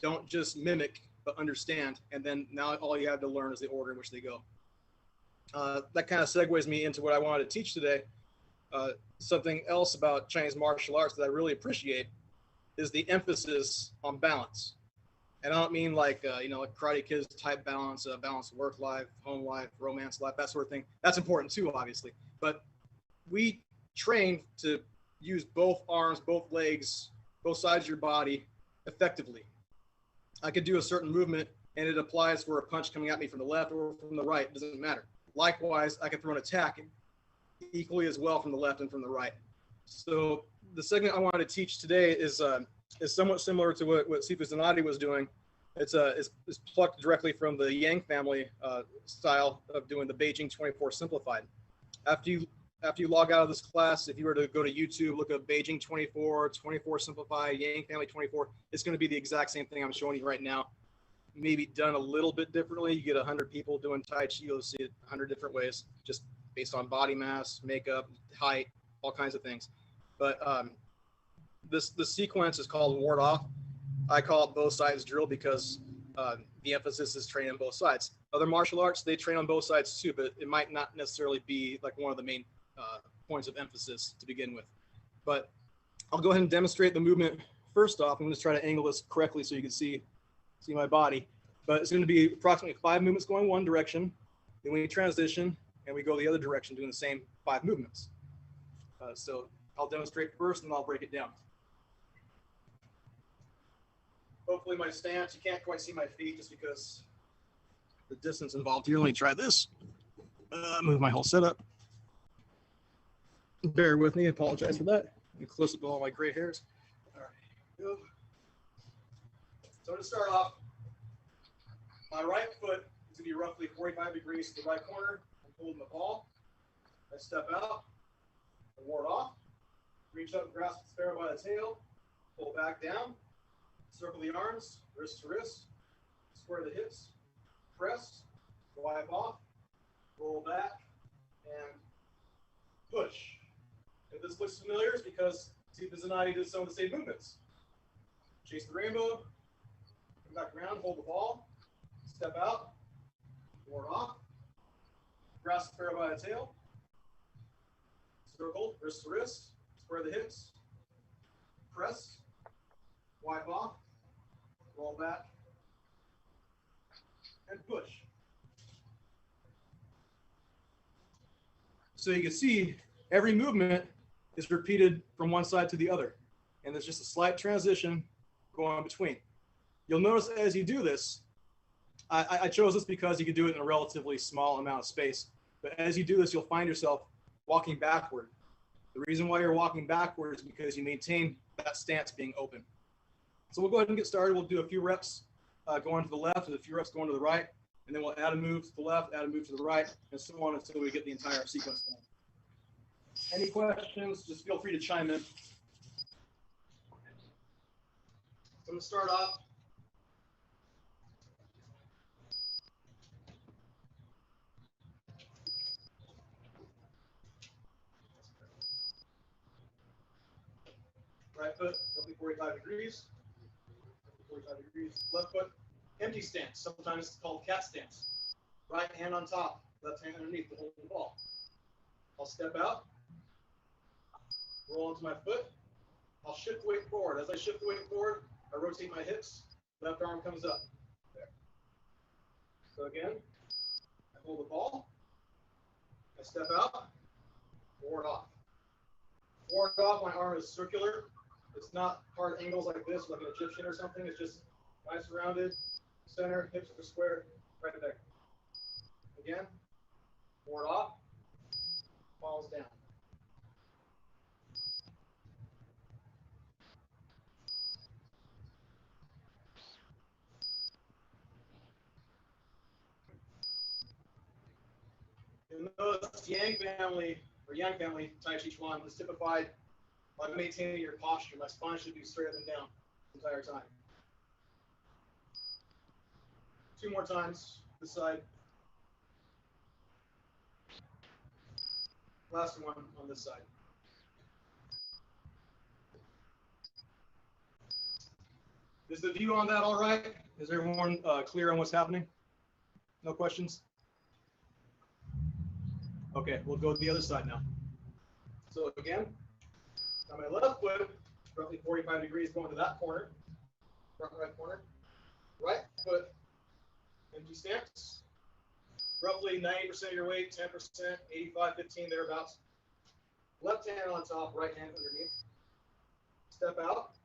Speaker 9: don't just mimic, but understand. And then now all you have to learn is the order in which they go. That kind of segues me into what I wanted to teach today. Something else about Chinese martial arts that I really appreciate is the emphasis on balance. And I don't mean like, like Karate Kids type balance, balance work life, home life, romance life, that sort of thing. That's important too, obviously. But we train to use both arms, both legs, both sides of your body effectively. I could do a certain movement and it applies for a punch coming at me from the left or from the right, it doesn't matter. Likewise, I can throw an attack equally as well from the left and from the right. So the segment I wanted to teach today is somewhat similar to what Sifu Zanati was doing. It's plucked directly from the Yang family style of doing the Beijing 24 simplified. After you log out of this class, if you were to go to YouTube, look up Beijing 24, 24 simplified, Yang family 24, it's going to be the exact same thing I'm showing you right now. Maybe done a little bit differently. You get 100 people doing Tai Chi, you'll see it 100 different ways, just based on body mass, makeup, height, all kinds of things. But the sequence is called ward off. I call it both sides drill because the emphasis is training on both sides. Other martial arts, they train on both sides too, but it might not necessarily be like one of the main points of emphasis to begin with. But I'll go ahead and demonstrate the movement. First off, I'm going to try to angle this correctly so you can see my body. But it's going to be approximately 5 movements going one direction. Then we transition and we go the other direction doing the same 5 movements. So I'll demonstrate first and then I'll break it down. hopefully my stance, you can't quite see my feet just because the distance involved here. Let me try this. Move my whole setup. Bear with me. I apologize for that. Let me close up all my gray hairs. All right. Go. So to start off, my right foot is going to be roughly 45 degrees to the right corner. I'm holding the ball. I step out, I ward off, reach up, grasp the sparrow by the tail, pull back down, circle the arms, wrist to wrist, square the hips, press, wipe off, roll back, and push. If this looks familiar, it's because Steve Bizzanati did some of the same movements. Chase the rainbow, come back around, hold the ball, step out, ward off, grasp the sparrow by the tail, circle, wrist to wrist, square the hips, press, wipe off, roll back, and push. So you can see every movement is repeated from one side to the other. And there's just a slight transition going between. You'll notice as you do this, I chose this because you can do it in a relatively small amount of space. But as you do this, you'll find yourself walking backward. The reason why you're walking backward is because you maintain that stance being open. So we'll go ahead and get started. We'll do a few reps going to the left and a few reps going to the right. And then we'll add a move to the left, add a move to the right, and so on until we get the entire sequence done. Any questions, just feel free to chime in. So I'm going to start off. Right foot, roughly 45 degrees. 45 degrees. Left foot, empty stance. Sometimes it's called cat stance. Right hand on top, left hand underneath to hold the ball. I'll step out, roll onto my foot. I'll shift the weight forward. As I shift the weight forward, I rotate my hips. Left arm comes up. There. So again, I hold the ball. I step out, ward off. Ward off, my arm is circular. It's not hard angles like this, like an Egyptian or something. It's just nice rounded, center, hips are square, right there. Again, ward off, falls down. In those Yang family or Yang family Tai Chi Chuan is typified by maintaining your posture. My spine should be straight up and down the entire time. 2 more times this side. Last one on this side. Is the view on that all right? Is everyone clear on what's happening? No questions? Okay, we'll go to the other side now. So again, on my left foot, roughly 45 degrees going to that corner, front right corner. Right foot, empty stance. Roughly 90% of your weight, 10%, 85, 15, thereabouts. Left hand on top, right hand underneath. Step out.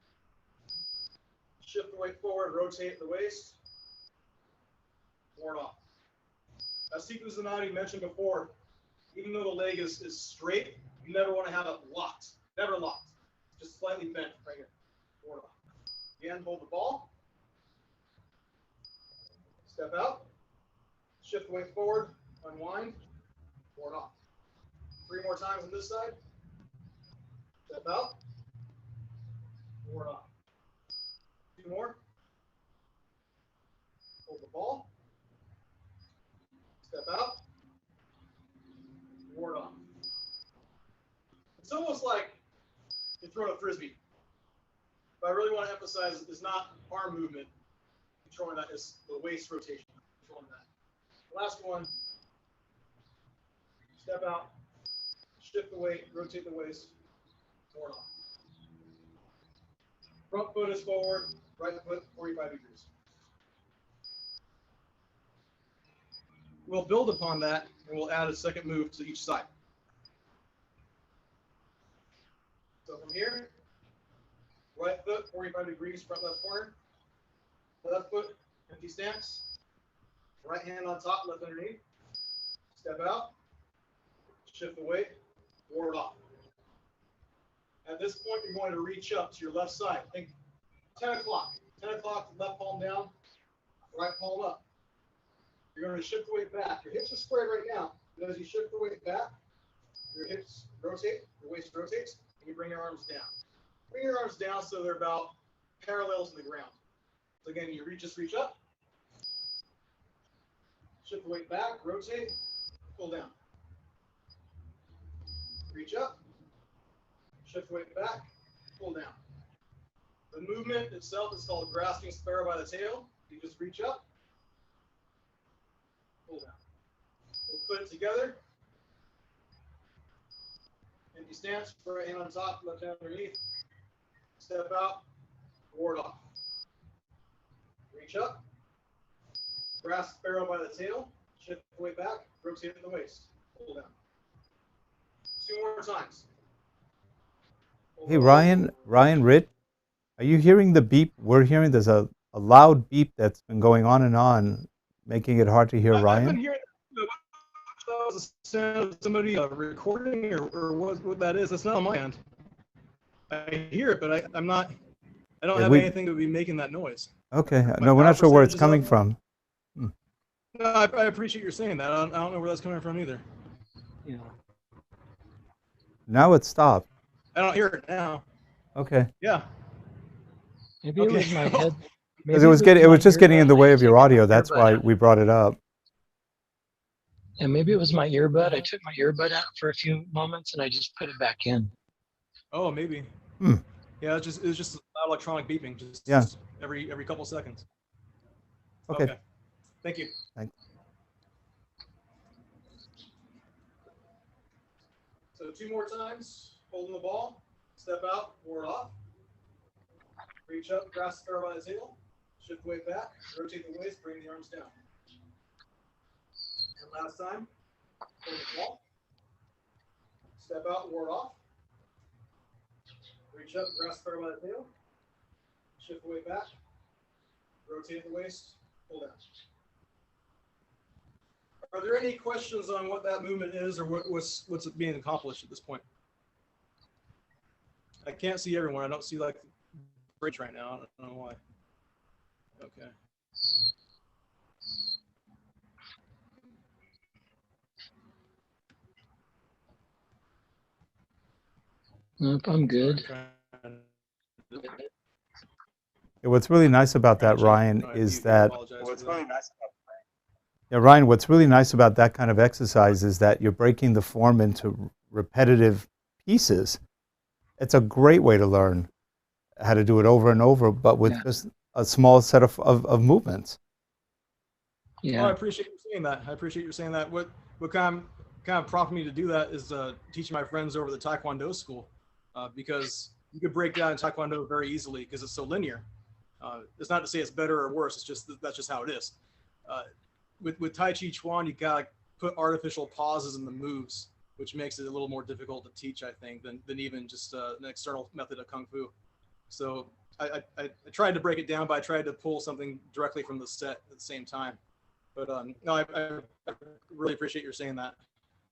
Speaker 9: Shift the weight forward, rotate the waist. Ward off. As Steve Bizzanati mentioned before, even though the leg is straight, you never want to have it locked. Never locked. Just slightly bent right here. Ward off. Again, hold the ball. Step out. Shift the weight forward. Unwind. Ward off. 3 more times on this side. Step out. Ward off. 2 more. Hold the ball. Step out. Ward off. It's almost like you're throwing a frisbee. But I really want to emphasize is not arm movement. Controlling that is the waist rotation. Controlling that. Last one. Step out. Shift the weight. Rotate the waist. Ward off. Front foot is forward. Right foot 45 degrees. We'll build upon that and we'll add a second move to each side. So from here, right foot 45 degrees, front left corner. empty stance. Right hand on top, left underneath. Step out. Shift the weight. Ward off. At this point, you're going to reach up to your left side. Think 10 o'clock. 10 o'clock, left palm down, right palm up. You're going to shift the weight back. Your hips are squared right now. But as you shift the weight back, your hips rotate, your waist rotates, and you bring your arms down. Bring your arms down so they're about parallel to the ground. So again, you just reach up, shift the weight back, rotate, pull down. Reach up, shift the weight back, pull down. The movement itself is called grasping sparrow by the tail. You just reach up, pull down. We'll put it together. Empty stance, right hand on top, left hand underneath. Step out, ward off. Reach up, grasp sparrow by the tail, shift the weight back, rotate the waist, pull down. 2 more times.
Speaker 1: Hey, Ryan, Rich, are you hearing the beep? We're hearing there's a loud beep that's been going on and on, making it hard to hear
Speaker 9: I've been
Speaker 1: Ryan.
Speaker 9: hearing that was a sound of somebody recording or what that is. That's not on my end. I hear it, but I don't have anything to be making that noise.
Speaker 1: Okay,
Speaker 9: My
Speaker 1: no, we're
Speaker 9: power
Speaker 1: not sure where it's
Speaker 9: percentage is
Speaker 1: coming
Speaker 9: up.
Speaker 1: from.
Speaker 9: No, I appreciate your saying that. I don't know where that's coming from either.
Speaker 4: Yeah.
Speaker 1: Now it stopped.
Speaker 9: I don't hear it now.
Speaker 1: Okay.
Speaker 9: Yeah.
Speaker 4: Maybe it was my head.
Speaker 1: Because it was just getting in the way of your audio. That's why we brought it up.
Speaker 4: And maybe it was my earbud. I took my earbud out for a few moments and I just put it back in.
Speaker 9: Oh, maybe.
Speaker 1: Hmm.
Speaker 9: Yeah, it was just loud electronic beeping, just every couple seconds.
Speaker 1: Okay.
Speaker 9: Thank you.
Speaker 1: Thanks.
Speaker 9: So 2 more times, holding the ball, step out, ward off. Reach up, grasp the sparrow by the tail, shift the weight back, rotate the waist, bring the arms down. And last time, hold the ball, step out, ward off. Reach up, grasp the sparrow by the tail, shift the weight back, rotate the waist, pull down. Are there any questions on what that movement is or what's being accomplished at this point? I can't see everyone. I don't see like bridge right now. I don't know why. Okay.
Speaker 4: Nope, I'm good.
Speaker 1: What's really nice about that, Ryan, is that Ryan, what's really nice about that kind of exercise is that you're breaking the form into repetitive pieces. It's a great way to learn how to do it over and over, but with just a small set of movements.
Speaker 4: Yeah.
Speaker 9: Well, I appreciate you saying that. I appreciate you saying that. What kind of prompted me to do that is teaching my friends over the Taekwondo school, because you could break down Taekwondo very easily because it's so linear. It's not to say it's better or worse. It's just that's just how it is. With Tai Chi Chuan, you gotta put artificial pauses in the moves, which makes it a little more difficult to teach, I think, than even just an external method of Kung Fu. So I tried to break it down, but I tried to pull something directly from the set at the same time. But no, I really appreciate your saying that.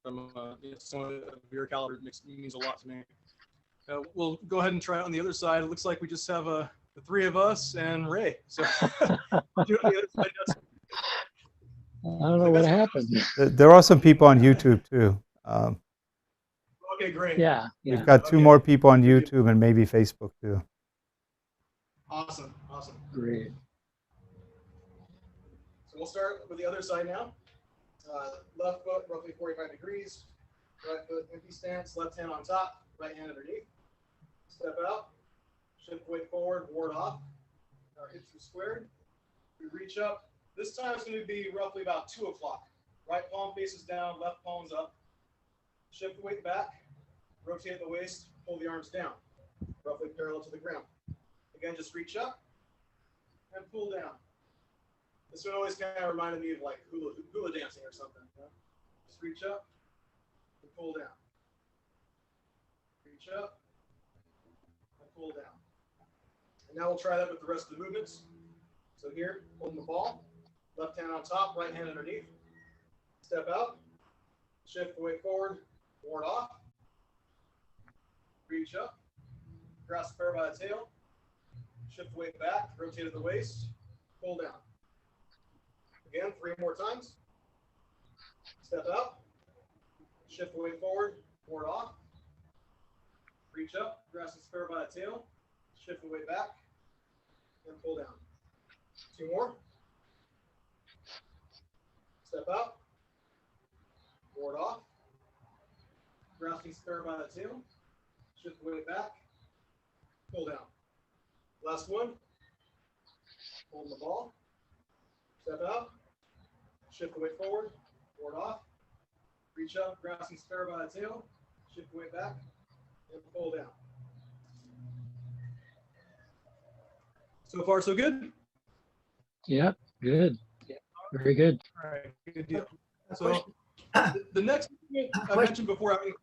Speaker 9: From someone of your caliber, means a lot to me. We'll go ahead and try it on the other side. It looks like we just have the 3 of us and Ray. So
Speaker 4: I don't know what happened.
Speaker 1: There are some people on YouTube too.
Speaker 9: Okay, great.
Speaker 4: Yeah.
Speaker 1: We've got 2 more people on YouTube and maybe Facebook too.
Speaker 9: Awesome.
Speaker 4: Great.
Speaker 9: So we'll start with the other side now. Left foot roughly 45 degrees. Right foot empty stance. Left hand on top. Right hand underneath. Step out. Shift weight forward. Ward off. Our hips are squared. We reach up. This time it's going to be roughly about 2 o'clock. Right palm faces down. Left palm's up. Shift the weight back. Rotate the waist. Pull the arms down. Roughly parallel to the ground. Again, just reach up and pull down. This one always kind of reminded me of like hula dancing or something. You know? Just reach up and pull down. Reach up and pull down. And now we'll try that with the rest of the movements. So here, holding the ball, left hand on top, right hand underneath. Step out, shift the weight forward, ward off, reach up, grasp the pair by the tail, shift the weight back, rotate at the waist, pull down. Again, 3 more times. Step out, shift the weight forward, ward off, reach up, grasp the spare by the tail, shift the weight back, and pull down. 2 more. Step out, ward off, grasping spare by the tail, shift the weight back, pull down. Last one. Hold the ball, step out, shift the weight forward, ward off, reach up, grasping spare by the tail, shift the weight back, and pull down. So far, so good?
Speaker 4: Yep, good. Very good.
Speaker 9: All right, good deal. So the next thing I mentioned before, I mean,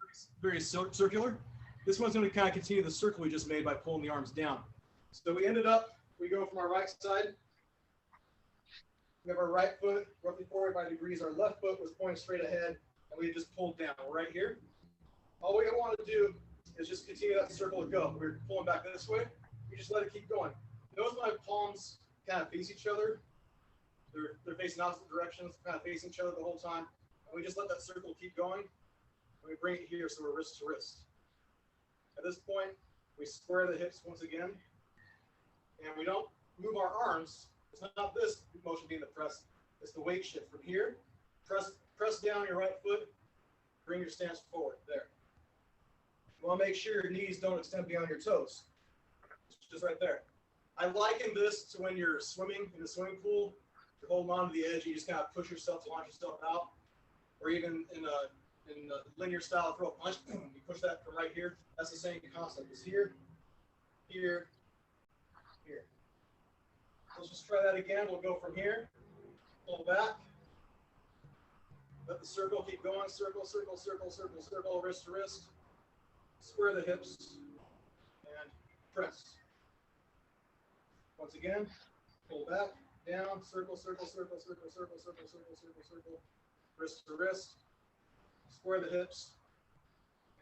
Speaker 9: very circular. This one's going to kind of continue the circle we just made by pulling the arms down. So we ended up, we go from our right side. We have our right foot roughly 45 degrees. Our left foot was pointing straight ahead, and we just pulled down. We're right here. All we want to do is just continue that circle to go. We're pulling back this way. We just let it keep going. Notice my palms kind of face each other. They're facing opposite directions, kind of facing each other the whole time. And we just let that circle keep going. And we bring it here so we're wrist to wrist. At this point, we square the hips once again. And we don't move our arms. It's not this motion being the press. It's the weight shift from here. Press down your right foot. Bring your stance forward. There. You want to make sure your knees don't extend beyond your toes. It's just right there. I liken this to when you're swimming in a swimming pool. You're holding on to the edge. You just kind of push yourself to launch yourself out. Or even in a linear style throw a punch, you push that from right here. That's the same concept. It's here, here, here. Let's just try that again. We'll go from here, pull back. Let the circle keep going. Circle, circle, circle, circle, circle, wrist to wrist. Square the hips and press. Once again, pull back, down, circle, circle, circle, circle, circle, circle, circle, circle, circle, wrist to wrist. Square the hips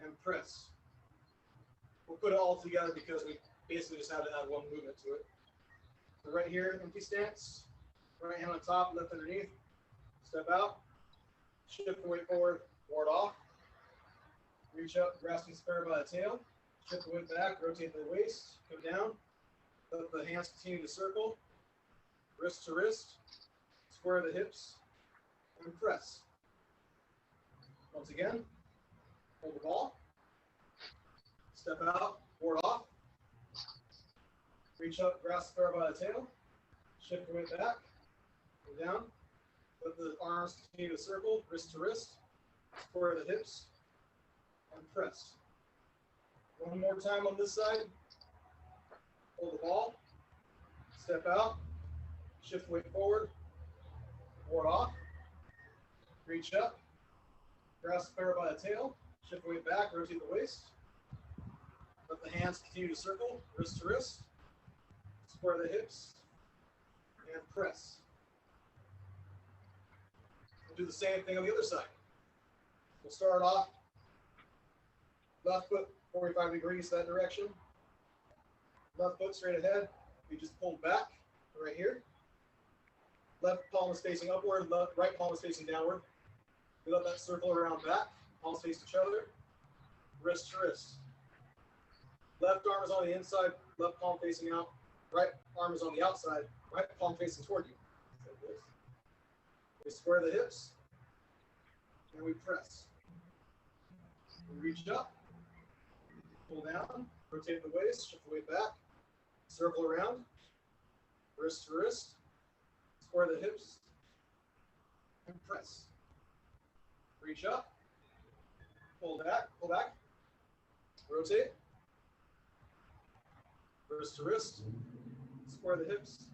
Speaker 9: and press. We'll put it all together because we basically just have to add one movement to it. So right here, empty stance. Right hand on top, left underneath. Step out. Shift the weight forward, ward off. Reach up, grasping spare by the tail. Shift the weight back, rotate the waist, come down. Let the hands continue to circle. Wrist to wrist. Square the hips and press. Once again, hold the ball. Step out, ward off. Reach up, grasp spare by the tail. Shift the weight back, come down. Let the arms continue to circle, wrist to wrist. Square the hips and press. One more time on this side. Hold the ball. Step out. Shift the weight forward. Ward off. Reach up. Grasp spare by the tail. Shift the weight back. Rotate the waist. Let the hands continue to circle, wrist to wrist. Square the hips and press. We'll do the same thing on the other side. We'll start off left foot 45 degrees that direction. Left foot straight ahead. We just pulled back right here. Left palm is facing upward, right palm is facing downward. We let that circle around back. Palms face each other. Wrist to wrist. Left arm is on the inside, left palm facing out. Right arm is on the outside, right palm facing toward you. Like this. We square the hips and we press. We reach up, pull down, rotate the waist, shift the weight back, circle around, wrist to wrist, square the hips, and press. Reach up, pull back, rotate, wrist to wrist, square the hips,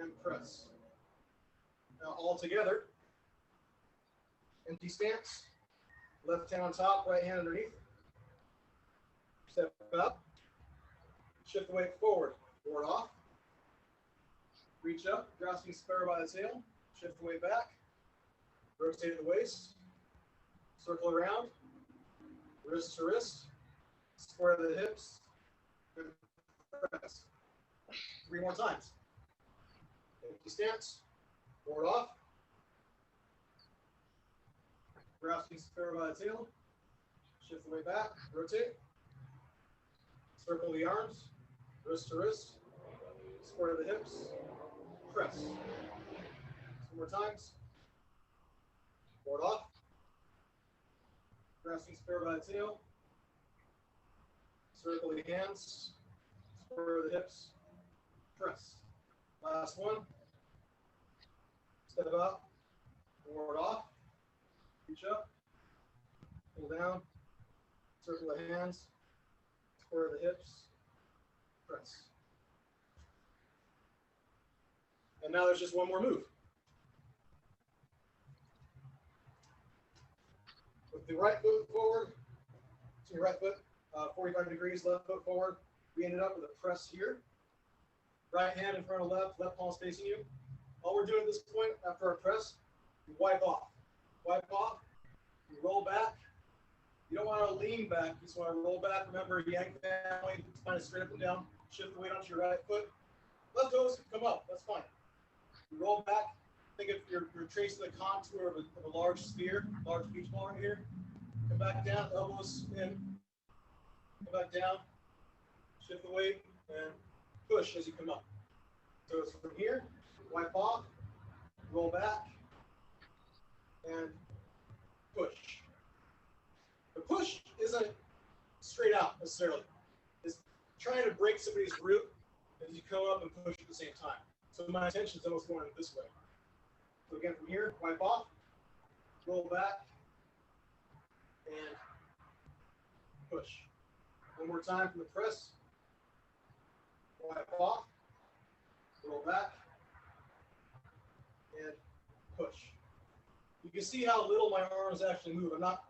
Speaker 9: and press. Now all together, empty stance, left hand on top, right hand underneath. Step up, shift the weight forward, ward off. Reach up, grasping sparrow by the tail, shift the weight back, rotate the waist, circle around, wrist to wrist, square the hips, press. 3 more times. Empty stance, forward off, grasping sparrow by the tail, shift the weight back, rotate, circle the arms, wrist to wrist, square the hips, press. 2 more times. Forward off. Grasping sparrow by the tail. Circle the hands. Square the hips. Press. Last one. Step up. Forward off. Reach up. Pull down. Circle the hands. Square the hips. Press. And now there's just one more move. With the right foot forward, so your right foot 45 degrees, left foot forward. We ended up with a press here. Right hand in front of left, left palm facing you. All we're doing at this point after our press, you wipe off. Wipe off, you roll back. You don't want to lean back, you just want to roll back. Remember, yank family, kind of straight up and down. Shift the weight onto your right foot. Left toes come up, that's fine. You roll back. Think if you're tracing the contour of a large sphere, large beach ball right here. Come back down, elbows in. Come back down. Shift the weight and push as you come up. So it's from here, wipe off, roll back, and push. The push isn't straight out necessarily. It's trying to break somebody's root as you come up and push at the same time. So my intention is almost going this way. So again, from here, wipe off, roll back, and push. One more time from the press. Wipe off, roll back, and push. You can see how little my arms actually move. I'm not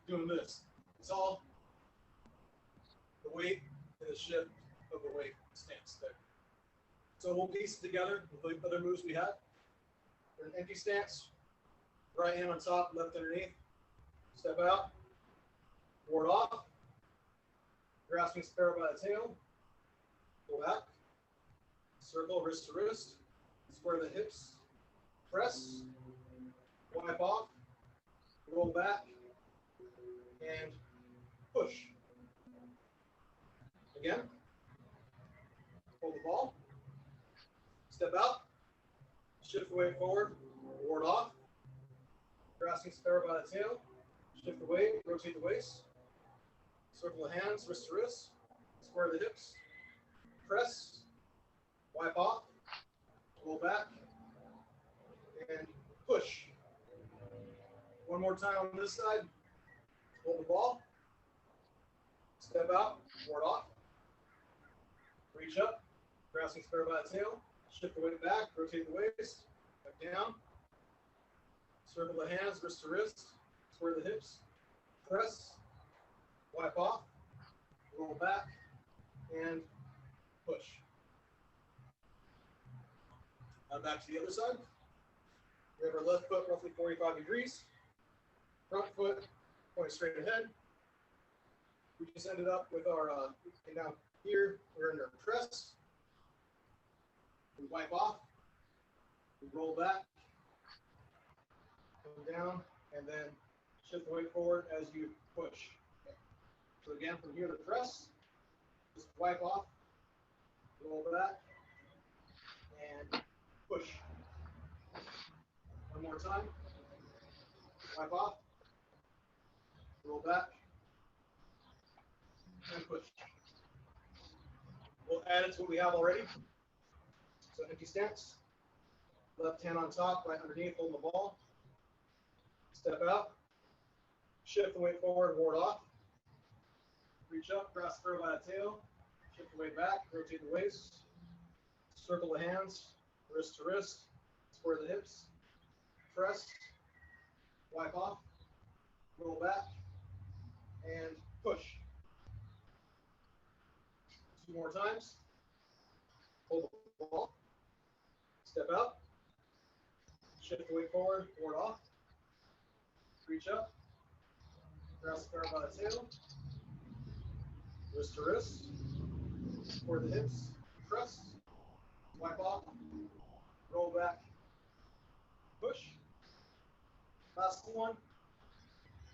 Speaker 9: doing this. It's all the weight and the shift of the weight stance there. So we'll piece it together with the other moves we had. An empty stance, right hand on top, left underneath. Step out, ward off, grasping sparrow by the tail, pull back, circle wrist to wrist, square the hips, press, wipe off, roll back, and push. Again, hold the ball, step out, shift the weight forward, ward off, grasping sparrow by the tail, shift the weight, rotate the waist, circle the hands, wrist to wrist, square the hips, press, wipe off, roll back, and push. One more time on this side, hold the ball, step out, ward off, reach up, grasping sparrow by the tail, shift the weight back, rotate the waist, back down, circle the hands, wrist to wrist, square the hips, press, wipe off, roll back, and push. Now back to the other side. We have our left foot roughly 45 degrees, front foot pointing straight ahead. We just ended up with our, and now here, we're in our press. We wipe off, we roll back, come down, and then shift the weight forward as you push. Okay. So again, from here to press, just wipe off, roll back, and push. One more time. Wipe off, roll back, and push. We'll add it to what we have already. So empty stance, left hand on top, right underneath, hold the ball. Step out, shift the weight forward, ward off. Reach up, grasp sparrow by the tail, shift the weight back, rotate the waist, circle the hands, wrist to wrist, square the hips, press, wipe off, roll back, and push. 2 more times. Hold the ball. Step out. Shift the weight forward, ward off. Reach up. Grasp the barrel by the tail. Wrist to wrist. Toward the hips. Press. Wipe off. Roll back. Push. Last one.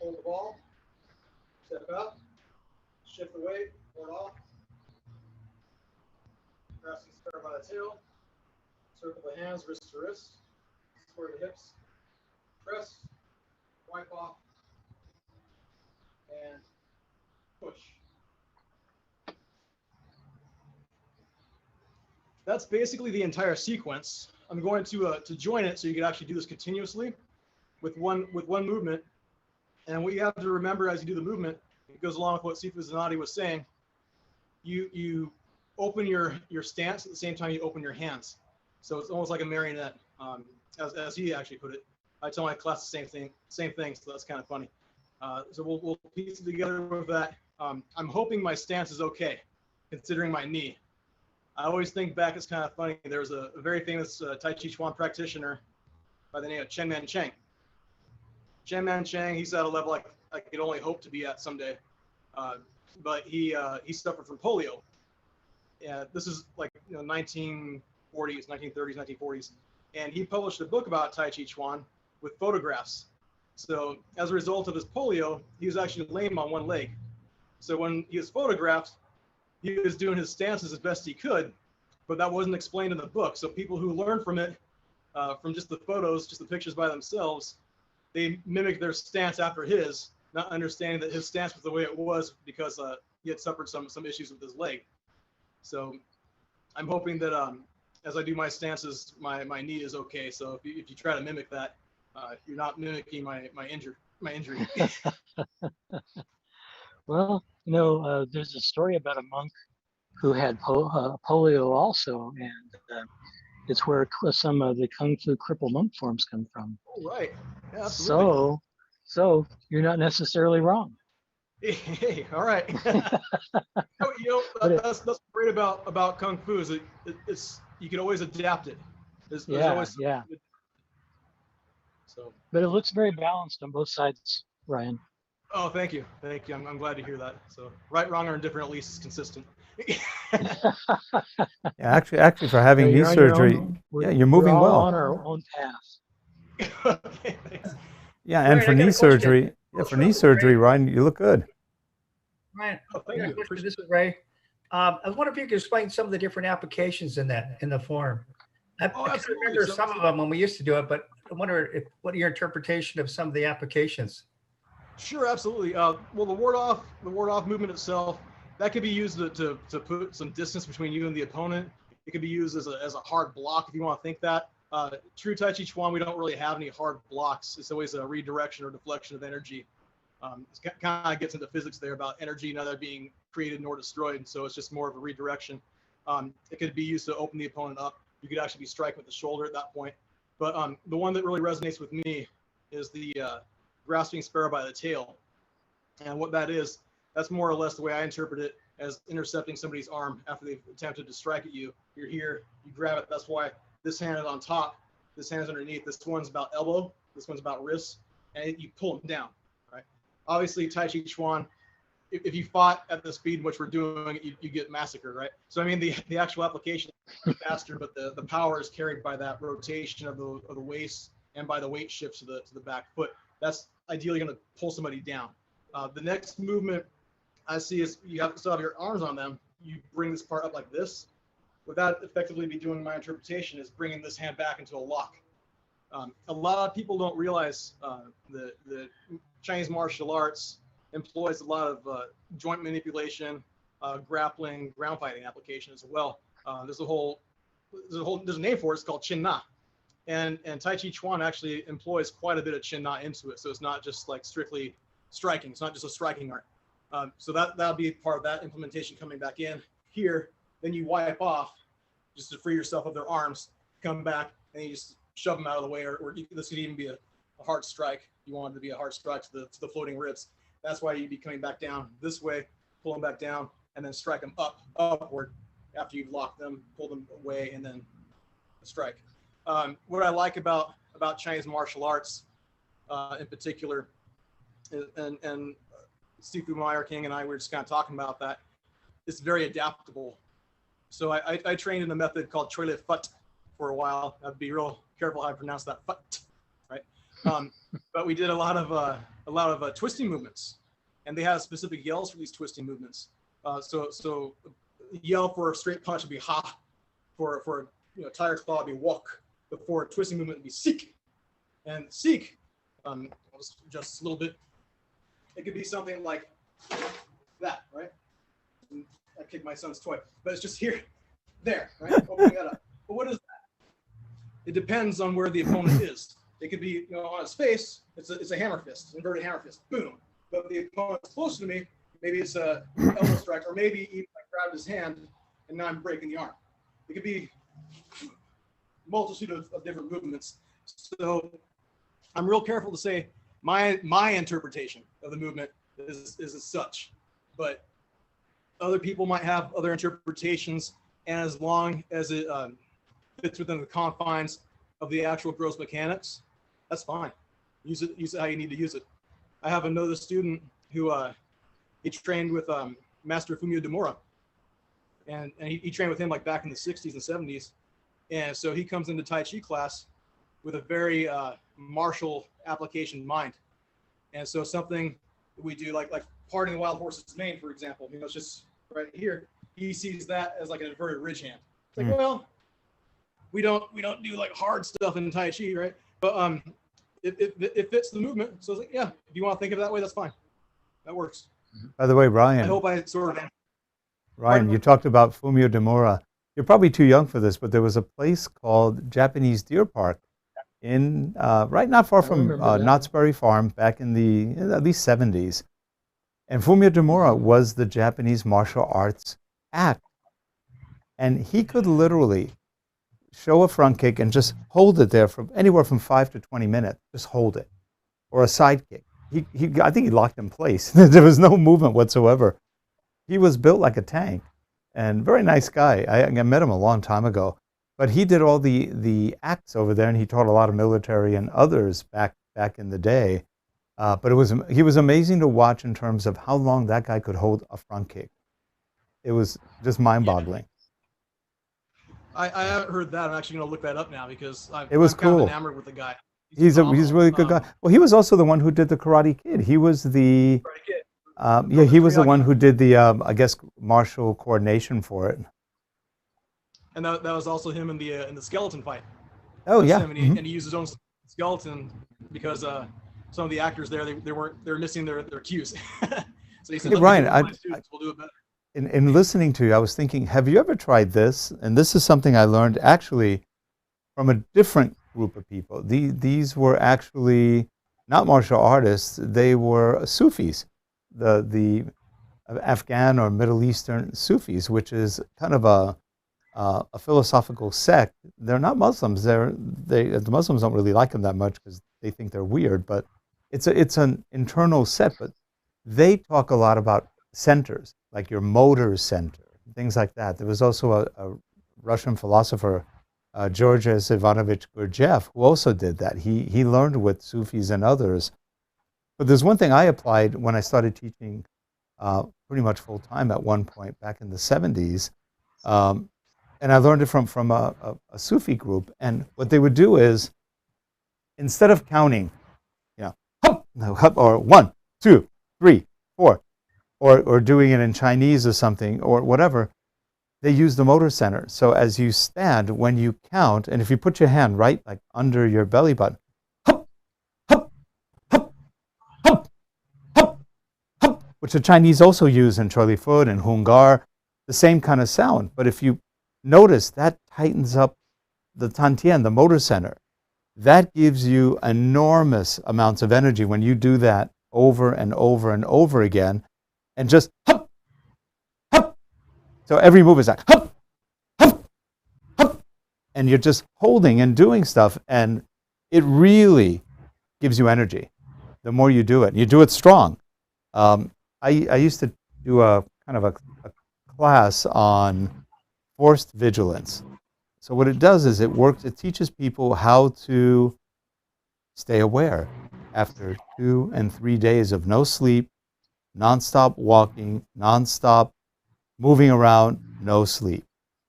Speaker 9: Hold the ball. Step out. Shift the weight. Ward off. Grasp the barrel by the tail. Circle the hands, wrist to wrist. Square the hips. Press. Wipe off. And push. That's basically the entire sequence. I'm going to join it so you can actually do this continuously with one movement. And what you have to remember as you do the movement, it goes along with what Sifu Zanati was saying. You open your stance at the same time you open your hands. So it's almost like a marionette, as he actually put it. I tell my class the same thing. So that's kind of funny. So we'll piece it together with that. I'm hoping my stance is okay, considering my knee. I always think back, it's kind of funny. There was a very famous Tai Chi Chuan practitioner by the name of Chen Man Cheng. Chen Man Cheng, he's at a level I could only hope to be at someday. But he suffered from polio. Yeah, this is like 1940s, 1930s, 1940s. And he published a book about Tai Chi Chuan with photographs. So as a result of his polio, he was actually lame on one leg. So when he was photographed, he was doing his stances as best he could, but that wasn't explained in the book. So people who learn from it, from just the photos, just the pictures by themselves, they mimic their stance after his, not understanding that his stance was the way it was because he had suffered some issues with his leg. So I'm hoping that as I do my stances, my knee is okay. So if you try to mimic that, you're not mimicking my injury.
Speaker 4: Well, there's a story about a monk who had polio also, and it's where some of the Kung Fu cripple monk forms come from.
Speaker 9: Oh, right. Yeah, absolutely.
Speaker 4: So you're not necessarily wrong.
Speaker 9: Hey, all right. That's great about Kung Fu is it's you can always adapt it. There's always so.
Speaker 4: But it looks very balanced on both sides, Ryan.
Speaker 9: Oh, thank you. I'm glad to hear that. So right, wrong, or indifferent, at least it's consistent.
Speaker 1: Actually, for having knee surgery, you're moving well.
Speaker 4: On our own path.
Speaker 9: Okay, thanks.
Speaker 1: Yeah, and for knee surgery, Ryan, you look good.
Speaker 5: Ryan,
Speaker 9: thank you.
Speaker 5: This is Ray. I was wondering if you could explain some of the different applications in the form. I can remember some of them when we used to do it, but I wonder what your interpretation of some of the applications.
Speaker 9: Sure, absolutely. Well, the ward off movement itself, that could be used to put some distance between you and the opponent. It could be used as a hard block if you want to think that. True Tai Chi Chuan, we don't really have any hard blocks. It's always a redirection or deflection of energy. It kind of gets into physics there about energy neither being created nor destroyed. So it's just more of a redirection. It could be used to open the opponent up. You could actually be striking with the shoulder at that point. But the one that really resonates with me is the grasping sparrow by the tail. And what that is, that's more or less the way I interpret it as intercepting somebody's arm after they've attempted to strike at you. You're here, you grab it. That's why this hand is on top, this hand is underneath. This one's about elbow, this one's about wrist, and you pull them down, right? Obviously, Tai Chi Chuan, if you fought at the speed in which we're doing, you get massacred, right? So, I mean, the actual application is faster, but the power is carried by that rotation of the waist and by the weight shift to the back foot. That's ideally going to pull somebody down. The next movement I see is you still have your arms on them. You bring this part up like this. What that effectively be doing, my interpretation, is bringing this hand back into a lock. A lot of people don't realize the Chinese martial arts employs a lot of joint manipulation, grappling, ground fighting application as well. There's a name for it. It's called Chin Na. And Tai Chi Chuan actually employs quite a bit of Chin Na into it. So it's not just like strictly striking. It's not just a striking art. So that'll be part of that implementation coming back in here. Then you wipe off just to free yourself of their arms, come back, and you just shove them out of the way. Or this could even be a hard strike. You want it to be a hard strike to the floating ribs. That's why you'd be coming back down this way, pull them back down, and then strike them upward after you've locked them, pull them away, and then strike. What I like about Chinese martial arts, in particular, and Sifu Meyer King and I were just kind of talking about that. It's very adaptable. So I trained in a method called Choi Le Fut for a while. I'd be real careful how I pronounce that, Fut, right? But we did a lot of twisting movements, and they have specific yells for these twisting movements. So yell for a straight punch would be ha, for tiger claw would be walk, but for a twisting movement would be seek. And seek, I'll just adjust a little bit. It could be something like that, right? And I kicked my son's toy, but it's just here, there, right? Opening that up. But what is that? It depends on where the opponent is. It could be, on his face, it's a hammer fist, inverted hammer fist, boom. But if the opponent's closer to me, maybe it's a elbow strike, or maybe even I grabbed his hand and now I'm breaking the arm. It could be a multitude of different movements. So I'm real careful to say my interpretation of the movement is as such, but other people might have other interpretations, and as long as it fits within the confines of the actual gross mechanics, that's fine. Use it how you need to use it. I have another student who he trained with Master Fumio Demura, and he trained with him like back in the 60s and 70s, and so he comes into Tai Chi class with a very martial application mind. And so something we do like parting the wild horse's mane, for example, it's just right here. He sees that as like an inverted ridge hand. It's like, well, we don't do like hard stuff in Tai Chi, right? But it fits the movement. So it's like, yeah, if you want to think of it that way, that's fine. That works.
Speaker 1: By the way, Ryan.
Speaker 9: I hope I sort of.
Speaker 1: Ryan, you talked about Fumio Demura. You're probably too young for this, but there was a place called Japanese Deer Park in right not far from Knott's Berry Farm back in the at least 70s. And Fumio Demura was the Japanese martial arts act. And he could literally show a front kick and just hold it there for anywhere from 5 to 20 minutes. Just hold it. Or a side kick. I think he locked in place. There was no movement whatsoever. He was built like a tank. And very nice guy. I met him a long time ago. But he did all the acts over there, and he taught a lot of military and others back in the day. But he was amazing to watch in terms of how long that guy could hold a front kick. It was just mind-boggling.
Speaker 9: I haven't heard that. I'm actually going to look that up now because I'm
Speaker 1: kind
Speaker 9: of enamored with the guy.
Speaker 1: He's a really good guy. Well, he was also the one who did the Karate Kid. He was the he was the one who did the I guess martial coordination for it.
Speaker 9: And that was also him in the skeleton fight.
Speaker 1: Oh yeah.
Speaker 9: And he used his own skeleton because some of the actors there they're missing their cues. So he said,
Speaker 1: hey, Ryan,
Speaker 9: we'll do it better.
Speaker 1: In listening to you, I was thinking, have you ever tried this? And this is something I learned actually from a different group of people. These were actually not martial artists; they were Sufis, the Afghan or Middle Eastern Sufis, which is kind of a philosophical sect. They're not Muslims. The Muslims don't really like them that much because they think they're weird. But it's an internal set. But they talk a lot about centers, like your motor center, things like that. There was also a Russian philosopher, Georges Ivanovich Gurdjieff, who also did that. He learned with Sufis and others. But there's one thing I applied when I started teaching pretty much full time at one point back in the 70s. And I learned it from a Sufi group. And what they would do is, instead of counting, or 1, 2, 3, 4, or doing it in Chinese or something or whatever, they use the motor center. So as you stand, when you count, and if you put your hand right like under your belly button, hup, hup, hup, hup, hup, hup, which the Chinese also use in Choi Li Fut and Hungar, the same kind of sound. But if you notice, that tightens up the Tantien, the motor center. That gives you enormous amounts of energy when you do that over and over and over again, and just hup, hup. So every move is like hup, hup, hup, and you're just holding and doing stuff, and it really gives you energy. The more you do it, you do it strong. I used to do a kind of a class on forced vigilance. So what it does is it teaches people how to stay aware after 2 and 3 days of no sleep, nonstop walking, nonstop moving around, no sleep.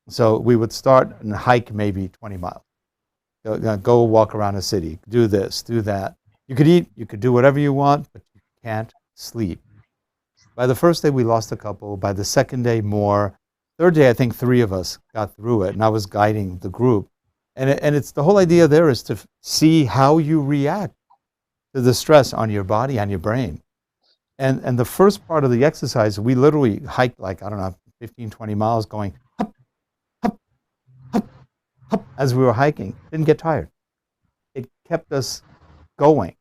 Speaker 1: So we would start and hike maybe 20 miles. Go walk around a city, do this, do that. You could eat, you could do whatever you want, but you can't sleep. By the first day, we lost a couple. By the second day, more. Third day, I think 3 of us got through it, and I was guiding the group. And it's the whole idea there is to see how you react to the stress on your body and your brain. And the first part of the exercise, we literally hiked like, I don't know, 15, 20 miles going hup, hup, hup, hup, as we were hiking. Didn't get tired. It kept us going.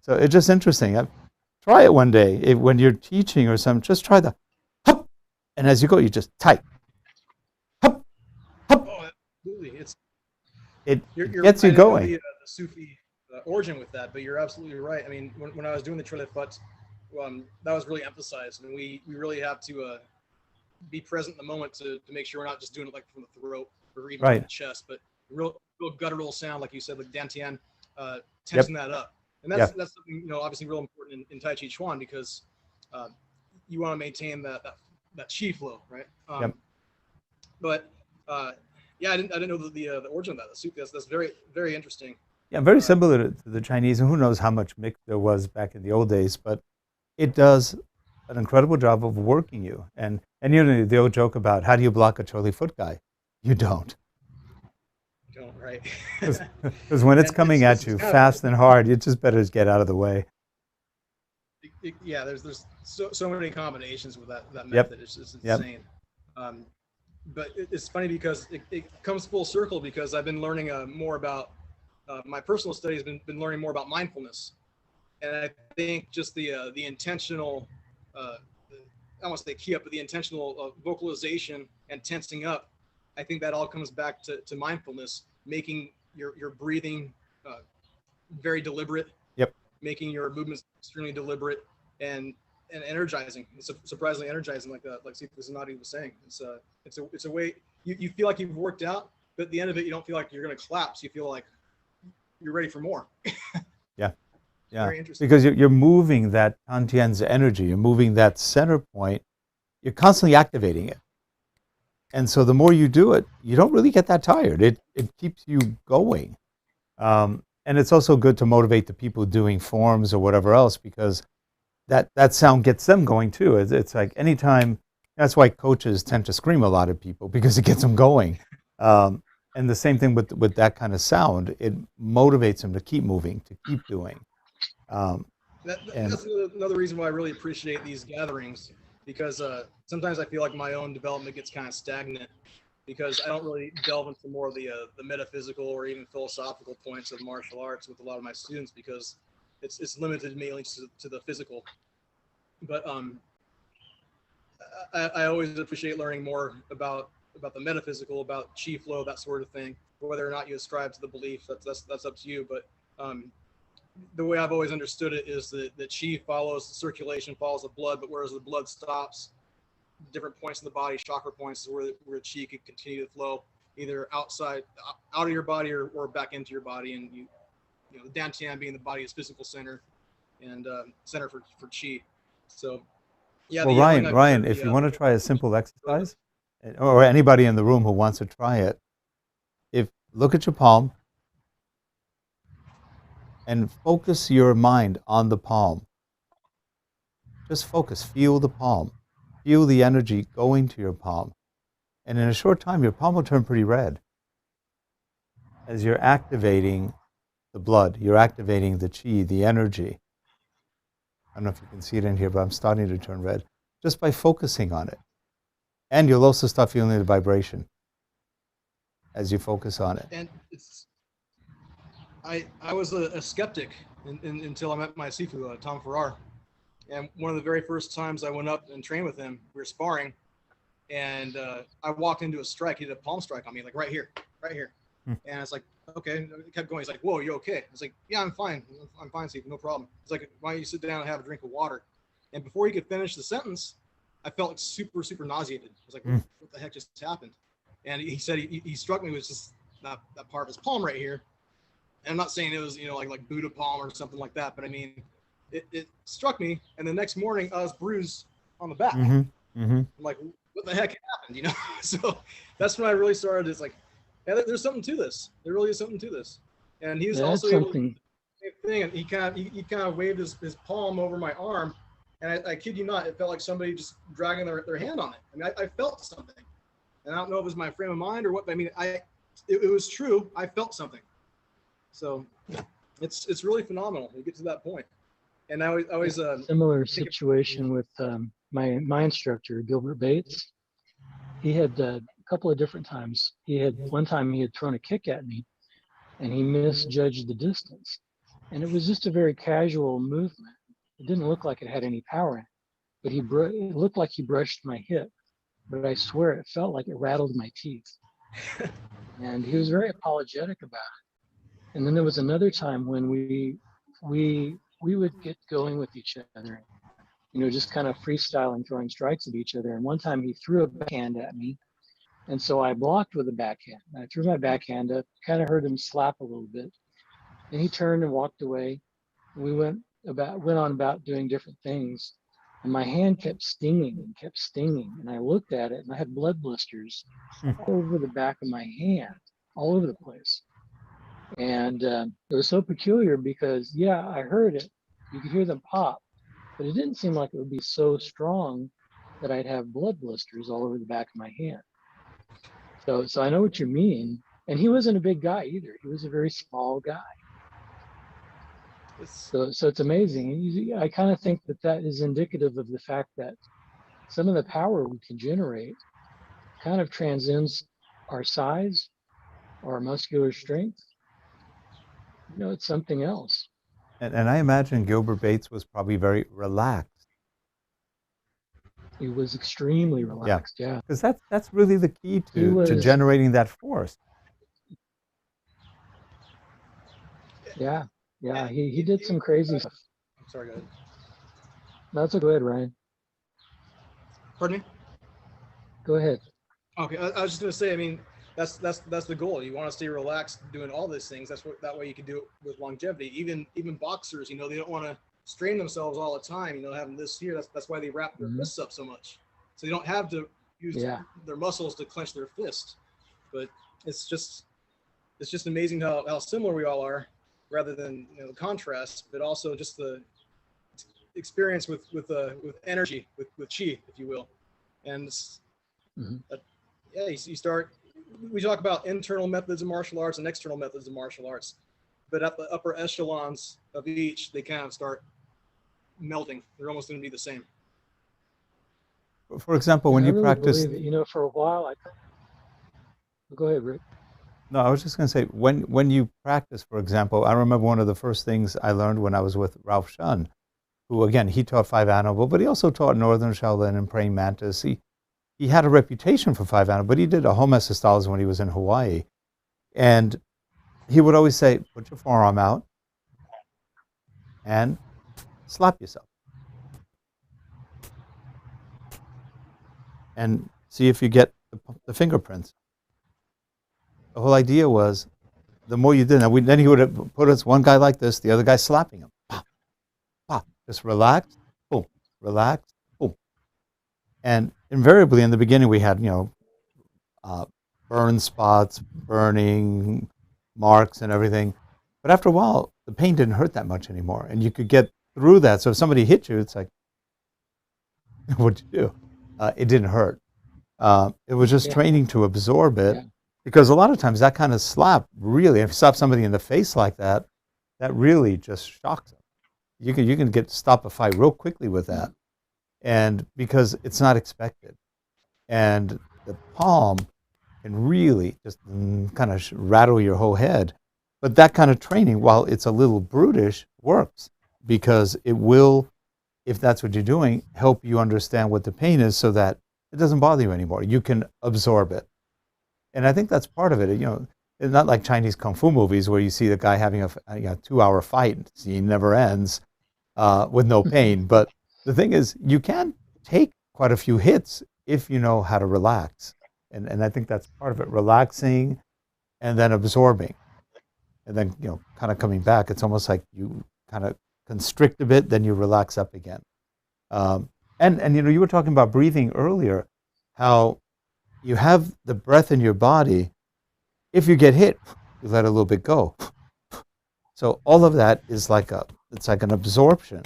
Speaker 1: So it's just interesting. Try it one day. When you're teaching or something, just try the hup. And as you go, you just type. Hup, hup.
Speaker 9: Oh, absolutely.
Speaker 1: It
Speaker 9: You're
Speaker 1: gets you
Speaker 9: right. I know
Speaker 1: going.
Speaker 9: the Sufi origin with that, but you're absolutely right. I mean, when I was doing the Trilefut, that was really emphasized, and we really have to be present in the moment to make sure we're not just doing it like from the throat or even from the chest, but real guttural sound, like you said, like dantian, tensing that up. And that's something, you know, obviously real important in Tai Chi Chuan, because you want to maintain that chi flow, right? But yeah, I didn't know the origin of that. The Sufi, that's very, very interesting.
Speaker 1: Yeah, very similar to the Chinese, and who knows how much mix there was back in the old days, but it does an incredible job of working you. And you know, the old joke about how do you block a Charlie Foot guy? You don't.
Speaker 9: You don't, right?
Speaker 1: Because when it's coming at you fast and hard, you just better get out of the way.
Speaker 9: Yeah, there's so many combinations with that method. It's just insane. But it's funny because it comes full circle, because I've been learning more about my personal study has been learning more about mindfulness, and I think just the intentional, I don't want to say key up, but the intentional vocalization and tensing up. I think that all comes back to mindfulness, making your breathing very deliberate, making your movements extremely deliberate, and energizing. It's surprisingly energizing, like Sifu Zanati was saying. It's a way you feel like you've worked out, but at the end of it, you don't feel like you're going to collapse. You feel like you're ready for more.
Speaker 1: Yeah.
Speaker 9: Very interesting.
Speaker 1: Because you're moving that Tantian's energy, you're moving that center point, you're constantly activating it. And so the more you do it, you don't really get that tired. It keeps you going. And it's also good to motivate the people doing forms or whatever else, because that sound gets them going too. It's like anytime, that's why coaches tend to scream a lot at people, because it gets them going. And the same thing with that kind of sound, it motivates them to keep moving, to keep doing.
Speaker 9: That's another reason why I really appreciate these gatherings, because sometimes I feel like my own development gets kind of stagnant, because I don't really delve into more of the metaphysical or even philosophical points of martial arts with a lot of my students, because it's limited mainly to the physical. But I always appreciate learning more about the metaphysical, about chi flow, that sort of thing. Whether or not you ascribe to the belief, that's up to you. But the way I've always understood it is that chi follows the circulation, follows the blood, but whereas the blood stops, different points in the body, chakra points, is where chi can continue to flow, either out of your body or back into your body. And you know, the dantian being the body's physical center, and center for chi. So yeah.
Speaker 1: Well, Ryan, if you want to try a simple exercise, or anybody in the room who wants to try it, look at your palm and focus your mind on the palm. Just focus, feel the palm, feel the energy going to your palm. And in a short time, your palm will turn pretty red. As you're activating the blood, you're activating the chi, the energy. I don't know if you can see it in here, but I'm starting to turn red just by focusing on it. And you'll also start feeling the vibration as you focus on it.
Speaker 9: And I was a skeptic until I met my Sifu, Tom Farrar. And one of the very first times I went up and trained with him, we were sparring, and I walked into a strike. He did a palm strike on me, like right here. And it's like, okay. I kept going. He's like, whoa, you okay? I was like, yeah, I'm fine. I'm fine, Steve, no problem. He's like, why don't you sit down and have a drink of water? And before he could finish the sentence, I felt like super, super nauseated. I was like, what the heck just happened? And he said he struck me with just that part of his palm right here. And I'm not saying it was, like Buddha palm or something like that, but I mean, it struck me. And the next morning I was bruised on the back. I'm like, what the heck happened? So that's when I really started. It's like, yeah, there's something to this. There really is something to this. And he was also able to do the same thing. And he kind of waved his palm over my arm. And I kid you not, it felt like somebody just dragging their hand on it. I mean, I felt something. And I don't know if it was my frame of mind or what, but I mean, it was true. I felt something. So it's really phenomenal. You get to that point. And I always
Speaker 4: similar situation with my instructor, Gilbert Bates. He had a couple of different times. One time he had thrown a kick at me and he misjudged the distance. And it was just a very casual movement. It didn't look like it had any power in it, but it looked like he brushed my hip, but I swear it felt like it rattled my teeth. And he was very apologetic about it. And then there was another time when we would get going with each other, just kind of freestyling, throwing strikes at each other. And one time he threw a backhand at me. And so I blocked with a backhand. I threw my backhand up, kind of heard him slap a little bit. And he turned and walked away. We went on about doing different things. And my hand kept stinging and kept stinging. And I looked at it and I had blood blisters all over the back of my hand, all over the place. And it was so peculiar because, yeah, I heard it. You could hear them pop, but it didn't seem like it would be so strong that I'd have blood blisters all over the back of my hand. So I know what you mean. And he wasn't a big guy either. He was a very small guy. So it's amazing. I kind of think that is indicative of the fact that some of the power we can generate kind of transcends our size, our muscular strength. It's something else.
Speaker 1: And I imagine Gilbert Bates was probably very relaxed.
Speaker 4: He was extremely relaxed, yeah.
Speaker 1: Because that's really the key to generating that force.
Speaker 4: Yeah, he did some crazy stuff.
Speaker 9: I'm sorry, go ahead.
Speaker 4: No, go ahead, Ryan.
Speaker 9: Pardon me?
Speaker 4: Go ahead.
Speaker 9: Okay, I was just gonna say, I mean, that's the goal. You want to stay relaxed doing all these things. That way you can do it with longevity. Even boxers, they don't want to strain themselves all the time. Having this here, that's why they wrap their fists up so much. So they don't have to use their muscles to clench their fist. But it's just amazing how similar we all are, rather than the contrast, but also just the experience with energy, with chi, if you will. And you start. We talk about internal methods of martial arts and external methods of martial arts, but at the upper echelons of each, they kind of start melting. They're almost going to be the same.
Speaker 1: For example, when you practice,
Speaker 4: for a while, go ahead, Rick.
Speaker 1: No, I was just going to say, when you practice, for example, I remember one of the first things I learned when I was with Ralph Shun, who, again, he taught Five Animal, but he also taught Northern Shaolin and Praying Mantis. He had a reputation for Five Animal, but he did a whole mess of styles when he was in Hawaii. And he would always say, put your forearm out and slap yourself. And see if you get the fingerprints. The whole idea was, the more you did, then he would have put us one guy like this, the other guy slapping him. Pop, pop. Just relax, boom, relax, boom. And invariably in the beginning we had, burn spots, burning marks and everything. But after a while, the pain didn't hurt that much anymore. And you could get through that. So if somebody hit you, it's like, what'd you do? It didn't hurt. It was just training to absorb it. Yeah. Because a lot of times that kind of slap, really, if you slap somebody in the face like that, that really just shocks them. You can stop a fight real quickly with that. And because it's not expected. And the palm can really just kind of rattle your whole head. But that kind of training, while it's a little brutish, works because it will, if that's what you're doing, help you understand what the pain is so that it doesn't bother you anymore. You can absorb it. And I think that's part of it. It's not like Chinese kung fu movies where you see the guy having a 2-hour fight scene never ends with no pain. But the thing is, you can take quite a few hits if you know how to relax And I think that's part of it, relaxing and then absorbing. And then, kind of coming back. It's almost like you kind of constrict a bit, then you relax up again. And you were talking about breathing earlier, how you have the breath in your body. If you get hit, you let a little bit go. So all of that is it's like an absorption.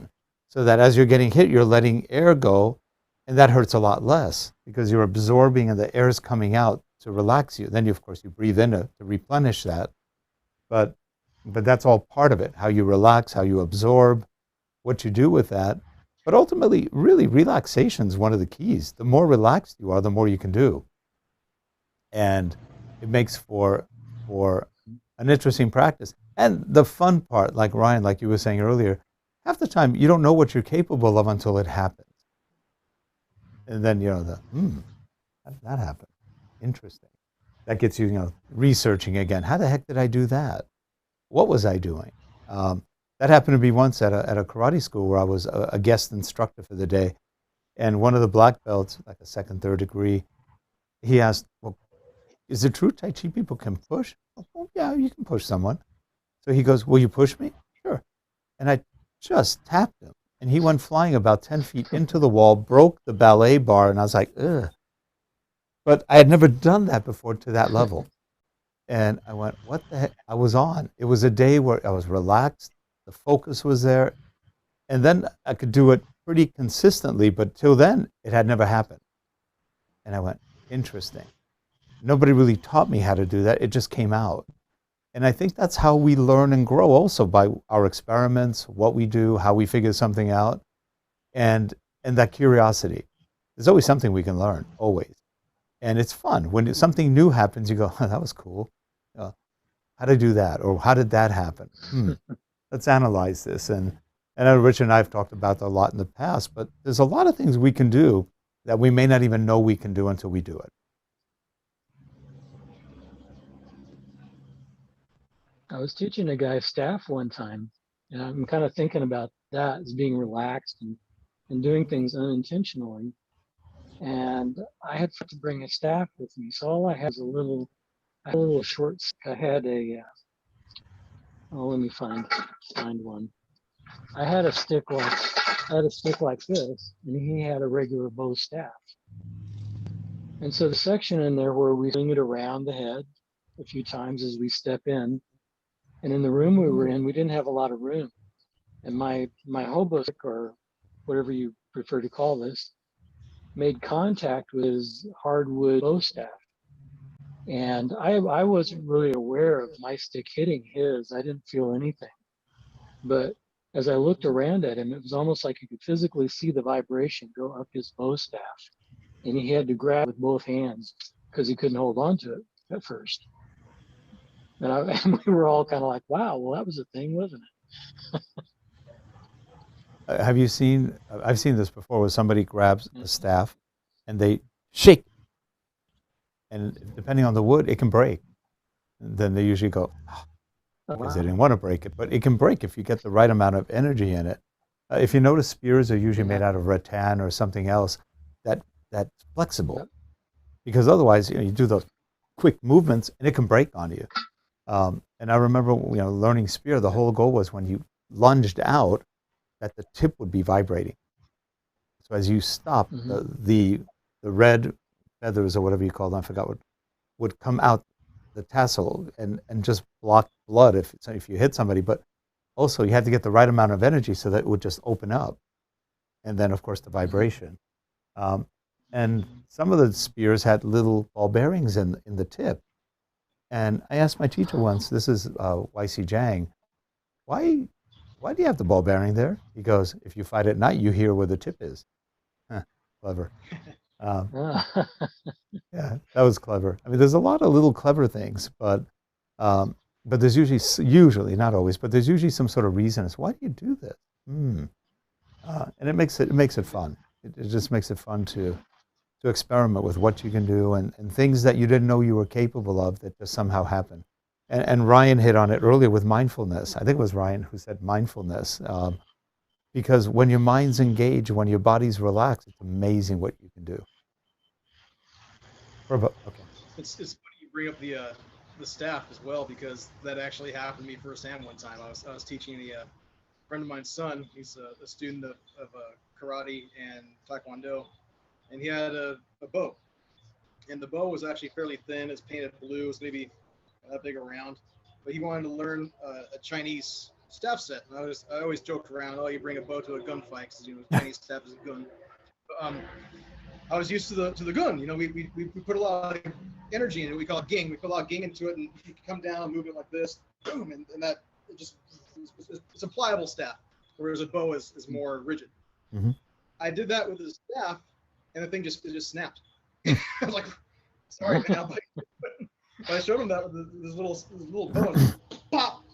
Speaker 1: So that as you're getting hit, you're letting air go, and that hurts a lot less because you're absorbing and the air is coming out to relax you. Then of course you breathe in to replenish that. But that's all part of it, how you relax, how you absorb, what you do with that. But ultimately, really, relaxation is one of the keys. The more relaxed you are, the more you can do. And it makes for an interesting practice. And the fun part, like Ryan, like you were saying earlier, half the time you don't know what you're capable of until it happens. And then, how did that happen? Interesting. That gets you, researching again. How the heck did I do that? What was I doing? That happened to be once at a karate school where I was a guest instructor for the day. And one of the black belts, like a second, third degree, he asked, well, is it true Tai Chi people can push? Oh, yeah, you can push someone. So he goes, will you push me? Sure. And I just tapped him. And he went flying about 10 feet into the wall, broke the ballet bar, and I was like, ugh. But I had never done that before to that level. And I went, what the heck? I was on. It was a day where I was relaxed. The focus was there. And then I could do it pretty consistently, but till then, it had never happened. And I went, interesting. Nobody really taught me how to do that. It just came out. And I think that's how we learn and grow also, by our experiments, what we do, how we figure something out, and that curiosity. There's always something we can learn, always. And it's fun. When something new happens, you go, oh, that was cool. How did I do that? Or how did that happen? Let's analyze this. And I know Rich and I have talked about that a lot in the past, but there's a lot of things we can do that we may not even know we can do until we do it.
Speaker 4: I was teaching a guy staff one time, and I'm kind of thinking about that as being relaxed and doing things unintentionally. And I had to bring a staff with me, so all I had was a little short. I had let me find one. I had a stick like this, and he had a regular bow staff. And so the section in there where we swing it around the head a few times as we step in. And in the room we were in, we didn't have a lot of room. And my hobo stick, or whatever you prefer to call this, made contact with his hardwood bow staff. And I wasn't really aware of my stick hitting his. I didn't feel anything. But as I looked around at him, it was almost like you could physically see the vibration go up his bow staff. And he had to grab it with both hands because he couldn't hold on to it at first. And we were all kind of like, wow, well, that was a thing, wasn't it?
Speaker 1: Have you seen, I've seen this before, where somebody grabs a staff and they shake. And depending on the wood, it can break. And then they usually go, because they didn't want to break it. But it can break if you get the right amount of energy in it. If you notice, spears are usually made out of rattan or something else that's flexible. Because otherwise, you do those quick movements and it can break on you. And I remember, learning spear, the whole goal was when you lunged out, that the tip would be vibrating. So as you stop, the red feathers or whatever you call them, I forgot what, would come out the tassel and just block blood if you hit somebody. But also you had to get the right amount of energy so that it would just open up. And then of course the vibration. And some of the spears had little ball bearings in the tip. And I asked my teacher once, this is YC Jang, why do you have the ball bearing there? He goes, if you fight at night, you hear where the tip is. Clever. Yeah, that was clever. I mean, there's a lot of little clever things, but there's usually, not always, but there's usually some sort of reason as why do you do this? And it makes it fun. It just makes it fun to experiment with what you can do and things that you didn't know you were capable of that just somehow happen. And Ryan hit on it earlier with mindfulness. I think it was Ryan who said mindfulness. Because when your mind's engaged, when your body's relaxed, it's amazing what you can do. Okay.
Speaker 9: It's funny you bring up the staff as well, because that actually happened to me firsthand one time. I was teaching a friend of mine's son. He's a student of karate and taekwondo, and he had a bow, and the bow was actually fairly thin. It's painted blue. It was maybe that big around, but he wanted to learn a Chinese staff set. And I always joked around, oh, you bring a bow to a gunfight, because Chinese staff is a gun. I was used to the gun. We put a lot of energy in it. We call it ging. We put a lot of ging into it, and you can come down, move it like this, boom, and that it's a pliable staff, whereas a bow is more rigid.
Speaker 1: Mm-hmm.
Speaker 9: I did that with the staff, and the thing just snapped. I was like, sorry, man. But I showed him that with this little bow, and pop.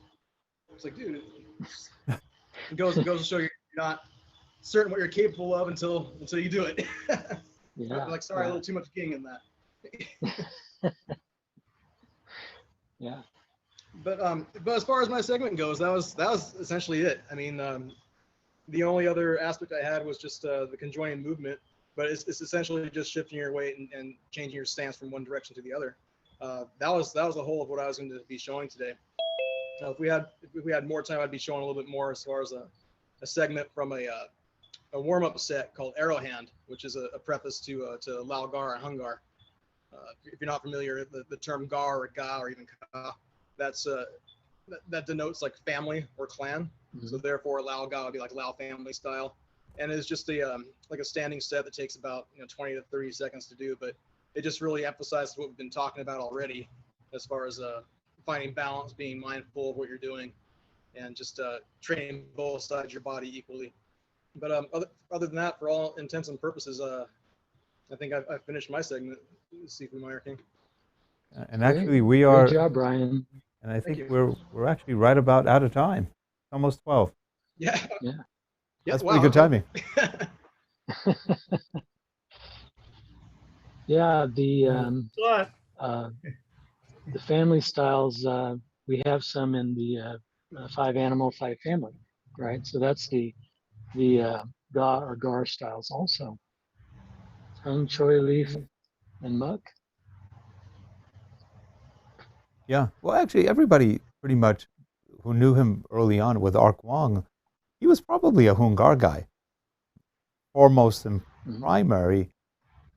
Speaker 9: It's like, dude, it goes to show you're not certain what you're capable of until you do it.
Speaker 4: Yeah.
Speaker 9: Like, sorry, a little too much ging in that.
Speaker 4: Yeah.
Speaker 9: But as far as my segment goes, that was essentially it. I mean, the only other aspect I had was just the conjoined movement, but it's essentially just shifting your weight and changing your stance from one direction to the other. That was the whole of what I was going to be showing today. If we had more time, I'd be showing a little bit more as far as a segment from a warm-up set called Arrow Hand, which is a preface to Lao Gar and Hungar. If you're not familiar, the term Gar or Ga or even Ka, that denotes like family or clan. Mm-hmm. So therefore, Lao Ga would be like Lao family style, and it's just like a standing set that takes about 20 to 30 seconds to do, but it just really emphasizes what we've been talking about already, as far as finding balance, being mindful of what you're doing, and just training both sides of your body equally. But other than that, for all intents and purposes, I think I've finished my segment, Seafood Meyer King.
Speaker 1: And actually, we are.
Speaker 4: Great job, Brian.
Speaker 1: And I think we're actually right about out of time. Almost 12.
Speaker 9: Yeah.
Speaker 4: Yeah.
Speaker 1: That's pretty good timing.
Speaker 4: Yeah. The family styles, we have some in the 5 animal, 5 family, right? So that's the Ga or Gar styles also. Hung, Choi, Leaf, and Muck.
Speaker 1: Yeah. Well, actually, everybody pretty much who knew him early on with Ark Wong, he was probably a Hungar guy, foremost and primary.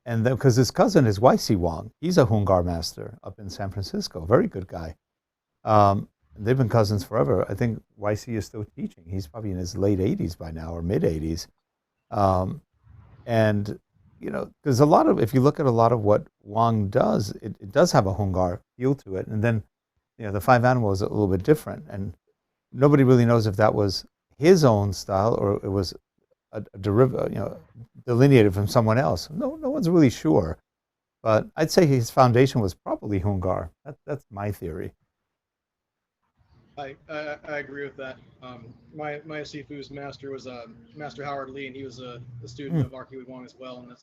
Speaker 1: And then, because his cousin is YC Wong, he's a Hungar master up in San Francisco, very good guy. They've been cousins forever. I think YC is still teaching. He's probably in his late 80s by now, or mid 80s. And because if you look at a lot of what Wong does, it does have a Hungar feel to it. And then, the 5 animal is a little bit different. And nobody really knows if that was his own style or it was a derivative, delineated from someone else. No one's really sure. But I'd say his foundation was probably Hungar. That's my theory.
Speaker 9: I agree with that. My Sifu's master was Master Howard Lee, and he was a student of Ark Wong as well, and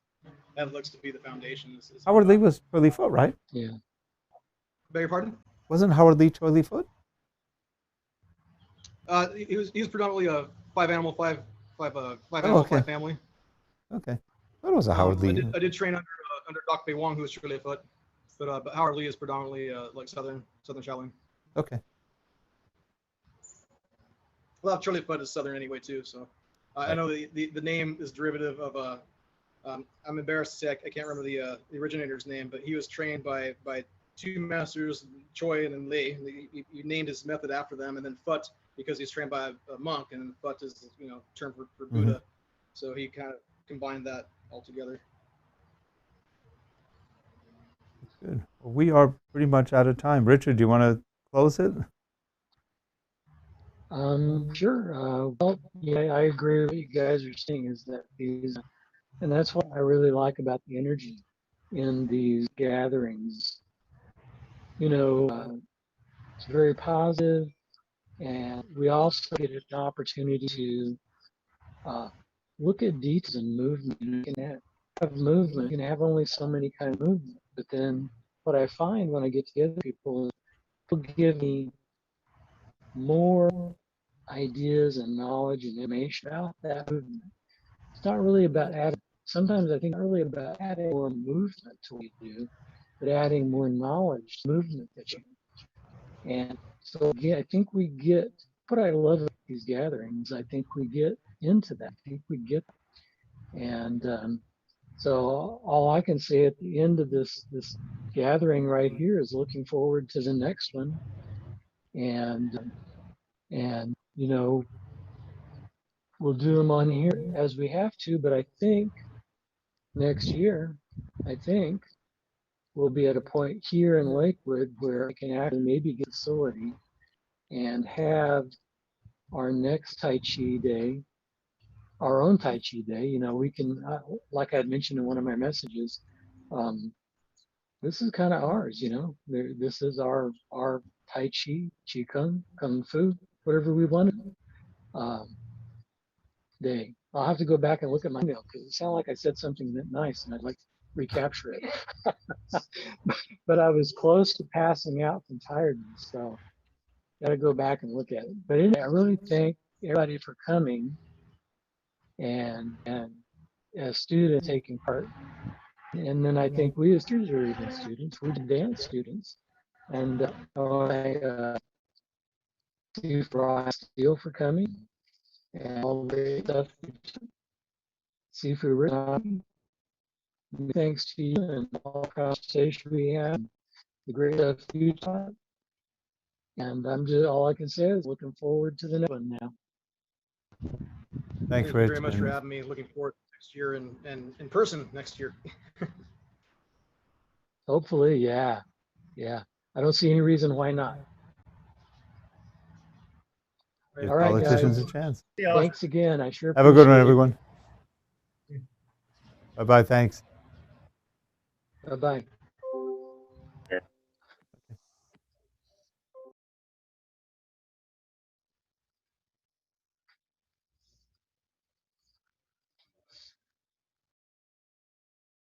Speaker 9: that looks to be the foundation.
Speaker 1: Howard Lee was Choi Lee Foot, right?
Speaker 4: Yeah.
Speaker 9: Beg your pardon?
Speaker 1: Wasn't Howard Lee Choi Lee Foot?
Speaker 9: He was predominantly a 5 animal, 5 family.
Speaker 1: Okay. I thought it was a Howard Lee.
Speaker 9: I did train under Doc Bei Wong, who was Choi Lee Foot, but Howard Lee is predominantly like Southern Shaolin.
Speaker 1: Okay.
Speaker 9: Well, Choi Lee Foot is Southern anyway too, so I know the name is derivative of I'm embarrassed to say I can't remember the originator's name, but he was trained by 2 masters, Choi and then Lee. He named his method after them, and then Phut because he's trained by a monk, and Phut is term for Buddha, so he kind of combined that all together.
Speaker 1: Good. Well, we are pretty much out of time. Richard, do you want to close it?
Speaker 4: Sure. Well, yeah, I agree with what you guys are saying is that and that's what I really like about the energy in these gatherings. It's very positive, and we also get an opportunity to look at details and movement. You can have movement. You can have only so many kind of movement, but then what I find when I get together with people is they'll give me more ideas and knowledge and information about that movement. It's not really about adding. Sometimes I think it's really about adding more movement to what you do, but adding more knowledge, movement that you. And so again, I think we get what I love about these gatherings. I think we get into that. I think we get, and so all I can say at the end of this gathering right here is looking forward to the next one, and you know we'll do them on here as we have to. But I think next year, I think we'll be at a point here in Lakewood where I can actually maybe get a facility and have our next Tai Chi day, our own Tai Chi day. You know, we can, like I had mentioned in one of my messages, this is kind of ours. You know, this is our Tai Chi, Qigong, Kung Fu, whatever we want day. I'll have to go back and look at my email because it sounded like I said something that nice, and I'd like to recapture it. But I was close to passing out from tiredness, so got to go back and look at it. But anyway, I really thank everybody for coming and as students taking part. And then I think we as teachers are even students. We're dance students. And I see Brian Steele for coming and all the stuff. See for Rick. Thanks to you and all the conversation we had, the great stuff you taught. And I'm just, all I can say is looking forward to the next one now.
Speaker 1: Thanks,
Speaker 9: Thank you
Speaker 1: Rich.
Speaker 9: very much for having me. Looking forward to next year and in person next year.
Speaker 4: Hopefully, yeah. I don't see any reason why not.
Speaker 1: Give
Speaker 4: All right,
Speaker 1: politicians
Speaker 4: guys.
Speaker 1: a chance.
Speaker 4: Thanks again. I sure
Speaker 1: Have a good one,
Speaker 4: appreciate it.
Speaker 1: everyone. Bye-bye. Thanks.
Speaker 4: Bye-bye.